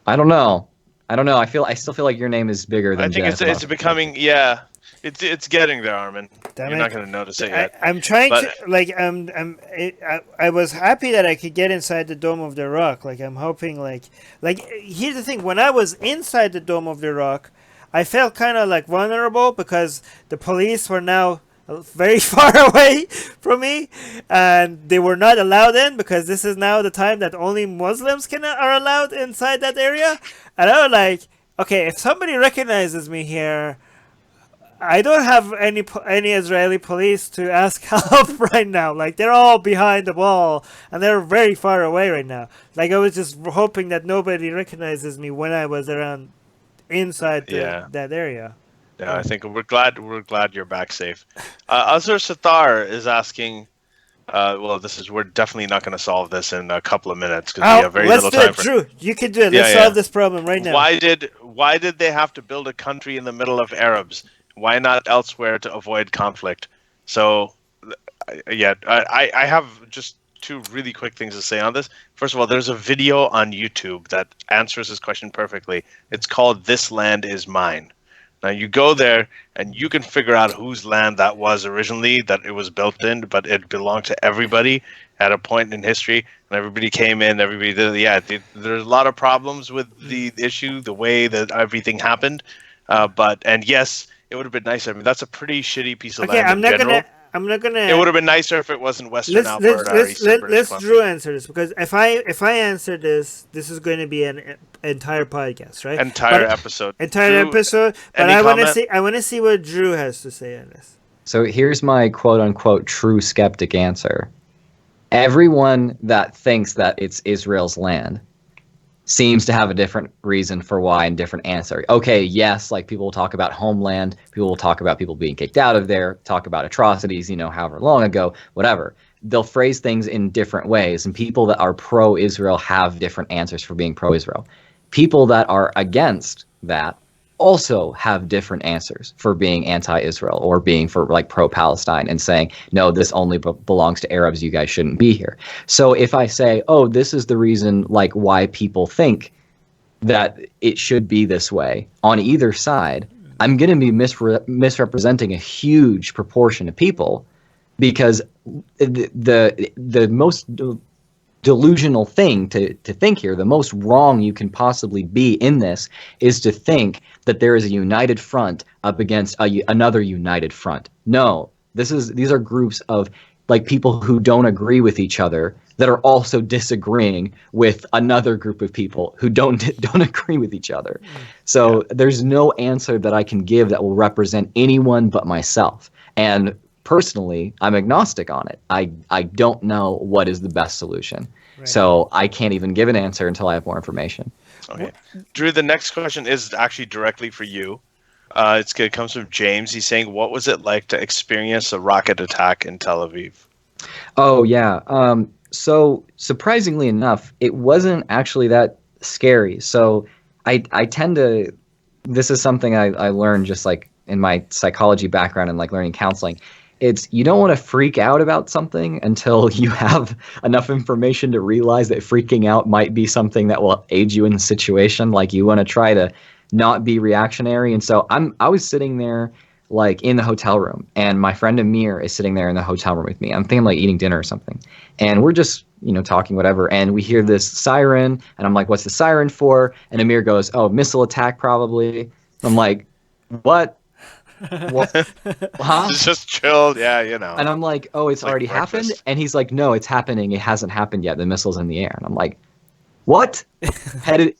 I don't know. I still feel like your name is bigger I than think Genetically it's Modified becoming Skeptic. it's getting there, Armin. Damn You're it. not going to notice it yet. I'm trying But to like I was happy that I could get inside the Dome of the Rock. Like I'm hoping like here's the thing. When I was inside the Dome of the Rock, I felt kind of like vulnerable because the police were now very far away from me, and they were not allowed in because this is now the time that only Muslims are allowed inside that area. And I was like, okay, if somebody recognizes me here, I don't have any Israeli police to ask help right now. Like they're all behind the wall and they're very far away right now. Like I was just hoping that nobody recognizes me when I was around inside that area. Yeah, I think we're glad you're back safe. Azur Sattar is asking. We're definitely not going to solve this in a couple of minutes because we have very little time. Drew, you can do it. Let's solve this problem right now. Why did they have to build a country in the middle of Arabs? Why not elsewhere to avoid conflict? So, I have just two really quick things to say on this. First of all, there's a video on YouTube that answers this question perfectly. It's called "This Land Is Mine." Now you go there and you can figure out whose land that was originally, that it was built in, but it belonged to everybody at a point in history, and everybody came in, everybody did. There's a lot of problems with the issue, the way that everything happened, and yes, it would have been nicer. I mean, that's a pretty shitty piece of land in general. I'm not gonna. It would have been nicer if it wasn't Western Alberta or Eastern British Columbia. Drew answer this, because if I answer this is going to be an entire podcast, right? Entire episode. But I want to see what Drew has to say on this. So here's my quote unquote true skeptic answer. Everyone that thinks that it's Israel's land seems to have a different reason for why and different answer. Okay, yes, like people will talk about homeland, people will talk about people being kicked out of there, talk about atrocities, however long ago, whatever. They'll phrase things in different ways, and people that are pro-Israel have different answers for being pro-Israel. People that are against that also have different answers for being anti-Israel or being for like pro-Palestine and saying, no, this only belongs to Arabs, you guys shouldn't be here. So if I say, oh, this is the reason like why people think that it should be this way on either side, I'm going to be misrepresenting a huge proportion of people, because the most delusional thing to think here, the most wrong you can possibly be in this, is to think that there is a united front up against another united front. No, these are groups of like people who don't agree with each other that are also disagreeing with another group of people who don't agree with each other. So there's no answer that I can give that will represent anyone but myself. And personally, I'm agnostic on it. I don't know what is the best solution. Right. So I can't even give an answer until I have more information. Okay. Drew, the next question is actually directly for you. It comes from James. He's saying, what was it like to experience a rocket attack in Tel Aviv? Oh, yeah. So surprisingly enough, it wasn't actually that scary. So I tend to, this is something I learned just like in my psychology background and like learning counseling. It's, you don't want to freak out about something until you have enough information to realize that freaking out might be something that will aid you in the situation. Like you want to try to not be reactionary. And so I was sitting there like in the hotel room, and my friend Amir is sitting there in the hotel room with me. I'm thinking like eating dinner or something. And we're just, talking whatever. And we hear this siren, and I'm like, what's the siren for? And Amir goes, oh, missile attack probably. I'm like, what? What? Huh? It's just chilled, yeah, And I'm like, oh, it's already happened? And he's like, no, it's happening. It hasn't happened yet. The missile's in the air. And I'm like, what?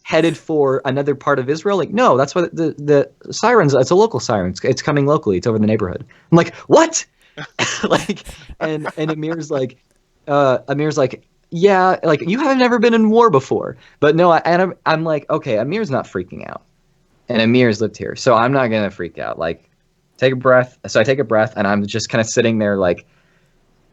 headed for another part of Israel? Like, no, that's what the sirens, it's a local siren. It's coming locally. It's over the neighborhood. I'm like, what? Like, and Amir's like, yeah, like you have never been in war before. But no, I'm like, okay, Amir's not freaking out. And Amir's lived here. So I'm not going to freak out. Like, take a breath. So I take a breath, and I'm just kind of sitting there like,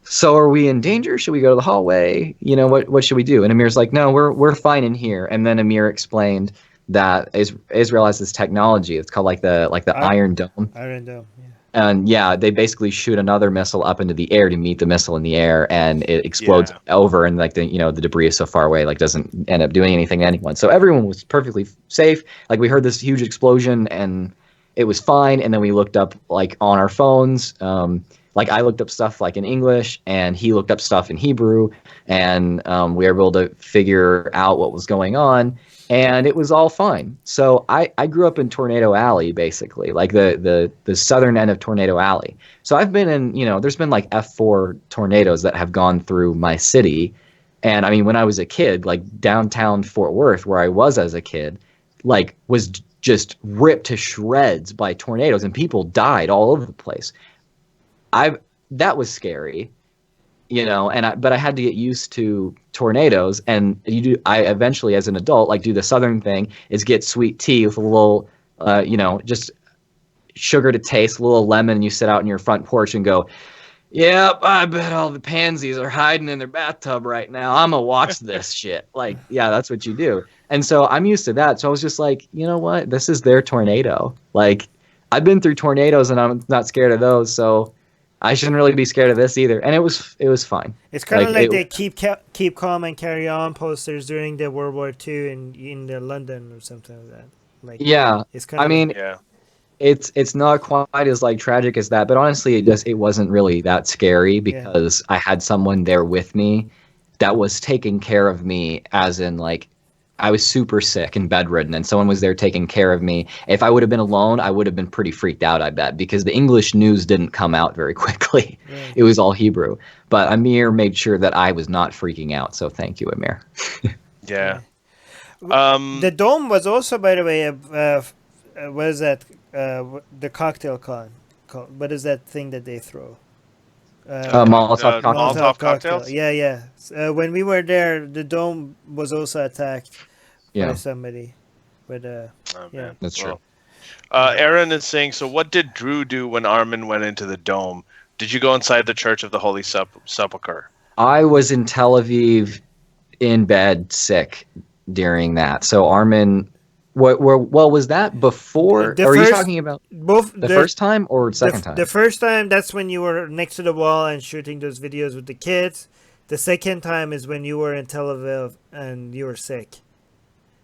so are we in danger? Should we go to the hallway? What should we do? And Amir's like, no, we're fine in here. And then Amir explained that Israel has this technology. It's called like the Iron Dome. Iron Dome, yeah. And yeah, they basically shoot another missile up into the air to meet the missile in the air, and it explodes over, and like the debris is so far away, like doesn't end up doing anything to anyone. So everyone was perfectly safe. Like we heard this huge explosion, and it was fine. And then we looked up like on our phones. Like I looked up stuff like in English, and he looked up stuff in Hebrew, and we were able to figure out what was going on. And it was all fine. So I grew up in Tornado Alley, basically, like the southern end of Tornado Alley. So I've been in, there's been like F4 tornadoes that have gone through my city. And I mean, when I was a kid, like downtown Fort Worth, where I was as a kid, like was just ripped to shreds by tornadoes, and people died all over the place. That was scary. But I had to get used to tornadoes, and I eventually, as an adult, like do the southern thing is get sweet tea with a little, just sugar to taste, a little lemon, and you sit out in your front porch and go, yep, I bet all the pansies are hiding in their bathtub right now. I'm gonna watch this shit. Like, yeah, that's what you do. And so I'm used to that. So I was just like, you know what? This is their tornado. Like, I've been through tornadoes and I'm not scared of those. So I shouldn't really be scared of this either, and it was fine. It's kind of like they keep calm and carry on posters during the World War II in the London or something like that. Like yeah, it's kind of it's not quite as like tragic as that, but honestly, it wasn't really that scary because I had someone there with me that was taking care of me, as in like I was super sick and bedridden, and someone was there taking care of me. If I would have been alone, I would have been pretty freaked out, I bet, because the English news didn't come out very quickly. Right. It was all Hebrew. But Amir made sure that I was not freaking out, so thank you, Amir. Yeah. The dome was also, by the way, what is that? The cocktail con. What is that thing that they throw? Molotov cocktails. Molotov cocktails? Yeah. When we were there, the dome was also attacked by somebody. But that's true. Aaron is saying, so what did Drew do when Armin went into the dome? Did you go inside the Church of the Holy Sepulchre? I was in Tel Aviv in bed sick during that. So Armin... Well, was that before? Or are you talking about both the first time or second time? The first time, that's when you were next to the wall and shooting those videos with the kids. The second time is when you were in Tel Aviv and you were sick.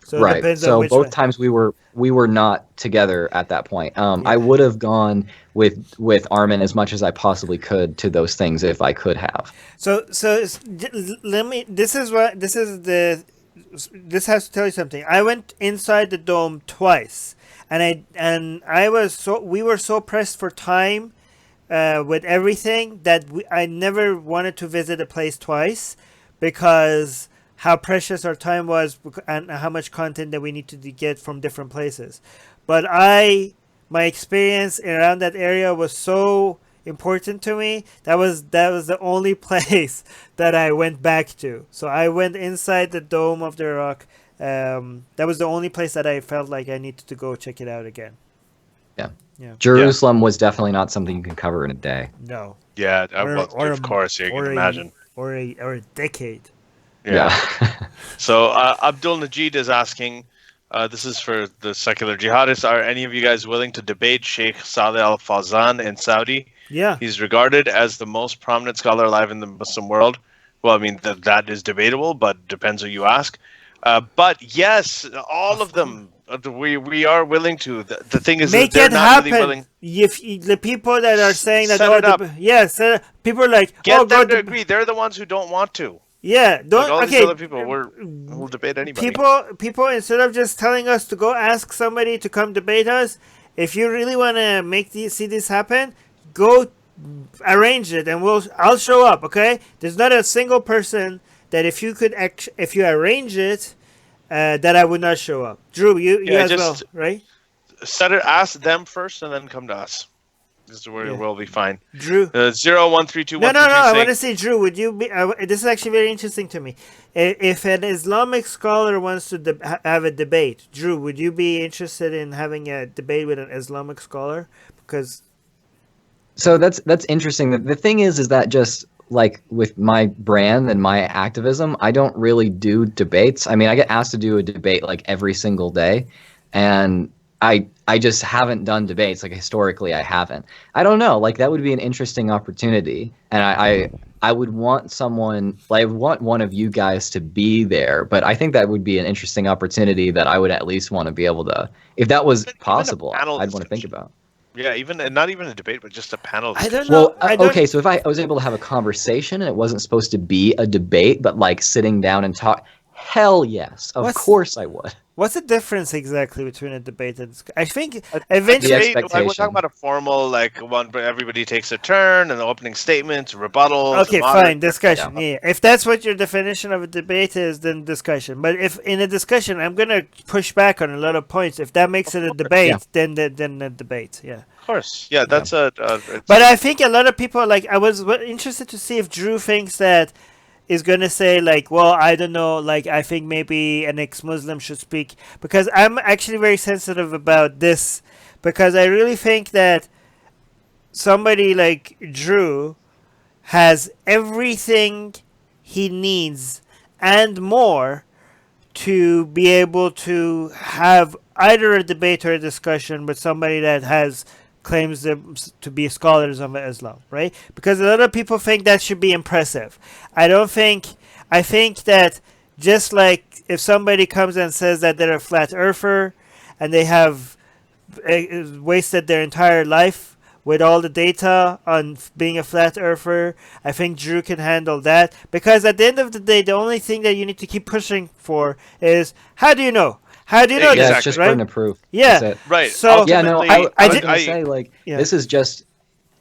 So right. It depends so on which both one. Times we were not together at that point. I would have gone with Armin as much as I possibly could to those things if I could have. So let me. This has to tell you something. I went inside the dome twice, and we were so pressed for time with everything that I never wanted to visit a place twice because how precious our time was and how much content that we need to get from different places. But my experience around that area was so important to me. That was the only place that I went back to. So I went inside the Dome of the Rock. That was the only place that I felt like I needed to go check it out again. Yeah. Jerusalem was definitely not something you can cover in a day. No. Yeah, of course, you can imagine. Or a decade. Yeah. So Abdul Najid is asking, this is for the secular jihadists, are any of you guys willing to debate Sheikh Saleh Al-Fawzan in Saudi? Yeah. He's regarded as the most prominent scholar alive in the Muslim world. Well, I mean, that is debatable, but depends who you ask. But yes, all of them, we are willing to. The thing is, make they're it not happen. Really willing. If the people that are saying that, set it up. People are like, get them to agree. They're the ones who don't want to. Yeah, don't. Like all okay, these other people, we'll debate anybody. People, instead of just telling us to go ask somebody to come debate us, if you really want to see this happen, go arrange it, and I'll show up. Okay, there's not a single person that if you arrange it, that I would not show up. Drew, you as well, right? Ask them first, and then come to us. This is where we'll be fine. Drew, 0132. No. I want to see, Drew. Would you be? This is actually very interesting to me. If an Islamic scholar wants to have a debate, Drew, would you be interested in having a debate with an Islamic scholar? Because so that's interesting. The thing is that just like with my brand and my activism, I don't really do debates. I mean, I get asked to do a debate like every single day, and I just haven't done debates. Like historically, I haven't. I don't know. Like that would be an interesting opportunity, and I would want someone. Like, I would want one of you guys to be there. But I think that would be an interesting opportunity that I would at least want to be able to, if that was possible, I'd want to think about. Yeah, even and not even a debate, but just a panel I discussion. don't know. Well, okay, so if I was able to have a conversation and it wasn't supposed to be a debate, but like sitting down and talk, hell yes, of course I would. What's the difference exactly between a debate and I think The eventually expectation. Like, we're talking about a formal, like, one where everybody takes a turn and the opening statements, rebuttals. okay, fine, discussion. Yeah. If that's what your definition of a debate is, then discussion. But if in a discussion, I'm gonna push back on a lot of points. If that makes it a debate, then a debate. Yeah. Of course, yeah, that's a. But I think a lot of people like. I was interested to see if Drew thinks that is going to say like, well, I don't know, like I think maybe an ex-Muslim should speak, because I'm actually very sensitive about this, because I really think that somebody like Drew has everything he needs and more to be able to have either a debate or a discussion with somebody that has claims to be scholars of Islam, right? Because a lot of people think that should be impressive. I think that just like if somebody comes and says that they're a flat earther and they have wasted their entire life with all the data on being a flat earther, I think Drew can handle that. Because at the end of the day, the only thing that you need to keep pushing for is, how do you know? How do you know Yeah, this? it's just right? burden of proof. Yeah. That's it. Right. So Yeah, no, Ultimately, I was going to say, like, Yeah. this is just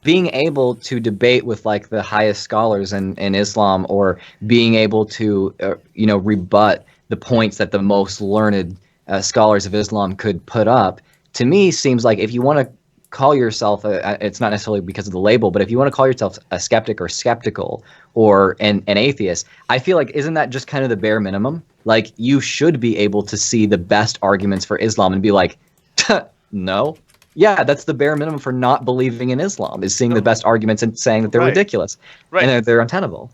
being able to debate with, like, the highest scholars in Islam, or being able to, rebut the points that the most learned scholars of Islam could put up, to me seems like if you want to call yourself, it's not necessarily because of the label, but if you want to call yourself a skeptic or skeptical or an atheist, I feel like, isn't that just kind of the bare minimum? Like, you should be able to see the best arguments for Islam and be like, no. Yeah, that's the bare minimum for not believing in Islam, is seeing the best arguments and saying that they're ridiculous. Right. And they're untenable.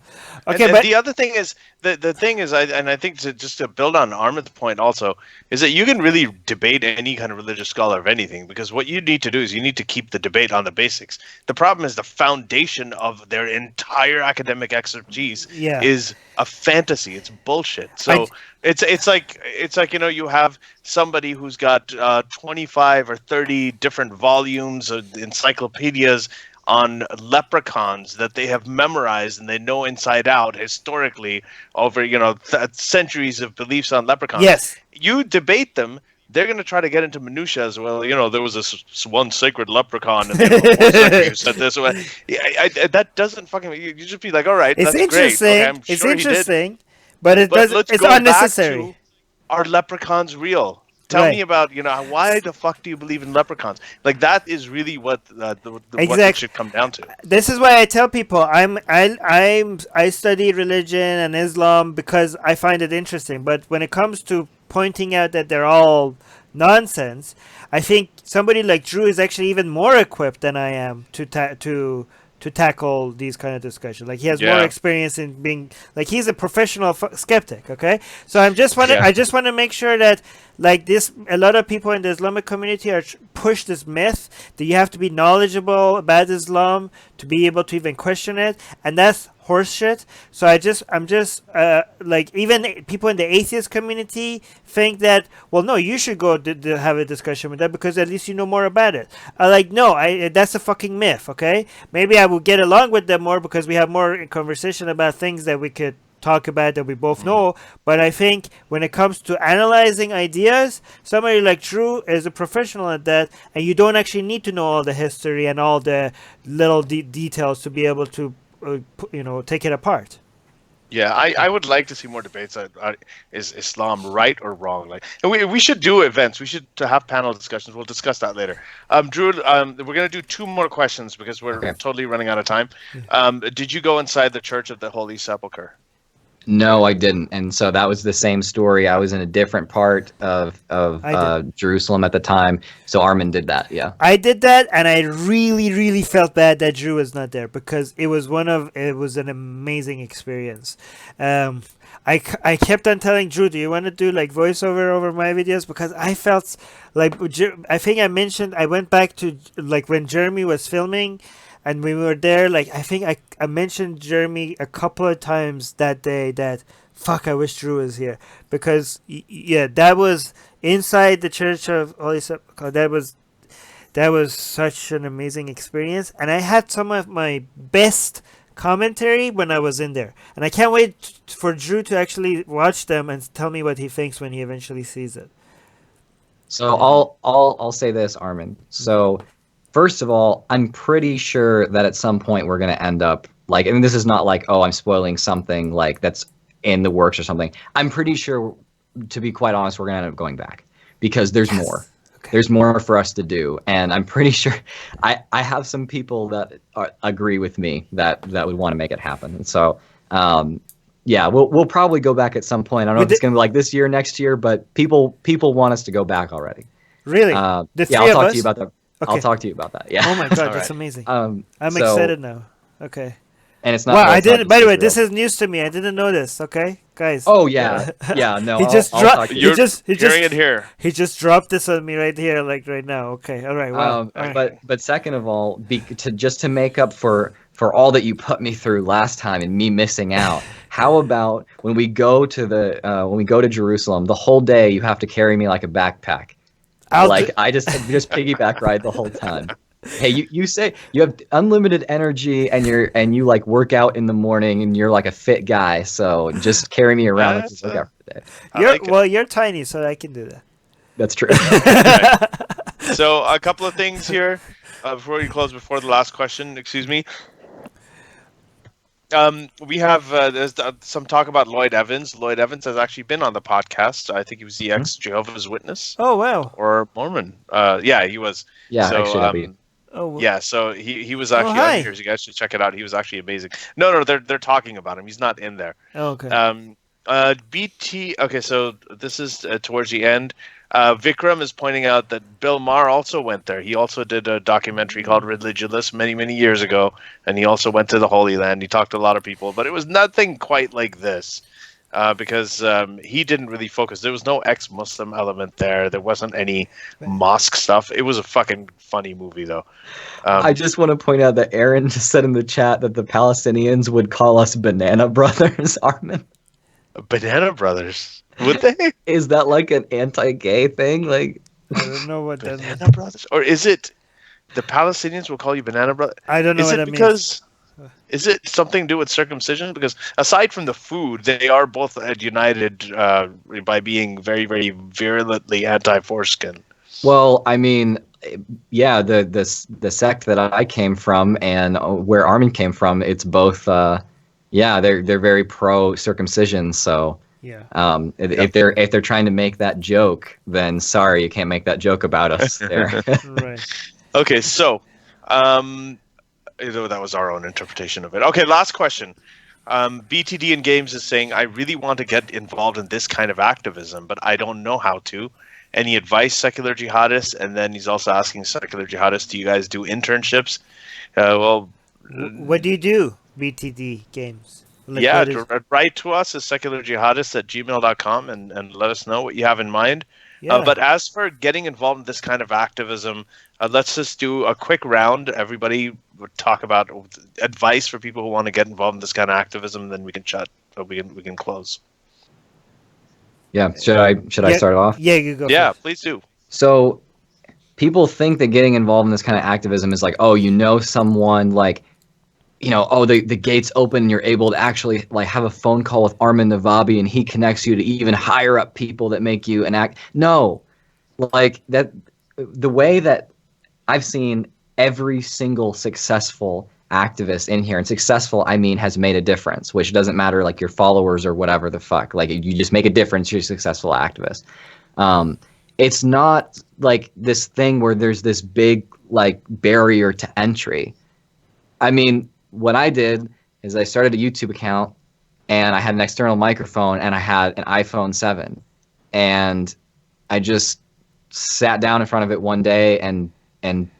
Okay, and the other thing is, the thing is, I think just to build on Armin's point also, is that you can really debate any kind of religious scholar of anything, because what you need to do is you need to keep the debate on the basics. The problem is the foundation of their entire academic expertise is a fantasy. It's bullshit. So it's like you have somebody who's got 25 or 30 different volumes of encyclopedias on leprechauns that they have memorized and they know inside out historically over centuries of beliefs on leprechauns. Yes. You debate them, they're going to try to get into minutiae as well. There was this one sacred leprechaun and who said this. That doesn't fucking. You just be like, all right, it's that's interesting. great. Okay, I'm sure it's he interesting, did. but it's go unnecessary. Back to, are leprechauns real? Tell me about, why the fuck do you believe in leprechauns? Like, that is really what what it should come down to. This is why I tell people I study religion and Islam because I find it interesting. But when it comes to pointing out that they're all nonsense, I think somebody like Drew is actually even more equipped than I am to tackle these kind of discussions. Like, he has more experience in being, like, he's a professional skeptic. Okay, so I just want to make sure that, like, this, a lot of people in the Islamic community are push this myth that you have to be knowledgeable about Islam to be able to even question it, and that's horseshit. So I'm just like, even people in the atheist community think that, well, no, you should go to have a discussion with that because at least you know more about it. Like, no, that's a fucking myth. Okay, maybe I will get along with them more because we have more conversation about things that we could talk about that we both know. But I think when it comes to analyzing ideas, somebody like Drew is a professional at that, and you don't actually need to know all the history and all the little details to be able to take it apart. Yeah, I would like to see more debates. Is Islam right or wrong? Like, and we should do events. We should have panel discussions. We'll discuss that later. Drew, we're gonna do 2 more questions because we're totally running out of time. Did you go inside the Church of the Holy Sepulchre? No, I didn't. And so that was the same story. I was in a different part of Jerusalem at the time. So Armin did that. Yeah. I did that, and I really, really felt bad that Drew was not there because it was an amazing experience. I kept on telling Drew, do you want to do like voiceover over my videos? Because I felt like, I think I mentioned, I went back to like when Jeremy was filming and we were there, like I think I mentioned Jeremy a couple of times that day that, fuck, I wish Drew was here. Because, yeah, that was inside the Church of Holy Sepulchre. That was such an amazing experience. And I had some of my best commentary when I was in there. And I can't wait for Drew to actually watch them and tell me what he thinks when he eventually sees it. So I'll say this, Armin. So first of all, I'm pretty sure that at some point we're going to end up like, and this is not like, oh, I'm spoiling something like that's in the works or something. I'm pretty sure, to be quite honest, we're going to end up going back because there's more. Okay. There's more for us to do. And I'm pretty sure I have some people that agree with me that would want to make it happen. And so, yeah, we'll probably go back at some point. I don't know if it's going to be like this year, next year, but people want us to go back already. Really? Yeah, I'll talk to you about that. Okay. I'll talk to you about that. Yeah. Oh my god, that's amazing. I'm excited now. Okay. And it's not. Wow, I didn't. By the way, this is news to me. I didn't know this. Okay, guys. Oh yeah, yeah. No, he just dropped. He just hearing it here. He just dropped this on me right here, like right now. Okay, all right. Wow. All right. But second of all, to make up for all that you put me through last time and me missing out, how about when we go to Jerusalem, the whole day you have to carry me like a backpack. I just piggyback ride the whole time. Hey, you say you have unlimited energy and you like work out in the morning and you're like a fit guy, so just carry me around like you work out for the day. You're tiny, so I can do that. That's true. Okay. So a couple of things here before you close. Before the last question, excuse me. We have there's some talk about Lloyd Evans. Lloyd Evans has actually been on the podcast. I think he was the ex-Jehovah's Witness. Oh wow! Or Mormon. Yeah, he was. Yeah, so, actually. Yeah, so he was actually on here. So you guys should check it out. He was actually amazing. No, they're talking about him. He's not in there. Oh, okay. BT. Okay, so this is towards the end. Vikram is pointing out that Bill Maher also went there. He also did a documentary called Religious many years ago, and he also went to the Holy Land. He talked to a lot of people, but it was nothing quite like this. Because he didn't really focus. There was no ex-Muslim element there. There wasn't any mosque stuff. It was a fucking funny movie, though. I just want to point out that Aaron just said in the chat that the Palestinians would call us Banana Brothers, Armin. Banana Brothers? Would they? Is that like an anti-gay thing? Like, I don't know what that means. Banana Brothers? Or is it the Palestinians will call you Banana Brothers? I don't know what that means. Is it something to do with circumcision? Because aside from the food, they are both united by being very, very virulently anti-foreskin. Well, I mean, yeah, the sect that I came from and where Armin came from, it's both. Yeah, they're very pro circumcision. So yeah, if they're trying to make that joke, then sorry, you can't make that joke about us there. Right. Okay, so. That was our own interpretation of it. Okay, last question. BTD in Games is saying, I really want to get involved in this kind of activism, but I don't know how to. Any advice, secular jihadists? And then he's also asking secular jihadists, do you guys do internships? What do you do, BTD Games? Like, write to us at secularjihadists@gmail.com and let us know what you have in mind. Yeah. But as for getting involved in this kind of activism, let's just do a quick round. Everybody would talk about advice for people who want to get involved in this kind of activism, and then we can chat. We can close. Yeah. Should I start off? Yeah, you go. Yeah, first. please do. So people think that getting involved in this kind of activism is like, oh, someone like, the gates open and you're able to actually like have a phone call with Armin Navabi and he connects you to even higher up people that make you an act. No, like that. The way that I've seen every single successful activist in here, and successful, I mean, has made a difference, which doesn't matter like your followers or whatever the fuck. Like you just make a difference, you're a successful activist. It's not like this thing where there's this big like barrier to entry. I mean, what I did is I started a YouTube account and I had an external microphone, and I had an iPhone 7, and I just sat down in front of it one day and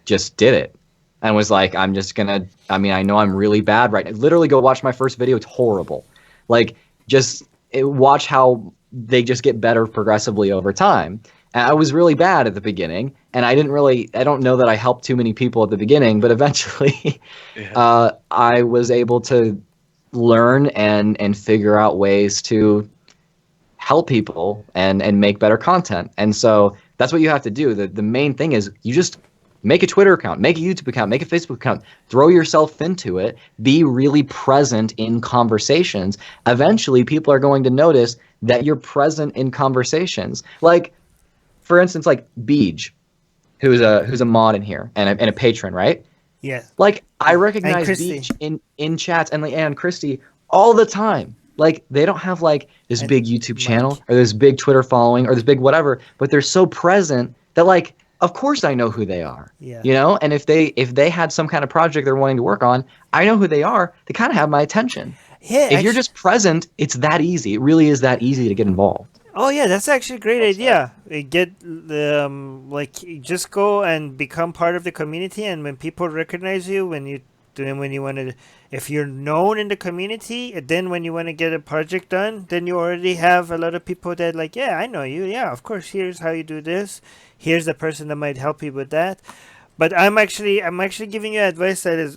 just did it, and was like, I'm just gonna. I mean, I know I'm really bad right now. Literally, go watch my first video. It's horrible. Like, just watch how they just get better progressively over time. And I was really bad at the beginning, and I don't know that I helped too many people at the beginning, but eventually I was able to learn and figure out ways to help people and make better content. And so that's what you have to do. The main thing is you just make a Twitter account, make a YouTube account, make a Facebook account, throw yourself into it, be really present in conversations. Eventually, people are going to notice that you're present in conversations. Like, for instance, like Beej, who's a mod in here and a patron, right? Yeah. Like, I recognize Beej in chats and Christy all the time. Like, they don't have like this big YouTube channel or this big Twitter following or this big whatever, but they're so present that, like, of course I know who they are. Yeah. You know, and if they had some kind of project they're wanting to work on, I know who they are. They kind of have my attention. Yeah. If you're just present, it's that easy. It really is that easy to get involved. Oh yeah, that's actually a great idea. Get like, just go and become part of the community, and when people recognize you, when you want to, if you're known in the community, then when you want to get a project done, then you already have a lot of people that like, yeah, I know you. Yeah, of course. Here's how you do this. Here's the person that might help you with that. But I'm actually giving you advice that is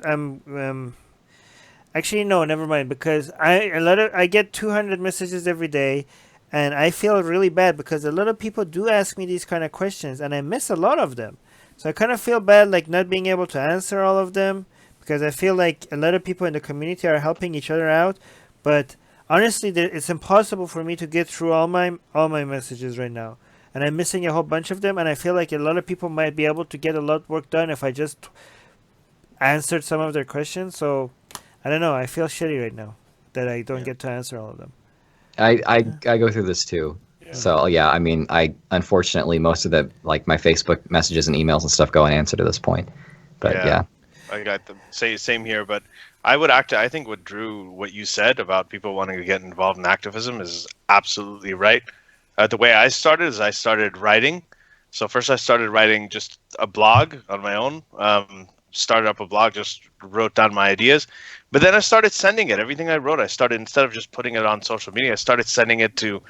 actually no, never mind, because I get 200 messages every day. And I feel really bad because a lot of people do ask me these kind of questions, and I miss a lot of them. So I kind of feel bad, like, not being able to answer all of them, because I feel like a lot of people in the community are helping each other out. But honestly, it's impossible for me to get through all my messages right now, and I'm missing a whole bunch of them. And I feel like a lot of people might be able to get a lot of work done if I just answered some of their questions. So I don't know. I feel shitty right now that I don't get to answer all of them. I go through this too. Yeah. So yeah, I mean, I unfortunately most of the, like, my Facebook messages and emails and stuff go unanswered at this point. But yeah. I got them. Same here, but I think what you said about people wanting to get involved in activism is absolutely right. The way I started is I started writing. So first I started writing just a blog on my own. Started up a blog, just wrote down my ideas. But then I started sending it. Everything I wrote, I started, instead of just putting it on social media, I started sending it to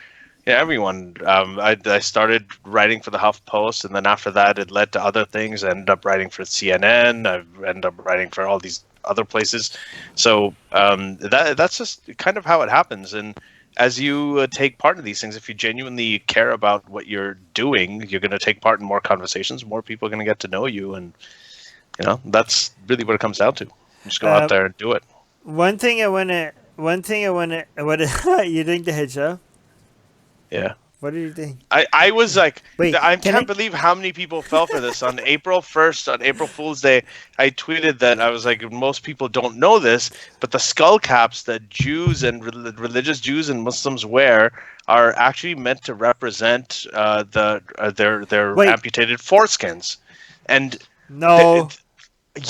everyone. I started writing for the HuffPost, and then after that, it led to other things. I ended up writing for CNN. I ended up writing for all these other places. So that's just kind of how it happens. And as you take part in these things, if you genuinely care about what you're doing, you're going to take part in more conversations. More people are going to get to know you, and that's really what it comes down to. Just go out there and do it. One thing I wanna. What you doing the hijab? Yeah. What do you think? I was like, wait, I can't believe how many people fell for this. On April 1st, on April Fool's Day, I tweeted that I was like, most people don't know this, but the skull caps that Jews and religious Jews and Muslims wear are actually meant to represent their amputated foreskins. And no.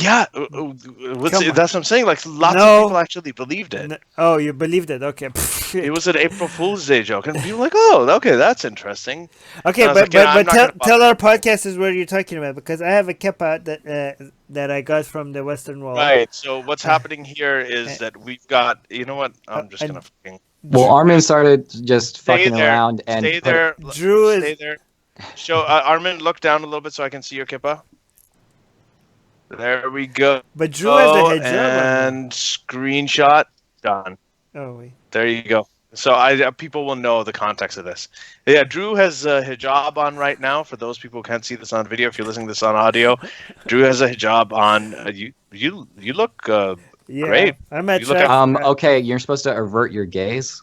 Yeah, that's what I'm saying. Like, lots of people actually believed it. Oh, you believed it? Okay. It was an April Fool's Day joke, and people were like, "Oh, okay, that's interesting." Okay, but tell our podcasters what you're talking about, because I have a kippah that I got from the Western Wall. Right. So what's happening here is that we've got. You know what? I'm just gonna fucking. Well, Armin started just fucking around and stay there. Drew stay there. Show Armin, look down a little bit so I can see your kippah. There we go. But Drew has a hijab. And screenshot done. Oh wait. There you go. So people will know the context of this. Yeah, Drew has a hijab on right now. For those people who can't see this on video, if you're listening to this on audio, Drew has a hijab on. You look great. I'm at okay, you're supposed to avert your gaze.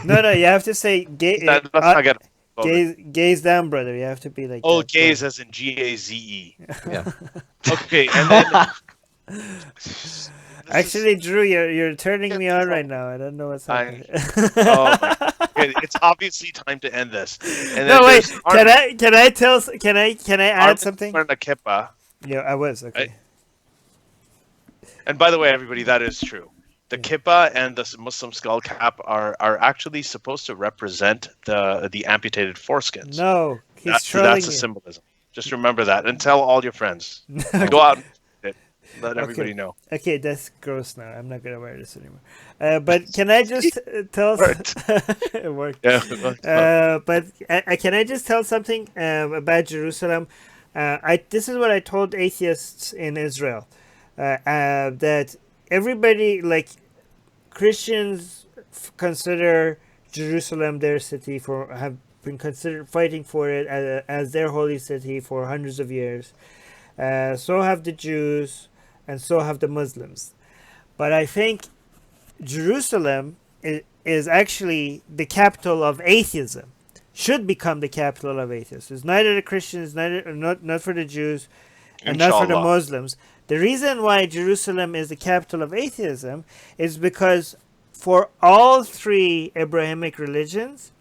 No, you have to say gaze. Let's not get. Gaze down, brother. You have to be like. Oh, gaze as in Gaze. Yeah. Okay, and then. Actually, Drew, you're turning me on right now. I don't know what's happening. It's obviously time to end this. And no, wait. Can I add something? Wearing a kippah. Yeah, I was okay. And by the way, everybody, that is true. The kippah and the Muslim skull cap are actually supposed to represent the amputated foreskins. No, he's trolling that's a you. symbolism. Just remember that and tell all your friends. And go out and let everybody know. Okay, that's gross now. I'm not gonna wear this anymore. But can I just tell? It worked. Yeah. But can I just tell something about Jerusalem? This is what I told atheists in Israel. That everybody, like Christians, consider Jerusalem their city, have been fighting for it as their holy city for hundreds of years. So have the Jews, and so have the Muslims. But I think Jerusalem is actually the capital of atheism. Should become the capital of atheists. It's neither the Christians, not for the Jews, and not for the Muslims. The reason why Jerusalem is the capital of atheism is because for all three Abrahamic religions,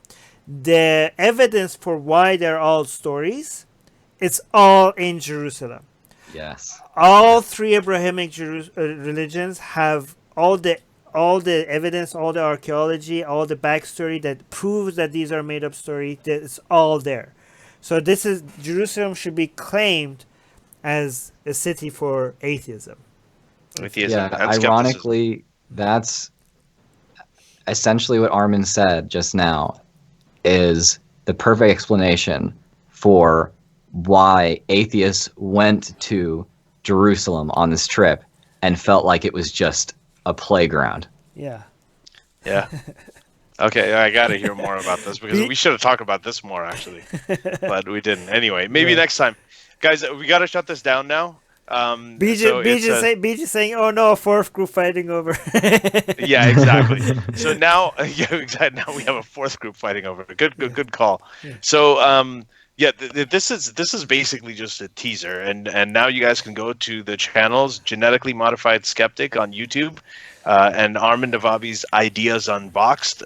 the evidence for why they're all stories, it's all in Jerusalem. Yes. All three Abrahamic religions have all the evidence, all the archaeology, all the backstory that proves that these are made up stories. It's all there. So Jerusalem should be claimed as a city for atheism. Atheism. Yeah, ironically, that's essentially what Armin said just now is the perfect explanation for why atheists went to Jerusalem on this trip and felt like it was just a playground. Yeah. Yeah. Okay, I got to hear more about this because we should have talked about this more, actually. But we didn't. Anyway, maybe next time. Guys, we got to shut this down now. BJ saying, "Oh no, a fourth group fighting over." Yeah, exactly. So now, now we have a fourth group fighting over. Good call. Yeah. So, this is basically just a teaser, and now you guys can go to the channels Genetically Modified Skeptic on YouTube, and Armin Navabi's Ideas Unboxed.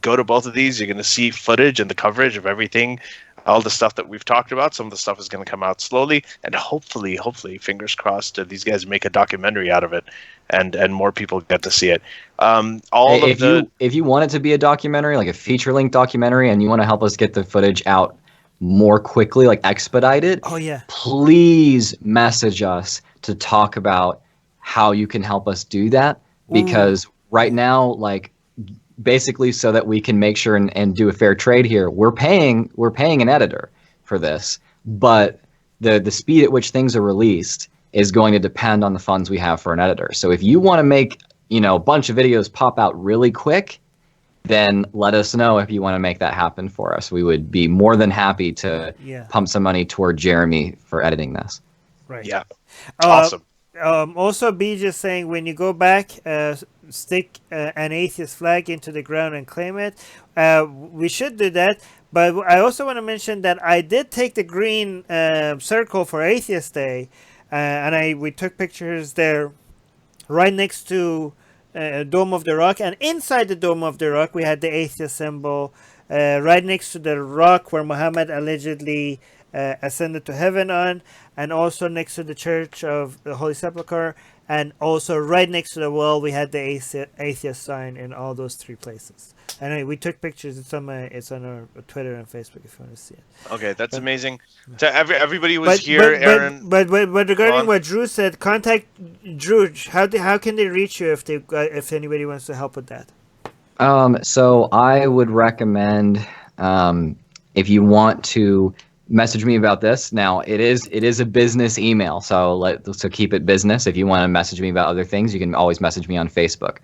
Go to both of these. You're going to see footage and the coverage of everything. All the stuff that we've talked about, some of the stuff is going to come out slowly, and hopefully, fingers crossed, these guys make a documentary out of it, and more people get to see it. If you want it to be a documentary, like a feature-length documentary, and you want to help us get the footage out more quickly, like expedite it, please message us to talk about how you can help us do that, because right now, like, basically so that we can make sure and do a fair trade here, we're paying an editor for this, but the speed at which things are released is going to depend on the funds we have for an editor. So if you want to make a bunch of videos pop out really quick, then let us know if you want to make that happen for us. We would be more than happy to pump some money toward Jeremy for editing this. Right. Yeah. Awesome. Also, B just saying, when you go back, stick an atheist flag into the ground and claim it. We should do that. But I also want to mention that I did take the green circle for Atheist Day, and we took pictures there right next to Dome of the Rock. And inside the Dome of the Rock, we had the atheist symbol right next to the rock where Muhammad allegedly ascended to heaven on, and also next to the Church of the Holy Sepulchre, and also right next to the wall we had the atheist sign in all those three places. Anyway, we took pictures. It's on our Twitter and Facebook if you want to see it. Okay, that's amazing. So everybody was here, Aaron. But regarding what Drew said, contact Drew. How can they reach you if anybody wants to help with that? So I would recommend if you want to message me about this. Now it is a business email, so keep it business. If you want to message me about other things, you can always message me on Facebook.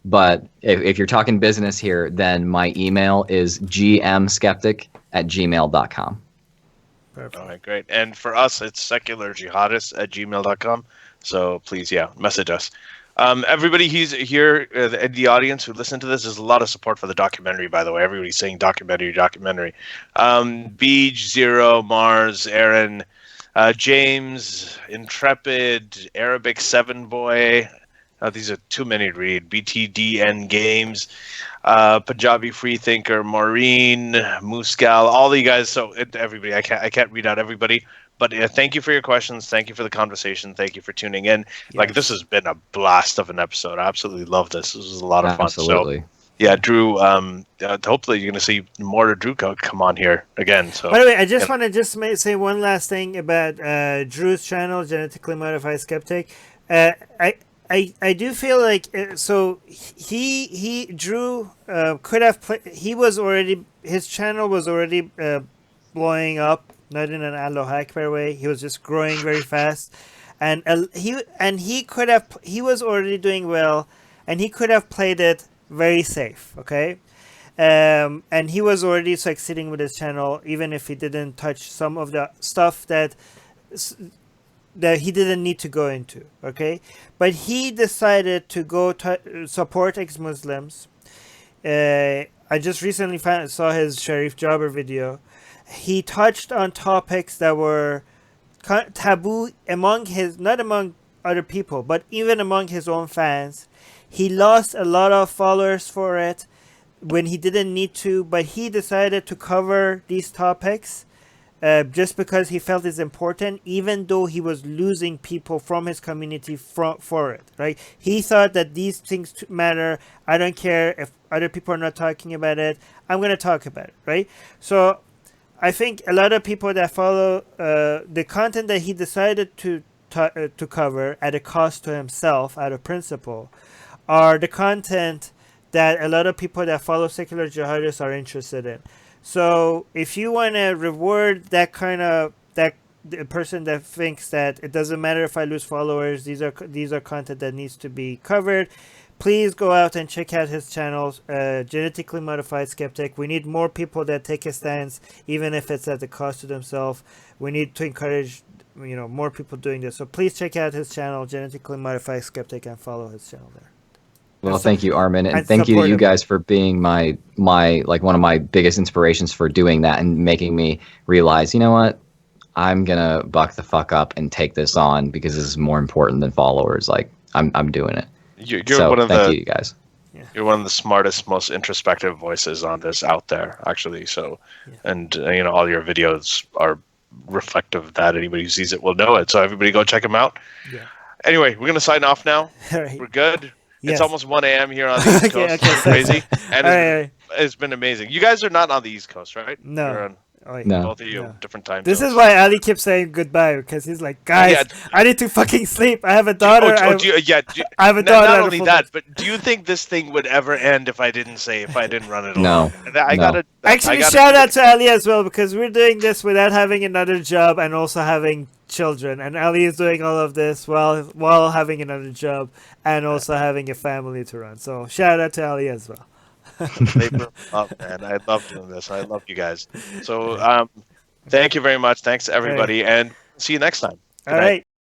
But if you're talking business here, then my email is gmskeptic@gmail.com. Perfect. All right, great. And for us, it's secularjihadists@gmail.com. So please, message us. Everybody who's here in the audience who listened to this, there's a lot of support for the documentary, by the way. Everybody's saying documentary. Beej, Zero, Mars, Aaron, James, Intrepid, Arabic 7 Boy. These are too many to read. BTDN Games, Punjabi Freethinker, Maureen, Muscal, all of you guys. So everybody, I can't read out everybody. But thank you for your questions. Thank you for the conversation. Thank you for tuning in. Yes. Like, this has been a blast of an episode. I absolutely love this. This was a lot of fun. Absolutely. So, yeah, Drew, hopefully you're going to see more of Drew come on here again. So, by the way, I just want to say one last thing about Drew's channel, Genetically Modified Skeptic. I do feel like so Drew could have his channel was already blowing up, not in an Allahu Akbar way. He was just growing very fast, and he was already doing well, and he could have played it very safe. Okay. And he was already succeeding with his channel, even if he didn't touch some of the stuff that he didn't need to go into, okay? But he decided to go support ex-Muslims. I just recently saw his Sharif Jabber video. He touched on topics that were taboo not among other people, but even among his own fans. He lost a lot of followers for it when he didn't need to, but he decided to cover these topics just because he felt it's important, even though he was losing people from his community for it, right? He thought that these things matter. I don't care if other people are not talking about it. I'm going to talk about it, right? So I think a lot of people that follow the content that he decided to cover at a cost to himself, out of principle, are the content that a lot of people that follow secular jihadists are interested in. So if you want to reward the person that thinks that it doesn't matter if I lose followers, these are content that needs to be covered, please go out and check out his channels, Genetically Modified Skeptic. We need more people that take a stance, even if it's at the cost to themselves. We need to encourage more people doing this. So please check out his channel, Genetically Modified Skeptic, and follow his channel there. Well, thank you, Armin, and thank you to you guys for being my like one of my biggest inspirations for doing that and making me realize, you know what, I'm gonna buck the fuck up and take this on because this is more important than followers. Like I'm doing it. You're so one of thank you guys. Yeah. You're one of the smartest, most introspective voices on this out there, actually. So, and all your videos are reflective of that. Anybody who sees it will know it. So everybody go check them out. Yeah. Anyway, we're gonna sign off now. Right. We're good. Yes. It's almost 1 a.m. here on the East Coast. It's crazy. And it's been amazing. You guys are not on the East Coast, right? No. You're on, no. Both of you, different time This zones. is why Ali keeps saying goodbye, because he's like, guys, I need to fucking sleep. I have a daughter. I have a daughter. Not only that, but do you think this thing would ever end if I didn't run it alone? No. Actually, shout out to Ali as well, because we're doing this without having another job and also having children, and Ali is doing all of this while having another job and also having a family to run. So shout out to Ali as well. Man, I love doing this. I love you guys. So thank you very much. Thanks everybody, and see you next time. All right.